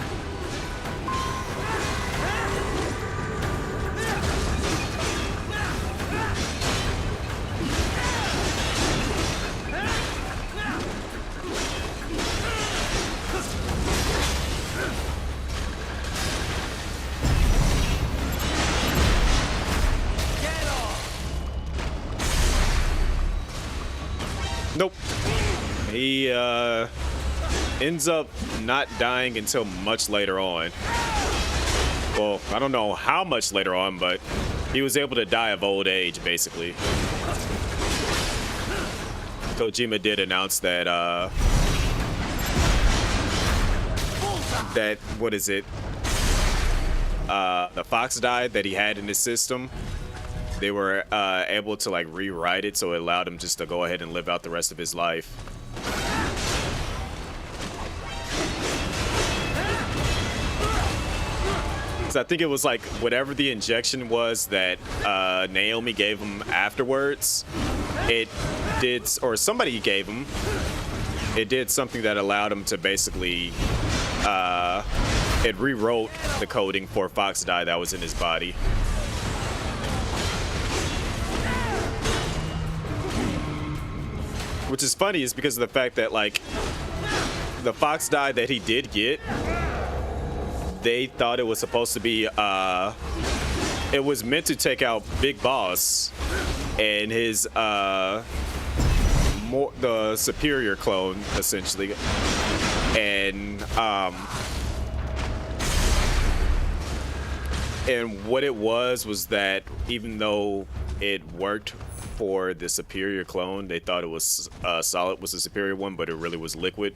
Nope. He ends up not dying until much later on. Well, I don't know how much later on, but he was able to die of old age, basically. Kojima did announce that, what is it? The Fox die that he had in his system, they were able to like rewrite it, so it allowed him just to go ahead and live out the rest of his life. So I think it was like whatever the injection was that Naomi gave him afterwards, it did, or somebody gave him, it did something that allowed him to basically, it rewrote the coding for Fox die that was in his body. Which is funny is because of the fact that like the Fox die that he did get, they thought it was supposed to be it was meant to take out Big Boss and his the superior clone essentially, and what it was that even though it worked for the superior clone, they thought it was Solid was the superior one, but it really was Liquid.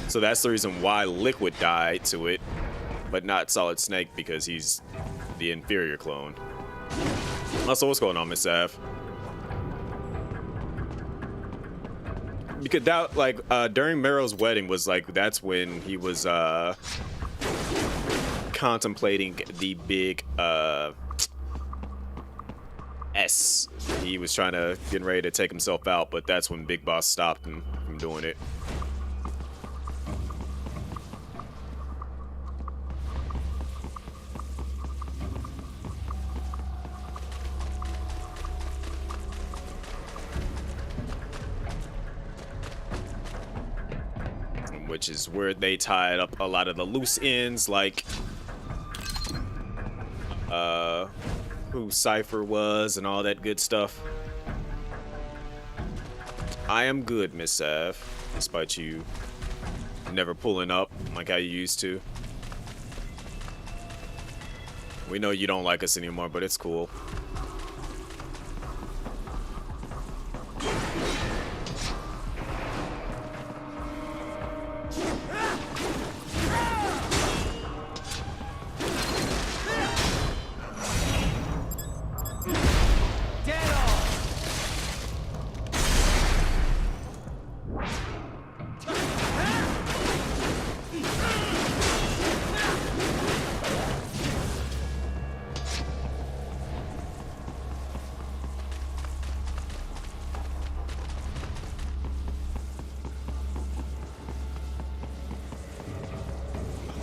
So that's the reason why Liquid died to it, but not Solid Snake, because he's the inferior clone. Also, what's going on, Miss Sav? Because that, like, during Meryl's wedding was like, that's when he was contemplating the big S. He was trying to get ready to take himself out, but that's when Big Boss stopped him from doing it. which is where they tied up a lot of the loose ends, like who Cypher was and all that good stuff. I am good, Miss Sav, despite you never pulling up like how you used to. We know you don't like us anymore, but it's cool.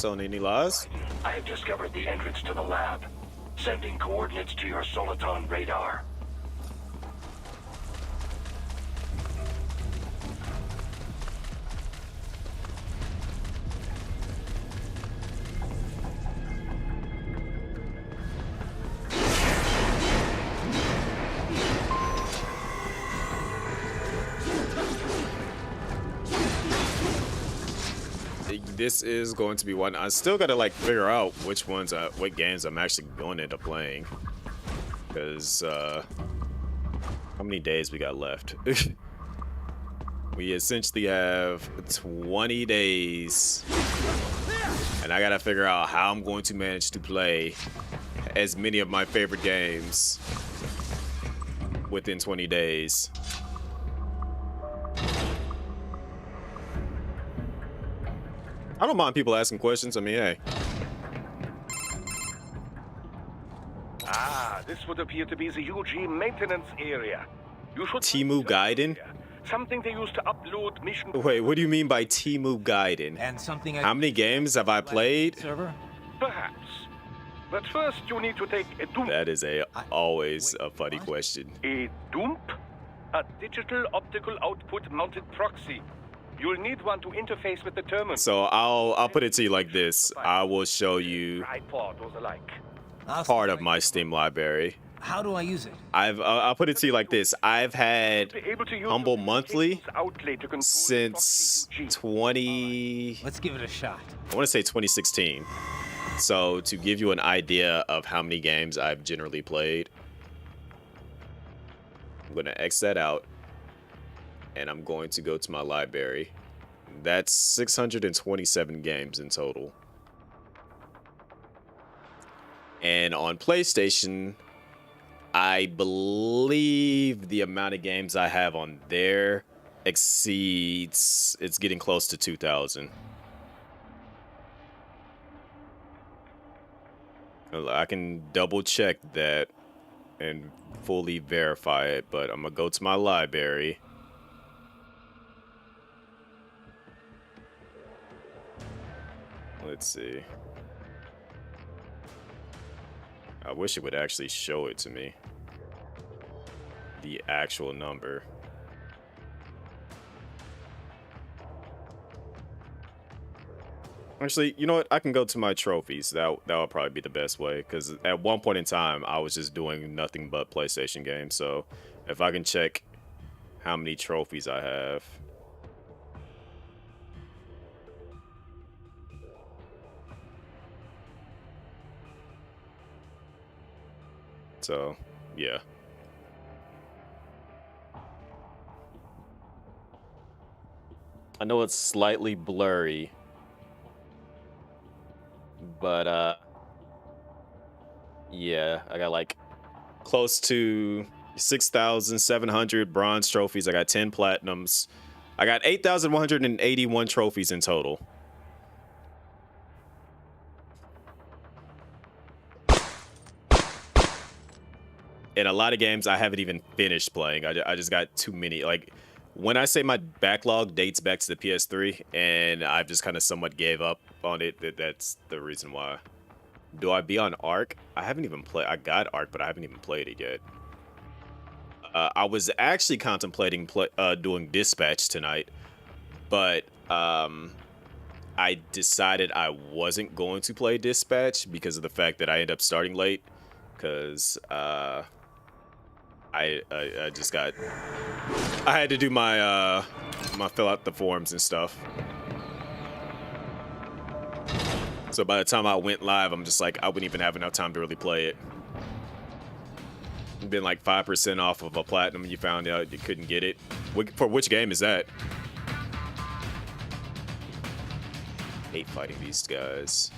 On any lies? I have discovered the entrance to the lab. Sending coordinates to your Soliton radar. This is going to be one. I still gotta like figure out which ones, what games I'm actually going to end up playing. Because how many days we got left? We essentially have 20 days, and I gotta figure out how I'm going to manage to play as many of my favorite games within 20 days. I don't mind people asking questions. I mean, hey. Ah, this would appear to be the UG maintenance area. You should Timu Gaiden? something they use to upload mission. Wait, what do you mean by Timu Gaiden? And something How many games have I played? server? Perhaps. But first you need to take a dump. That is always a funny question. A dump? A digital optical output mounted proxy. You'll need one to interface with the terminal. So I'll put it to you like this. I will show you Tripod or the like. part of my Steam library. How do I use it? I'll put it to you like this. I've had Humble Monthly since 20. Let's give it a shot. I want to say 2016. So to give you an idea of how many games I've generally played, I'm gonna X that out. And I'm going to go to my library. That's 627 games in total. And on PlayStation, I believe the amount of games I have on there exceeds, it's getting close to 2,000. I can double check that and fully verify it, but I'm gonna go to my library. Let's see. I wish it would actually show it to me. The actual number. Actually, you know what? I can go to my trophies. That'll probably be the best way, because at one point in time, I was just doing nothing but PlayStation games. So if I can check how many trophies I have. So, yeah. I know it's slightly blurry, but yeah, I got like close to 6,700 bronze trophies. I got 10 platinums. I got 8,181 trophies in total. And a lot of games I haven't even finished playing. I just got too many. Like, when I say my backlog dates back to the PS3, and I've just kind of somewhat gave up on it, that's the reason why. Do I be on Ark? I haven't even played. I got Ark, but I haven't even played it yet. I was actually contemplating doing Dispatch tonight, but I decided I wasn't going to play Dispatch because of the fact that I ended up starting late. Because I just got... I had to do my fill out the forms and stuff. So by the time I went live, I'm just like, I wouldn't even have enough time to really play it. Been like 5% off of a platinum and you found out you couldn't get it. For which game is that? Hate fighting these guys.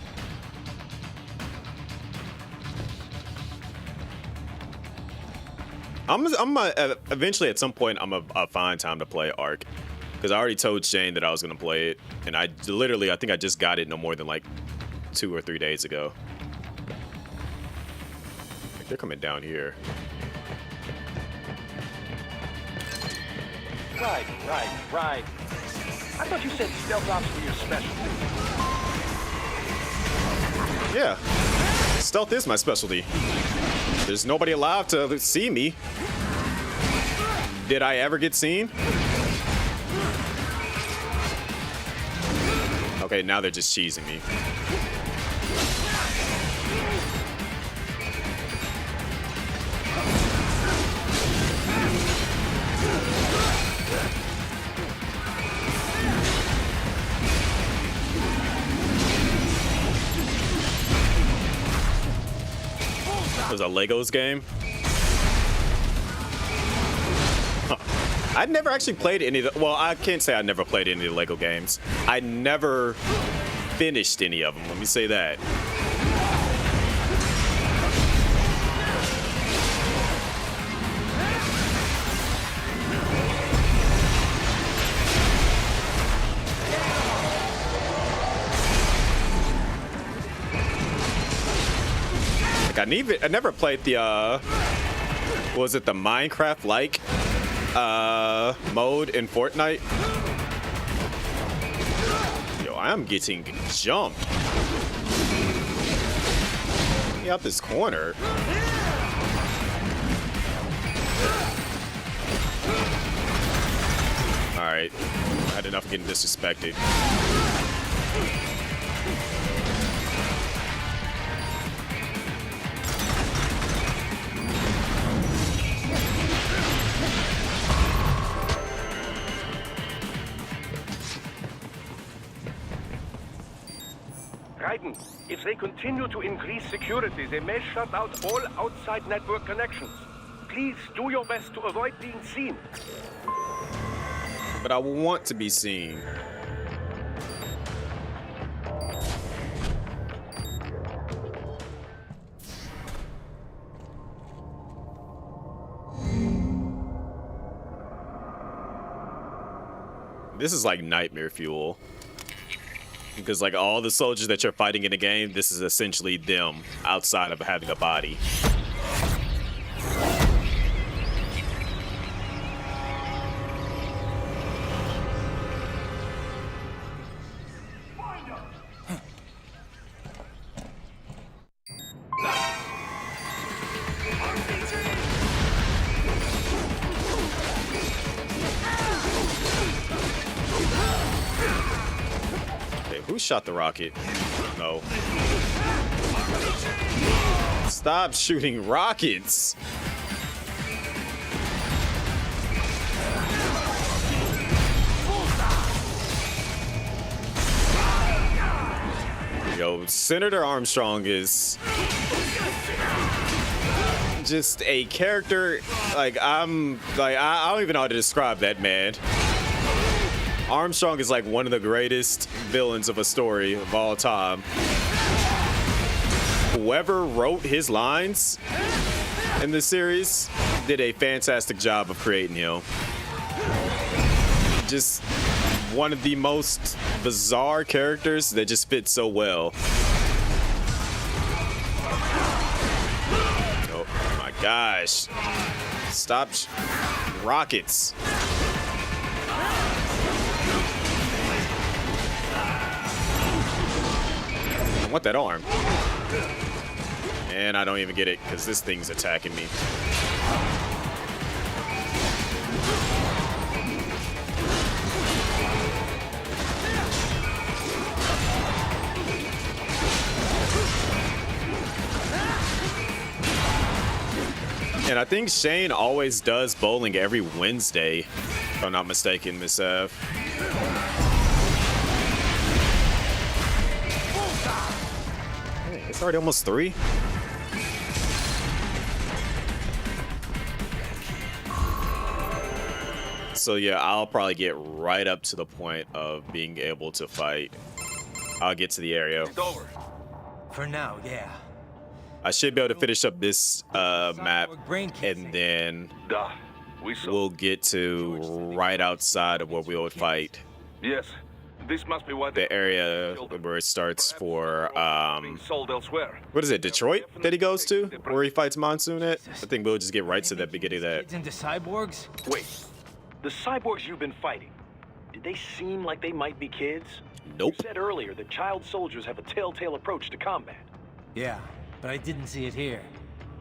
Eventually at some point I'm gonna find time to play Ark, because I already told Shane that I was gonna play it, and I think I just got it no more than like 2 or 3 days ago. Like, they're coming down here. Right. I thought you said stealth ops were your specialty. Yeah, stealth is my specialty. There's nobody alive to see me. Did I ever get seen? Okay, now they're just cheesing me. It was a Legos game. Huh. I'd never actually played any of the... Well, I can't say I never played any of the Lego games. I never finished any of them. Let me say that. I never played the was it the Minecraft-like mode in Fortnite? Yo, I'm getting jumped. Get out this corner. All right, I had enough getting disrespected. If they continue to increase security, they may shut out all outside network connections. Please do your best to avoid being seen. But I want to be seen. This is like nightmare fuel. Because like all the soldiers that you're fighting in the game, this is essentially them outside of having a body. Who shot the rocket? No. Stop shooting rockets. Yo, Senator Armstrong is just a character. Like, I don't even know how to describe that man. Armstrong is like one of the greatest villains of a story of all time. Whoever wrote his lines in this series did a fantastic job of creating him. Just one of the most bizarre characters that just fits so well. Oh my gosh. Stop rockets. I want that arm. And I don't even get it because this thing's attacking me. And I think Shane always does bowling every Wednesday, if I'm not mistaken, Miss Ev. Hey, it's already almost 3. So yeah, I'll probably get right up to the point of being able to fight. I'll get to the area. It's over. For now, yeah. I should be able to finish up this map, and then we'll get to right outside of where we would fight. Yes, this must be what the area where it starts for sold elsewhere. what is it, Detroit that he goes to, where he fights Monsoon at? I think we'll just get right to the beginning of that. Into cyborgs? Wait, the cyborgs you've been fighting, did they seem like they might be kids? Nope. You said earlier that child soldiers have a telltale approach to combat. Yeah, but I didn't see it here.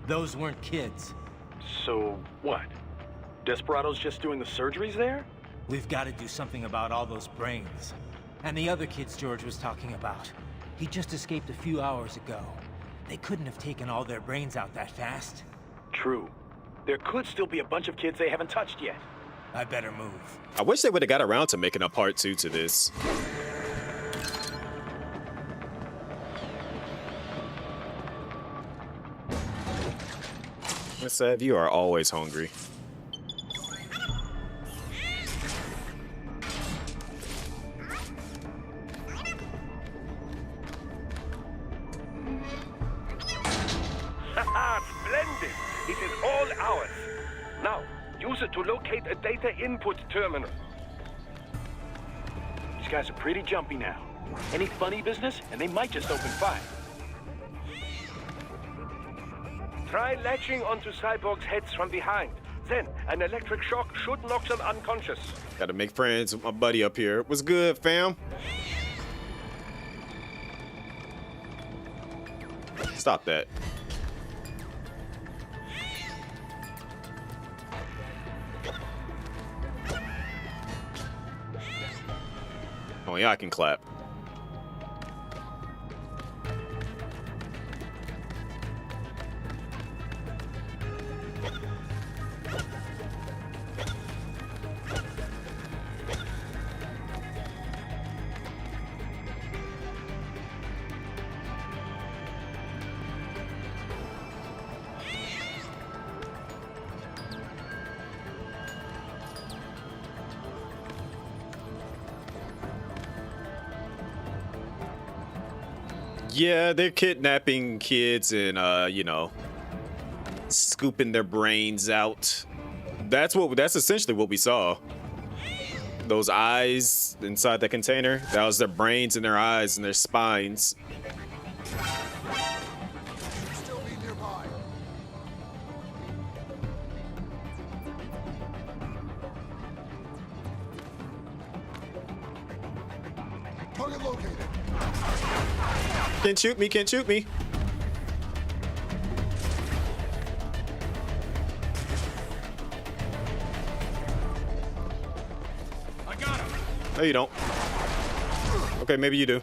Those weren't kids. So what? Desperados just doing the surgeries there? We've got to do something about all those brains. And the other kids George was talking about. He just escaped a few hours ago. They couldn't have taken all their brains out that fast. True. There could still be a bunch of kids they haven't touched yet. I better move. I wish they would have got around to making a part 2 to this. Miss Ev, you are always hungry. Splendid! It is all ours. Now, use it to locate a data input terminal. These guys are pretty jumpy now. Any funny business, and they might just open fire. Try latching onto cyborgs' heads from behind. Then, an electric shock should knock them unconscious. Gotta make friends with my buddy up here. What's good, fam? Stop that. Oh yeah, I can clap. Yeah, they're kidnapping kids and you know, scooping their brains out. That's essentially what we saw. Those eyes inside the container, that was their brains and their eyes and their spines. Target located. Can't shoot me, can't shoot me. I got him. No, you don't. Okay, maybe you do.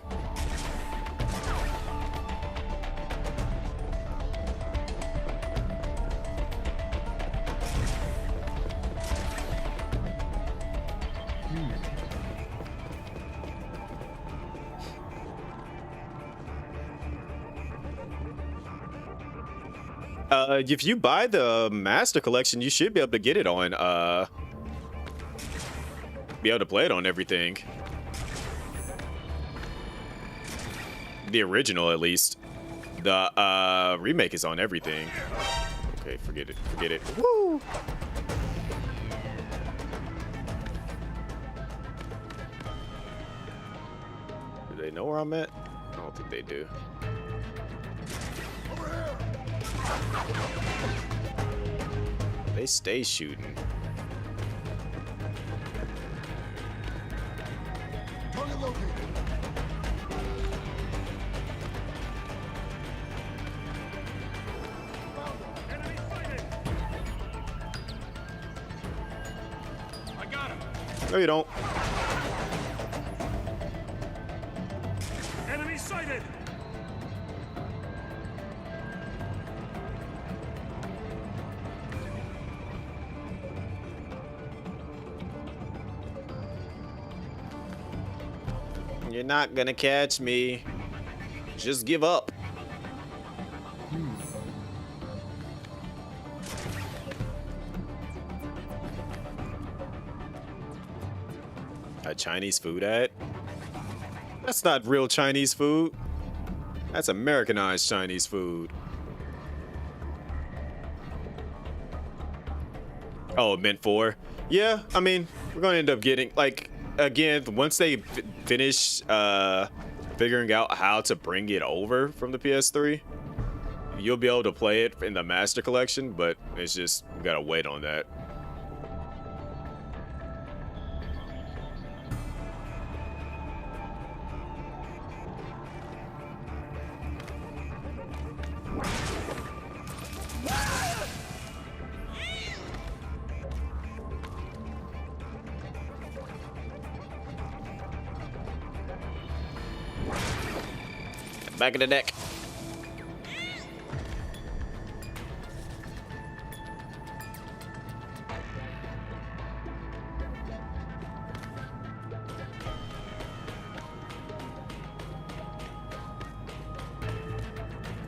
If you buy the Master Collection, you should be able to get it on, be able to play it on everything. The original, at least. The remake is on everything. Okay, forget it, forget it. Woo! Do they know where I'm at? I don't think they do. They stay shooting. Target located. I got him. No, you don't. Enemy sighted. You're not gonna catch me. Just give up. A Chinese food ad? That's not real Chinese food. That's Americanized Chinese food. Oh, meant for? Yeah, I mean, we're gonna end up getting, like, again, once they finish figuring out how to bring it over from the PS3, you'll be able to play it in the Master Collection, but it's just, we gotta wait on that. Back of the deck.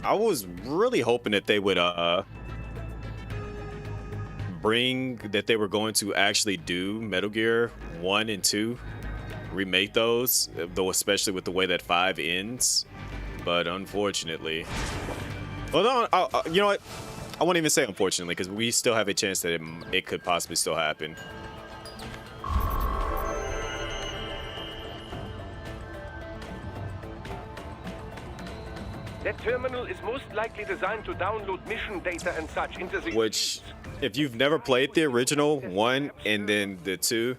I was really hoping that they would they were going to actually do Metal Gear 1 and 2, remake those, though especially with the way that 5 ends. But unfortunately, well, no, you know what? I won't even say unfortunately, because we still have a chance that it could possibly still happen. That terminal is most likely designed to download mission data and such into the... Which, if you've never played the original 1 and then the 2,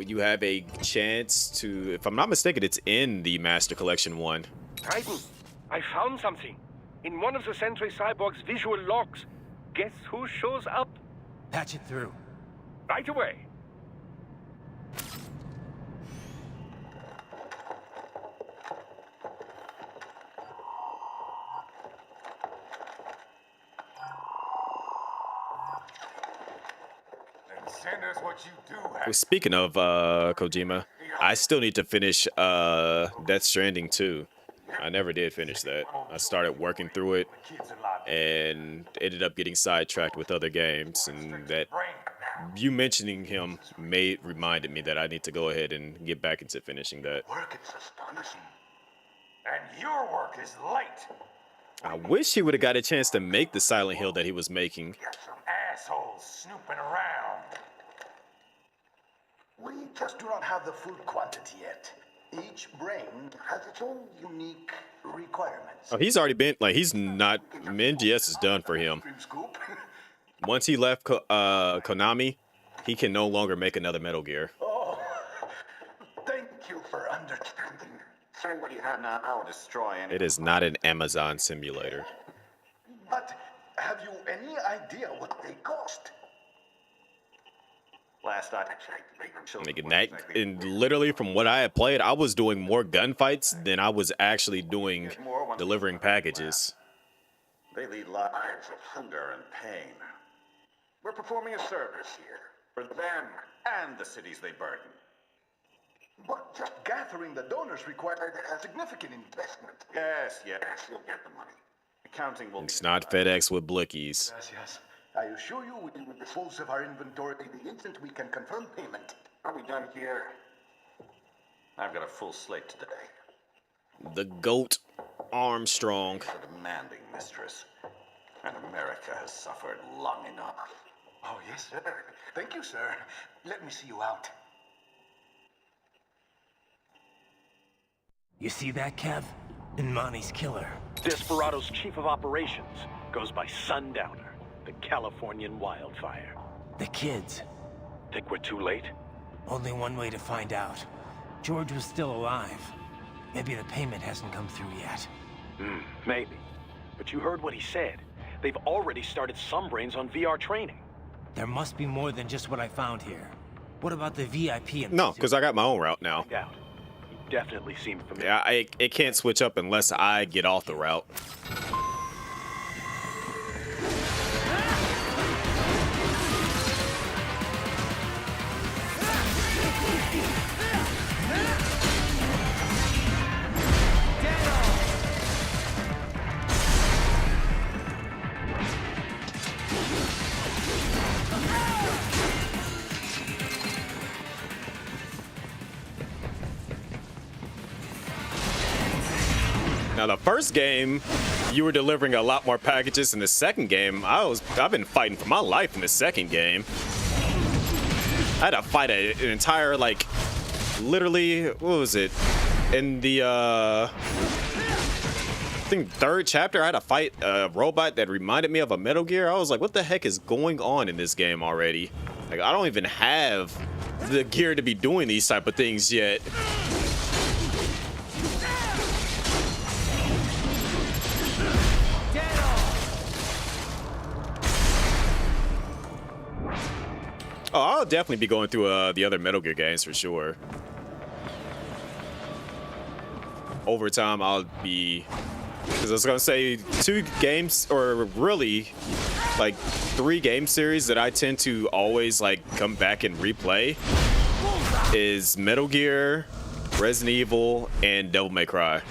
you have a chance to, if I'm not mistaken, it's in the Master Collection 1. Raiden, I found something. In one of the Sentry Cyborg's visual logs. Guess who shows up? Patch it through. Right away. Send us what you do. Well, speaking of Kojima, I still need to finish Death Stranding 2. I never did finish that. I started working through it and ended up getting sidetracked with other games, and that you mentioning him reminded me that I need to go ahead and get back into finishing that. Work is astonishing. And your work is light. I wish he would have got a chance to make the Silent Hill that he was making. Some assholes snooping around. We just do not have the full quantity yet. Each brain has its own unique requirements. Oh, he's already been, like, he's not, MGS is done for him. Once he left Konami, he can no longer make another Metal Gear. Oh, thank you for understanding. Send what you have now, I'll destroy any. It is not an Amazon simulator. But have you any idea what they cost? Last I Making that, and literally from what I had played, I was doing more gunfights than I was actually doing delivering packages. They lead lives of hunger and pain. We're performing a service here for them and the cities they burden. But just gathering the donors required a significant investment. Yes, you'll get the money. Accounting will. It's not FedEx with blickies. Gracias. I assure you we will dispose of our inventory the instant we can confirm payment. Are we done here? I've got a full slate today. The GOAT Armstrong. A demanding mistress. And America has suffered long enough. Oh, yes, sir. Thank you, sir. Let me see you out. You see that, Kev? Imani's killer. Desperado's chief of operations goes by Sundowner, the Californian wildfire. The kids. Think we're too late? Only one way to find out. George was still alive. Maybe the payment hasn't come through yet. Maybe. But you heard what he said. They've already started some brains on VR training. There must be more than just what I found here. What about the VIP? No, because I got my own route now. Yeah. He definitely seemed familiar. Yeah, it can't switch up unless I get off the route. Now, the first game, you were delivering a lot more packages. In the second game, I've been fighting for my life in the second game. I had to fight an entire, like, literally, what was it? In the, I think third chapter, I had to fight a robot that reminded me of a Metal Gear. I was like, what the heck is going on in this game already? Like, I don't even have the gear to be doing these type of things yet. Oh, I'll definitely be going through the other Metal Gear games for sure. Over time, I'll be, because I was gonna say 2 games, or really like 3 game series that I tend to always like come back and replay is Metal Gear, Resident Evil, and Devil May Cry.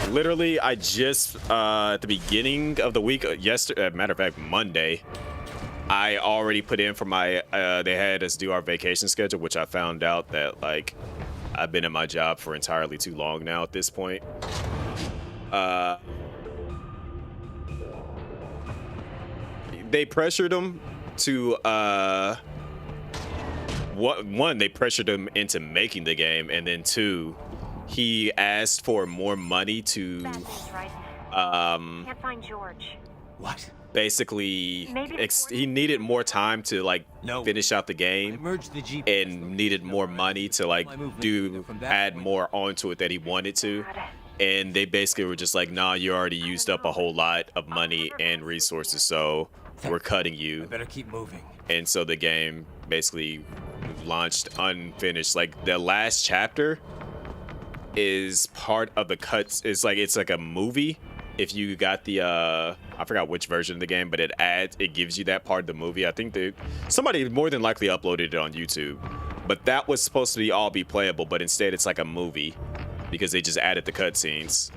Literally, I just, at the beginning of the week, yesterday, matter of fact, Monday, I already put in for my, they had us do our vacation schedule, which I found out that, like, I've been in my job for entirely too long now at this point. They pressured them to, one, they pressured him into making the game, and then 2, he asked for more money to Can't find George. What? Basically he needed more time to like finish out the game, and needed more money to like add more onto it that he wanted to. And they basically were just like, nah, you already used up a whole lot of money and resources, so we're cutting you. I better keep moving. And so the game basically launched unfinished. Like the last chapter is part of the cuts. It's like a movie. If you got the I forgot which version of the game, but it gives you that part of the movie. I think that somebody more than likely uploaded it on YouTube, but that was supposed to be all be playable, but instead it's like a movie because they just added the cutscenes.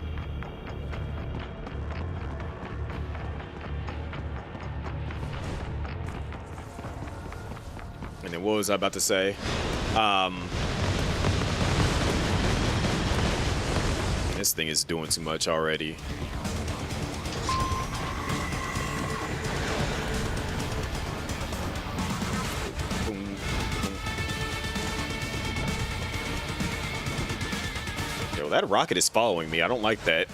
And then what was I about to say? This thing is doing too much already. Yo, that rocket is following me. I don't like that.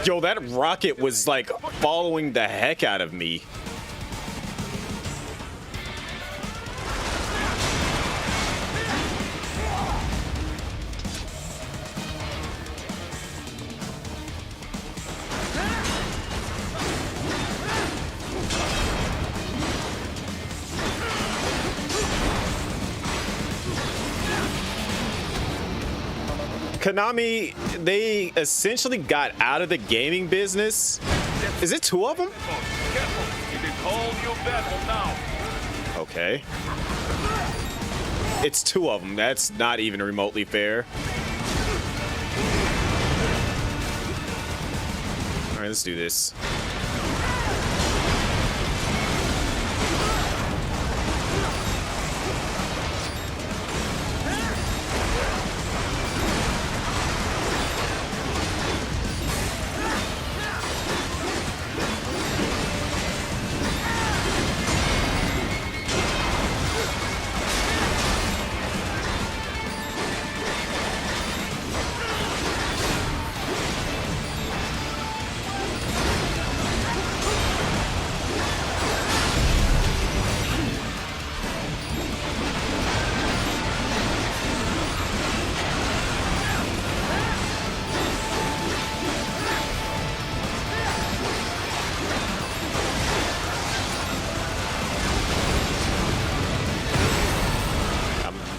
Yo, that rocket was like following the heck out of me. Konami, they essentially got out of the gaming business. Is it 2 of them? Okay. It's 2 of them. That's not even remotely fair. All right, let's do this.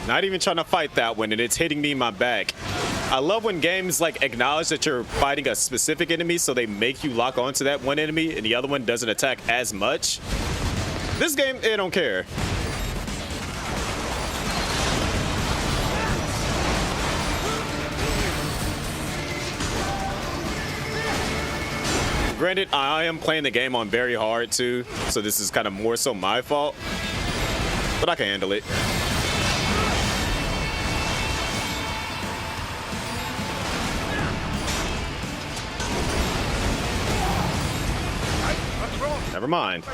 Not even trying to fight that one, and it's hitting me in my back. I love when games like acknowledge that you're fighting a specific enemy, so they make you lock onto that one enemy and the other one doesn't attack as much. This game, they don't care. Granted, I am playing the game on very hard too, so this is kind of more so my fault, but I can handle it. Never mind.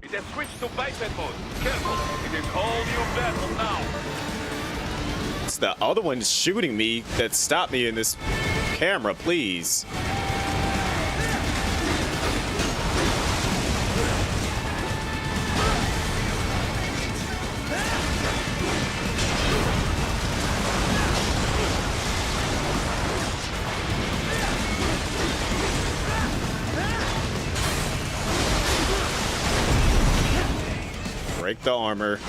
It has switched to biped mode. Careful, it is all new battle now. It's the other one shooting me that stopped me in this camera, please. Break the armor.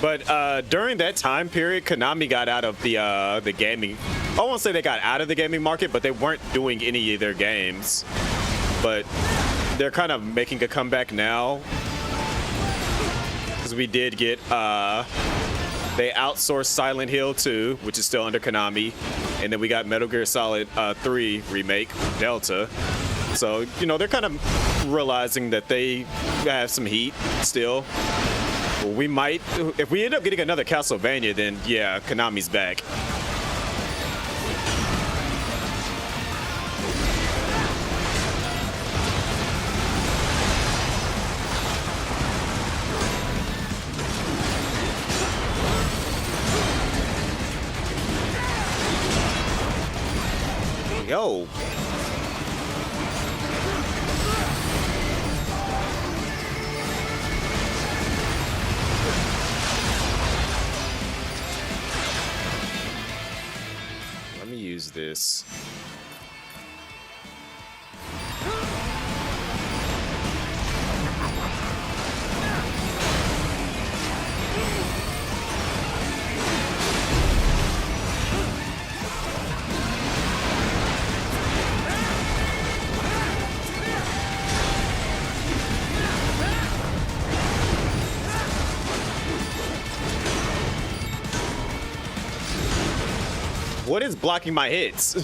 But during that time period, Konami got out of the gaming. I won't say they got out of the gaming market, but they weren't doing any of their games. But they're kind of making a comeback now, because we did get they outsourced Silent Hill 2, which is still under Konami, and then we got Metal Gear Solid 3 remake, Delta. So, you know, they're kind of realizing that they have some heat still. We might, if we end up getting another Castlevania, then yeah, Konami's back. Yo. Let me use this. What is blocking my hits?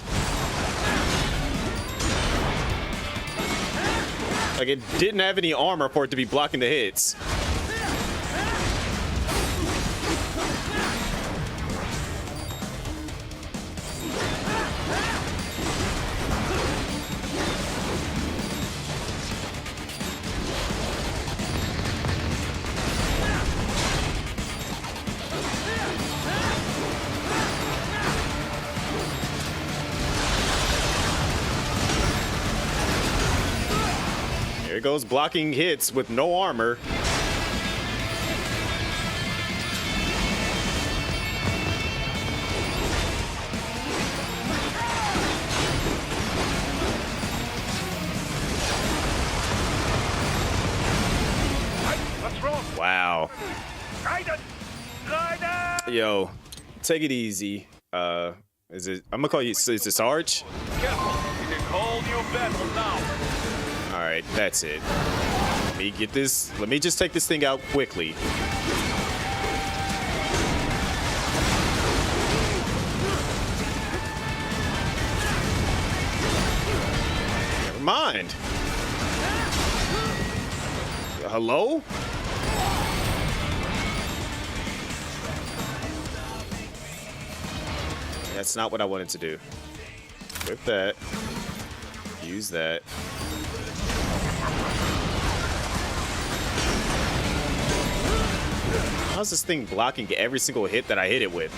Like, it didn't have any armor for it to be blocking the hits. Here goes blocking hits with no armor. What's wrong? Wow. Raiden! Raiden! Yo, take it easy. Is it? I'm gonna call you. Is it Sarge? Careful, it is all new battle now. All right, that's it. Let me get this. Let me just take this thing out quickly. Never mind. Hello? That's not what I wanted to do. Whip that. Use that. How's this thing blocking every single hit that I hit it with?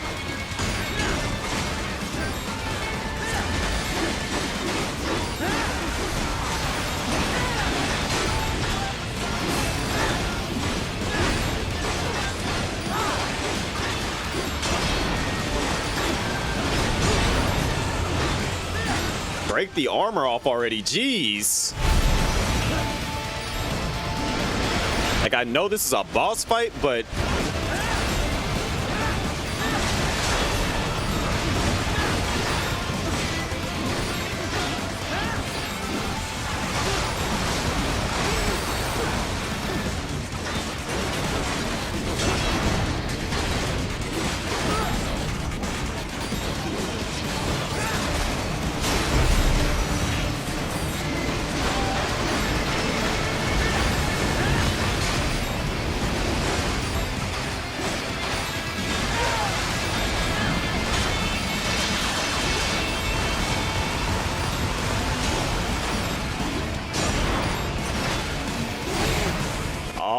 Break the armor off already, jeez. Like, I know this is a boss fight, but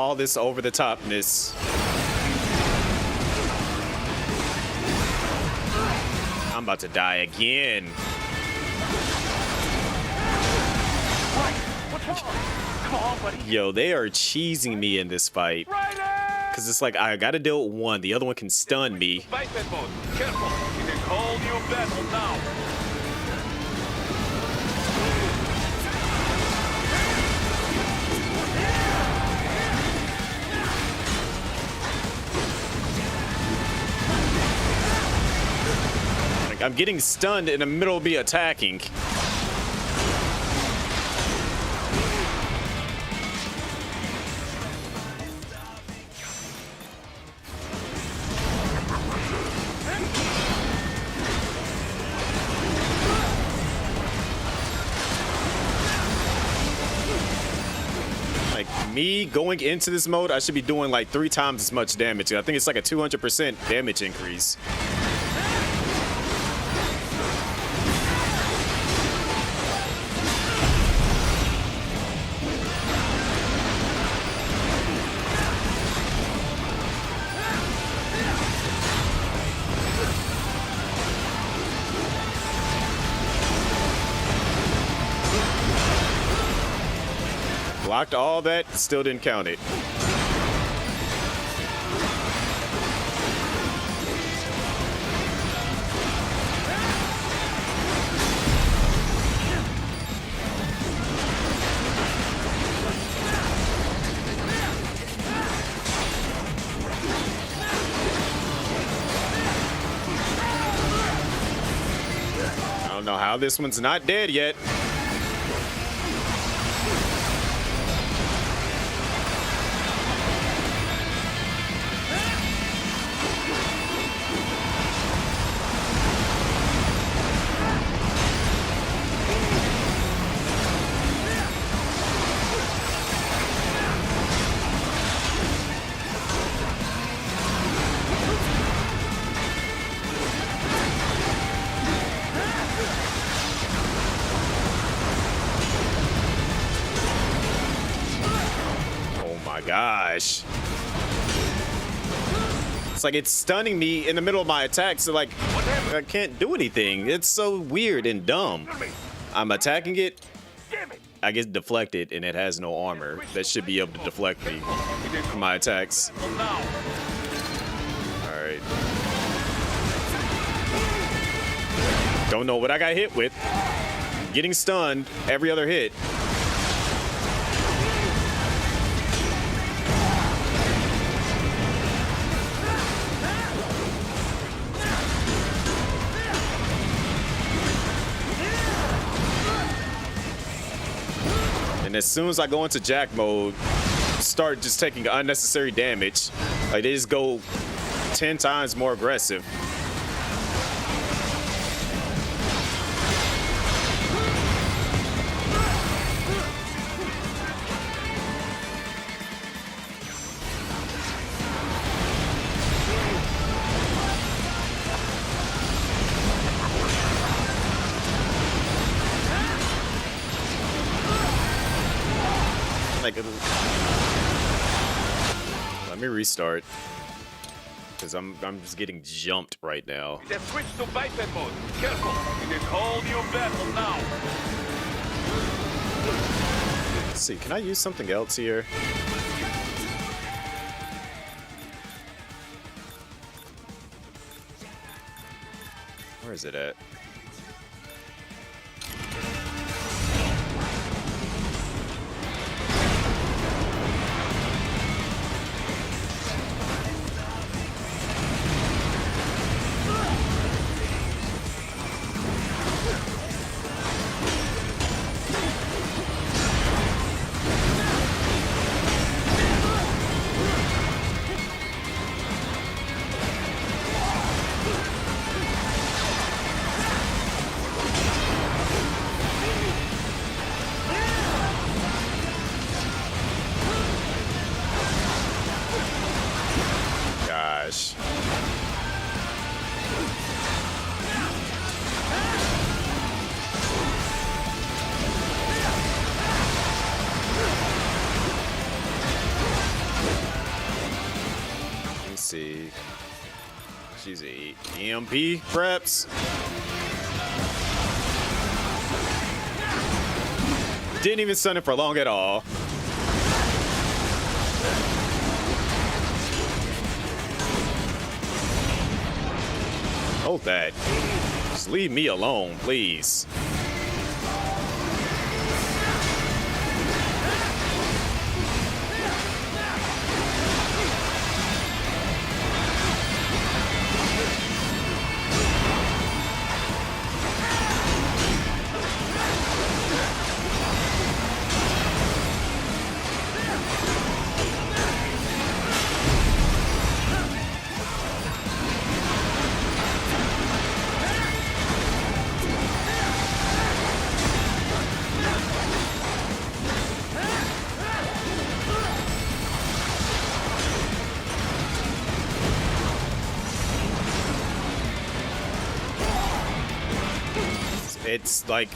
all this over the topness. I'm about to die again. What's wrong? Come on, buddy. Yo, they are cheesing me in this fight. Because it's like, I gotta deal with one. The other one can stun me. Biped mode. Careful. It is whole new battle now. Like, I'm getting stunned in the middle of me attacking. Me going into this mode, I should be doing like 3 times as much damage. I think it's like a 200% damage increase. Blocked all that, still didn't count it. I don't know how this one's not dead yet. Gosh. It's like it's stunning me in the middle of my attack, so like I can't do anything. It's so weird and dumb. I'm attacking it, I get deflected, and it has no armor that should be able to deflect me from my attacks. Alright. Don't know what I got hit with. Getting stunned every other hit. And as soon as I go into Jack mode, start just taking unnecessary damage. Like they just go 10 times more aggressive. Let me restart, because I'm just getting jumped right now. It has switched to biped mode. Careful, it is whole new battle now. Let's see, can I use something else here? Where is it at? She's a EMP preps. Didn't even stun it for long at all. Hold that. Just leave me alone, please. It's like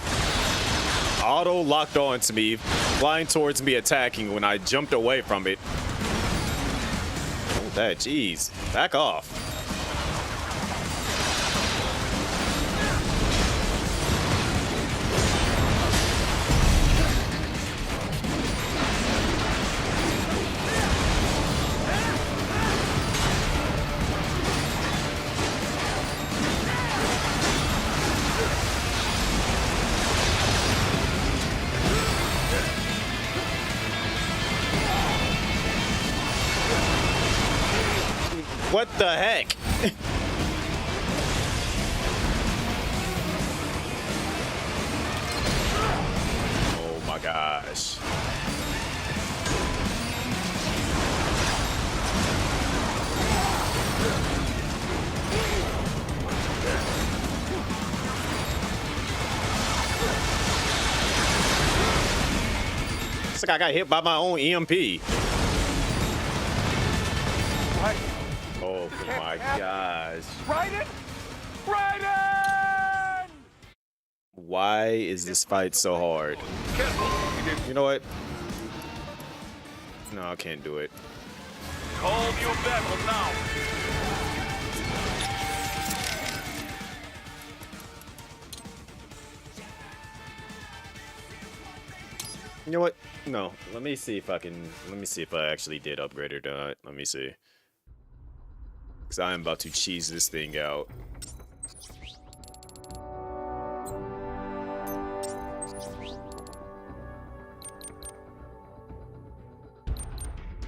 auto locked on to me, flying towards me, attacking when I jumped away from it. Oh, that, jeez. Back off. What the heck? Oh my gosh. It's like I got hit by my own EMP. Oh my gosh. Raiden! Raiden! Why is this fight so hard? You know what? No, I can't do it. Call your battle now! You know what? No. Let me see if I actually did upgrade or not. Let me see. Because I am about to cheese this thing out.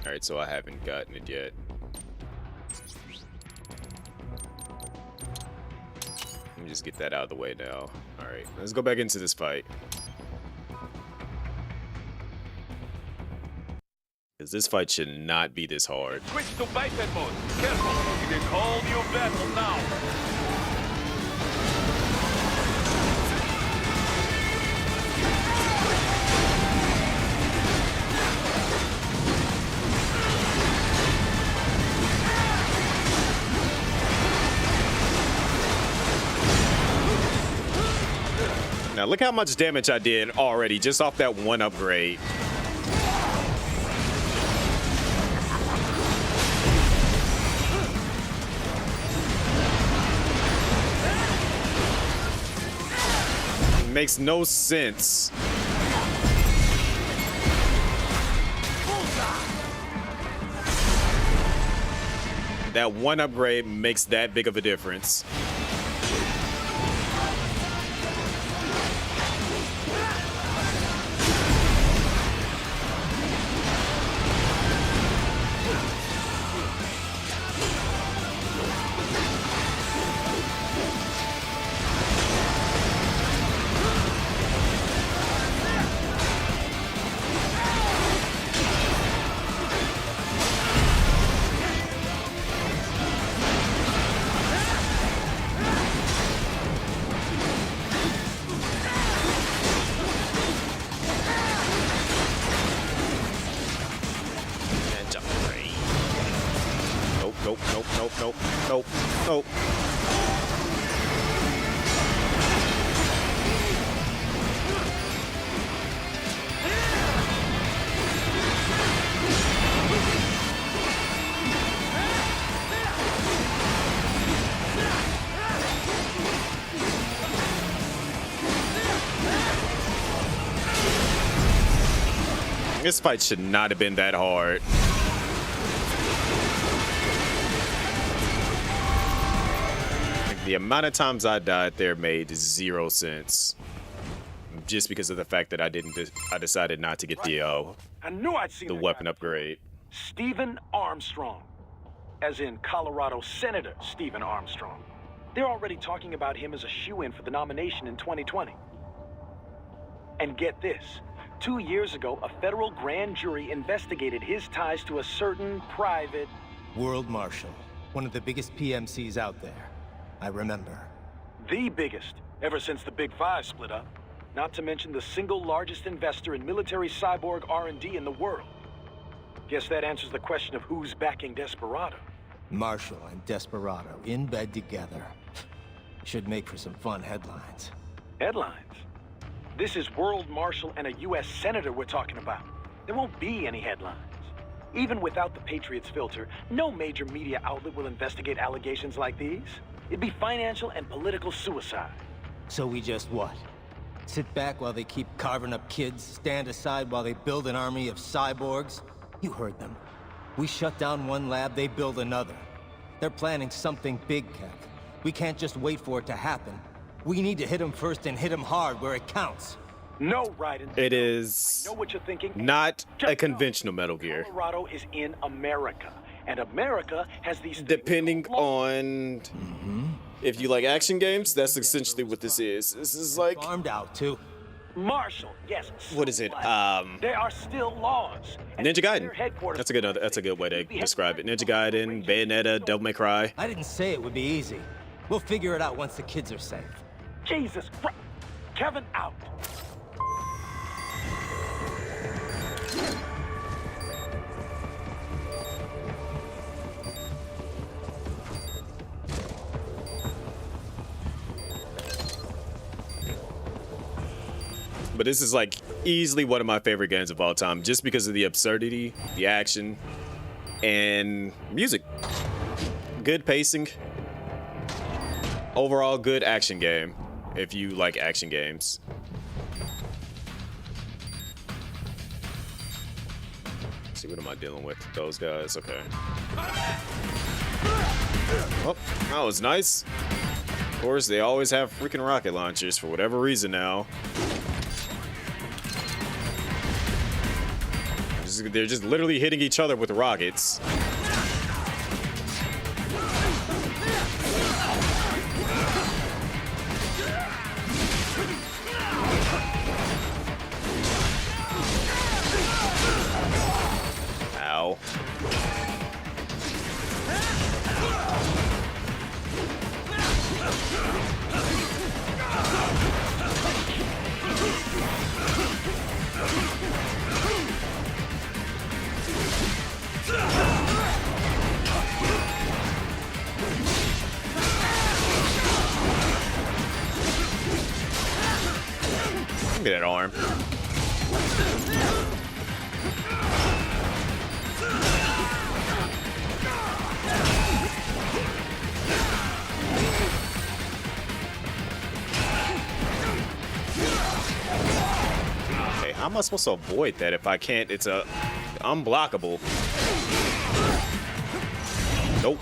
Alright, so I haven't gotten it yet. Let me just get that out of the way now. Alright, let's go back into this fight. Because this fight should not be this hard. Switch to biped mode. Careful, you can call your battle now. Now look how much damage I did already just off that one upgrade. Makes no sense. That one upgrade makes that big of a difference. Nope. This fight should not have been that hard. Like, the amount of times I died there made 0 sense. Just because of the fact that I decided not to get I knew I'd seen the weapon upgrade. Stephen Armstrong. As in Colorado Senator Stephen Armstrong. They're already talking about him as a shoo-in for the nomination in 2020. And get this. 2 years ago, a federal grand jury investigated his ties to a certain private... World Marshal. One of the biggest PMCs out there. I remember. The biggest, ever since the Big Five split up. Not to mention the single largest investor in military cyborg R&D in the world. Guess that answers the question of who's backing Desperado. Marshall and Desperado in bed together. Should make for some fun headlines. Headlines? This is World Marshal and a U.S. Senator we're talking about. There won't be any headlines. Even without the Patriots filter, no major media outlet will investigate allegations like these. It'd be financial and political suicide. So we just what? Sit back while they keep carving up kids, stand aside while they build an army of cyborgs? You heard them. We shut down one lab, they build another. They're planning something big, Kev. We can't just wait for it to happen. We need to hit them first and hit them hard where it counts. No, Raiden. It is I know what you're thinking. not a conventional Metal Gear. Colorado is in America, and America has these... Depending on if you like action games, that's essentially what this is. This is like... Armed out, too. Marshall, yes. What is it? There are still laws. Ninja Gaiden. That's a good way to describe it. Ninja Gaiden, Bayonetta, Devil May Cry. I didn't say it would be easy. We'll figure it out once the kids are safe. Jesus Christ. Kevin out. But this is like easily one of my favorite games of all time, just because of the absurdity, the action, and music. Good pacing. Overall, good action game, if you like action games. Let's see, what am I dealing with? Those guys, okay. Oh, that was nice. Of course, they always have freaking rocket launchers for whatever reason now. They're just literally hitting each other with rockets. Ow. Look at that arm. Okay, how am I supposed to avoid that if I can't? It's unblockable. Nope.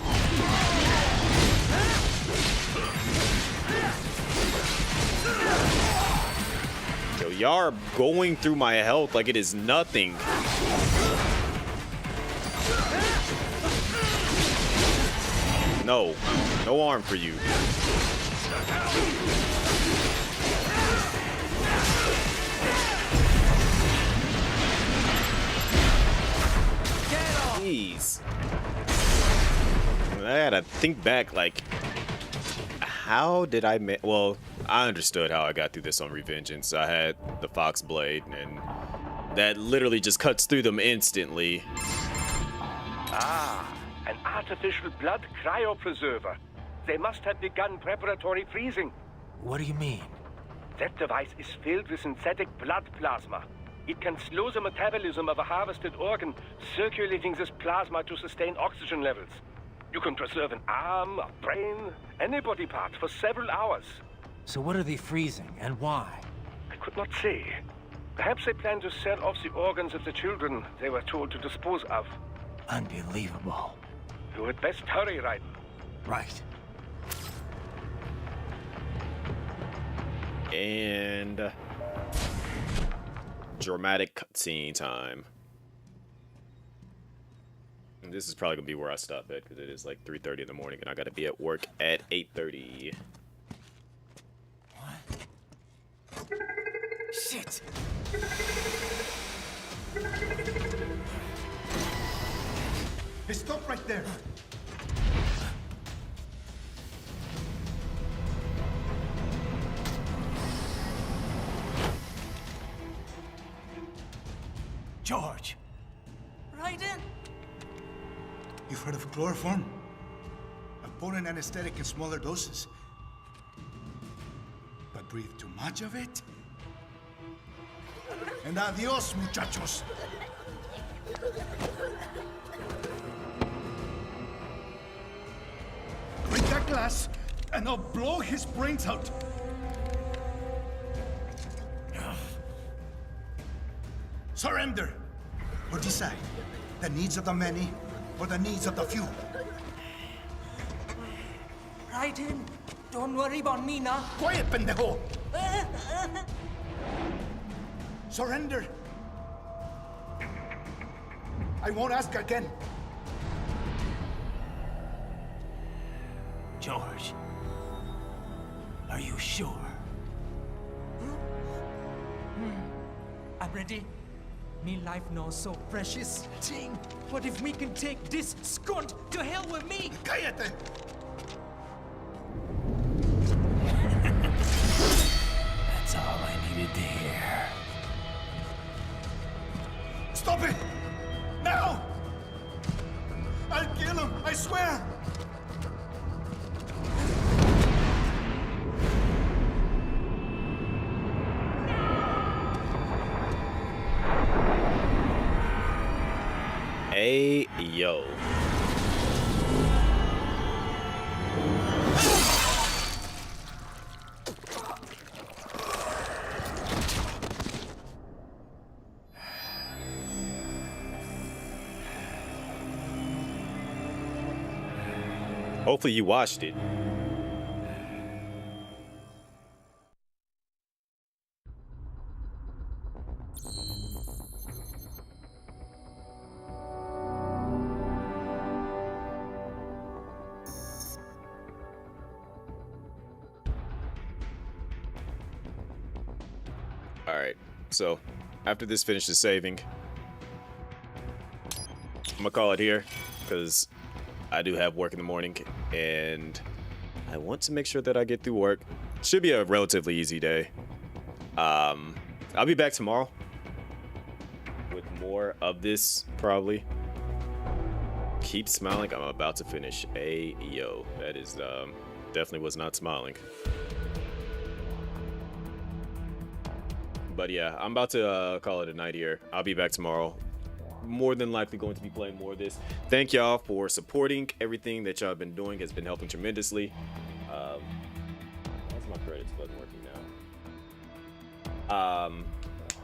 Yo, y'all are going through my health like it is nothing. No. No arm for you. Jeez. I gotta think back, like, how did I well, I understood how I got through this on Revegeneance. I had the Fox Blade, and that literally just cuts through them instantly. Ah, an artificial blood cryopreserver. They must have begun preparatory freezing. What do you mean? That device is filled with synthetic blood plasma. It can slow the metabolism of a harvested organ, circulating this plasma to sustain oxygen levels. You can preserve an arm, a brain, any body part for several hours. So what are they freezing, and why? I could not say. Perhaps they plan to sell off the organs of the children they were told to dispose of. Unbelievable. You had best hurry, Raiden. Right. And dramatic cutscene time. And this is probably gonna be where I stop at because it is like 3:30 in the morning and I gotta be at work at 8:30. Shit! Hey, stop right there! George! Raiden! You've heard of chloroform? A potent anesthetic in smaller doses. But breathe too much of it? And adios, muchachos! Break that glass, and I'll blow his brains out! Surrender! Or decide. The needs of the many, or the needs of the few. Raiden, don't worry about me now. Quiet, pendejo! Surrender! I won't ask again. George, are you sure? I'm ready. Me life now so precious. Ting, what if me can take this skunt to hell with me? Cállate! That's all I needed to hear. Stop it! Now! I'll kill him, I swear! Hey, yo. Hopefully you watched it. Alright, so after this finishes saving, I'm gonna call it here because I do have work in the morning and I want to make sure that I get through work. Should be a relatively easy day. I'll be back tomorrow with more of this probably. Keep smiling. I'm about to finish. Yo, that is definitely was not smiling. But yeah, I'm about to call it a night here. I'll be back tomorrow. More than likely going to be playing more of this. Thank y'all for supporting. Everything that y'all have been doing has been helping tremendously. That's my credits button working now.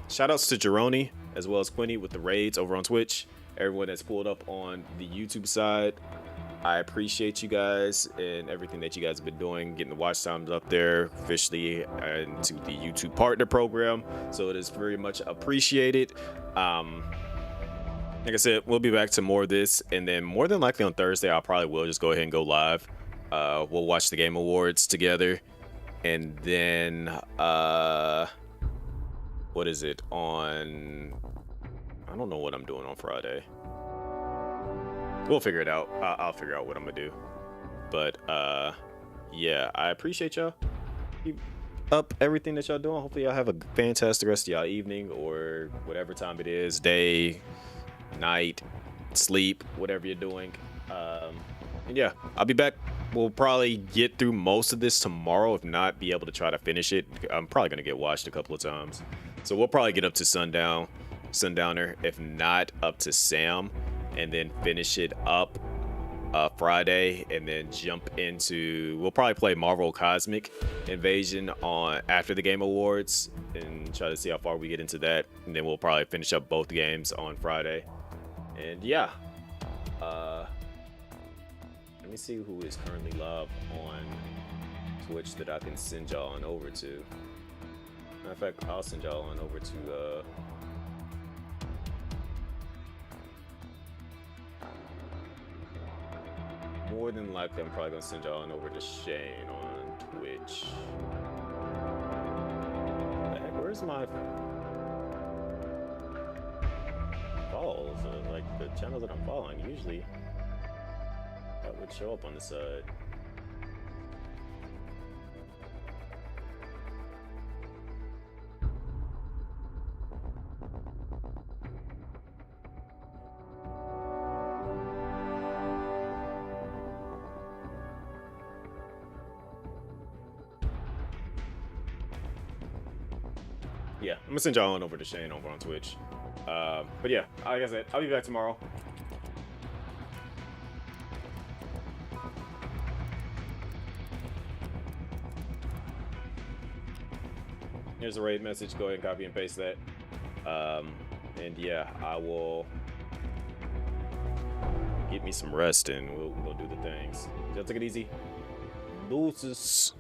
Shout outs to Jeroni as well as Quinny with the raids over on Twitch. Everyone that's pulled up on the YouTube side, I appreciate you guys and everything that you guys have been doing, getting the watch times up there officially into the YouTube partner program. So it is very much appreciated. Like I said, we'll be back to more of this, and then more than likely on Thursday, I'll probably will just go ahead and go live. We'll watch the Game Awards together, and then what is it on? I don't know what I'm doing on Friday. We'll figure it out. I'll figure out what I'm gonna do. But yeah, I appreciate y'all. Keep up everything that y'all doing. Hopefully y'all have a fantastic rest of y'all evening or whatever time it is, day, night, sleep, whatever you're doing. And yeah, I'll be back. We'll probably get through most of this tomorrow, if not be able to try to finish it. I'm probably gonna get watched a couple of times, so we'll probably get up to sundowner, if not up to Sam, and then finish it up Friday, and then jump into, we'll probably play Marvel Cosmic Invasion on after the Game Awards, and try to see how far we get into that. And then we'll probably finish up both games on Friday. And yeah, let me see who is currently live on Twitch that I can send y'all on over to. Matter of fact, I'll send y'all on over to more than likely, I'm probably gonna send y'all on over to Shane on Twitch. Heck, where's my follows? Like the channels that I'm following, usually that would show up on the side. Yeah, I'm gonna send y'all on over to Shane over on Twitch. But yeah, like I said, I'll be back tomorrow. Here's a raid message. Go ahead and copy and paste that. And yeah, I will get me some rest and we'll do the things. Y'all take it easy. Deuces.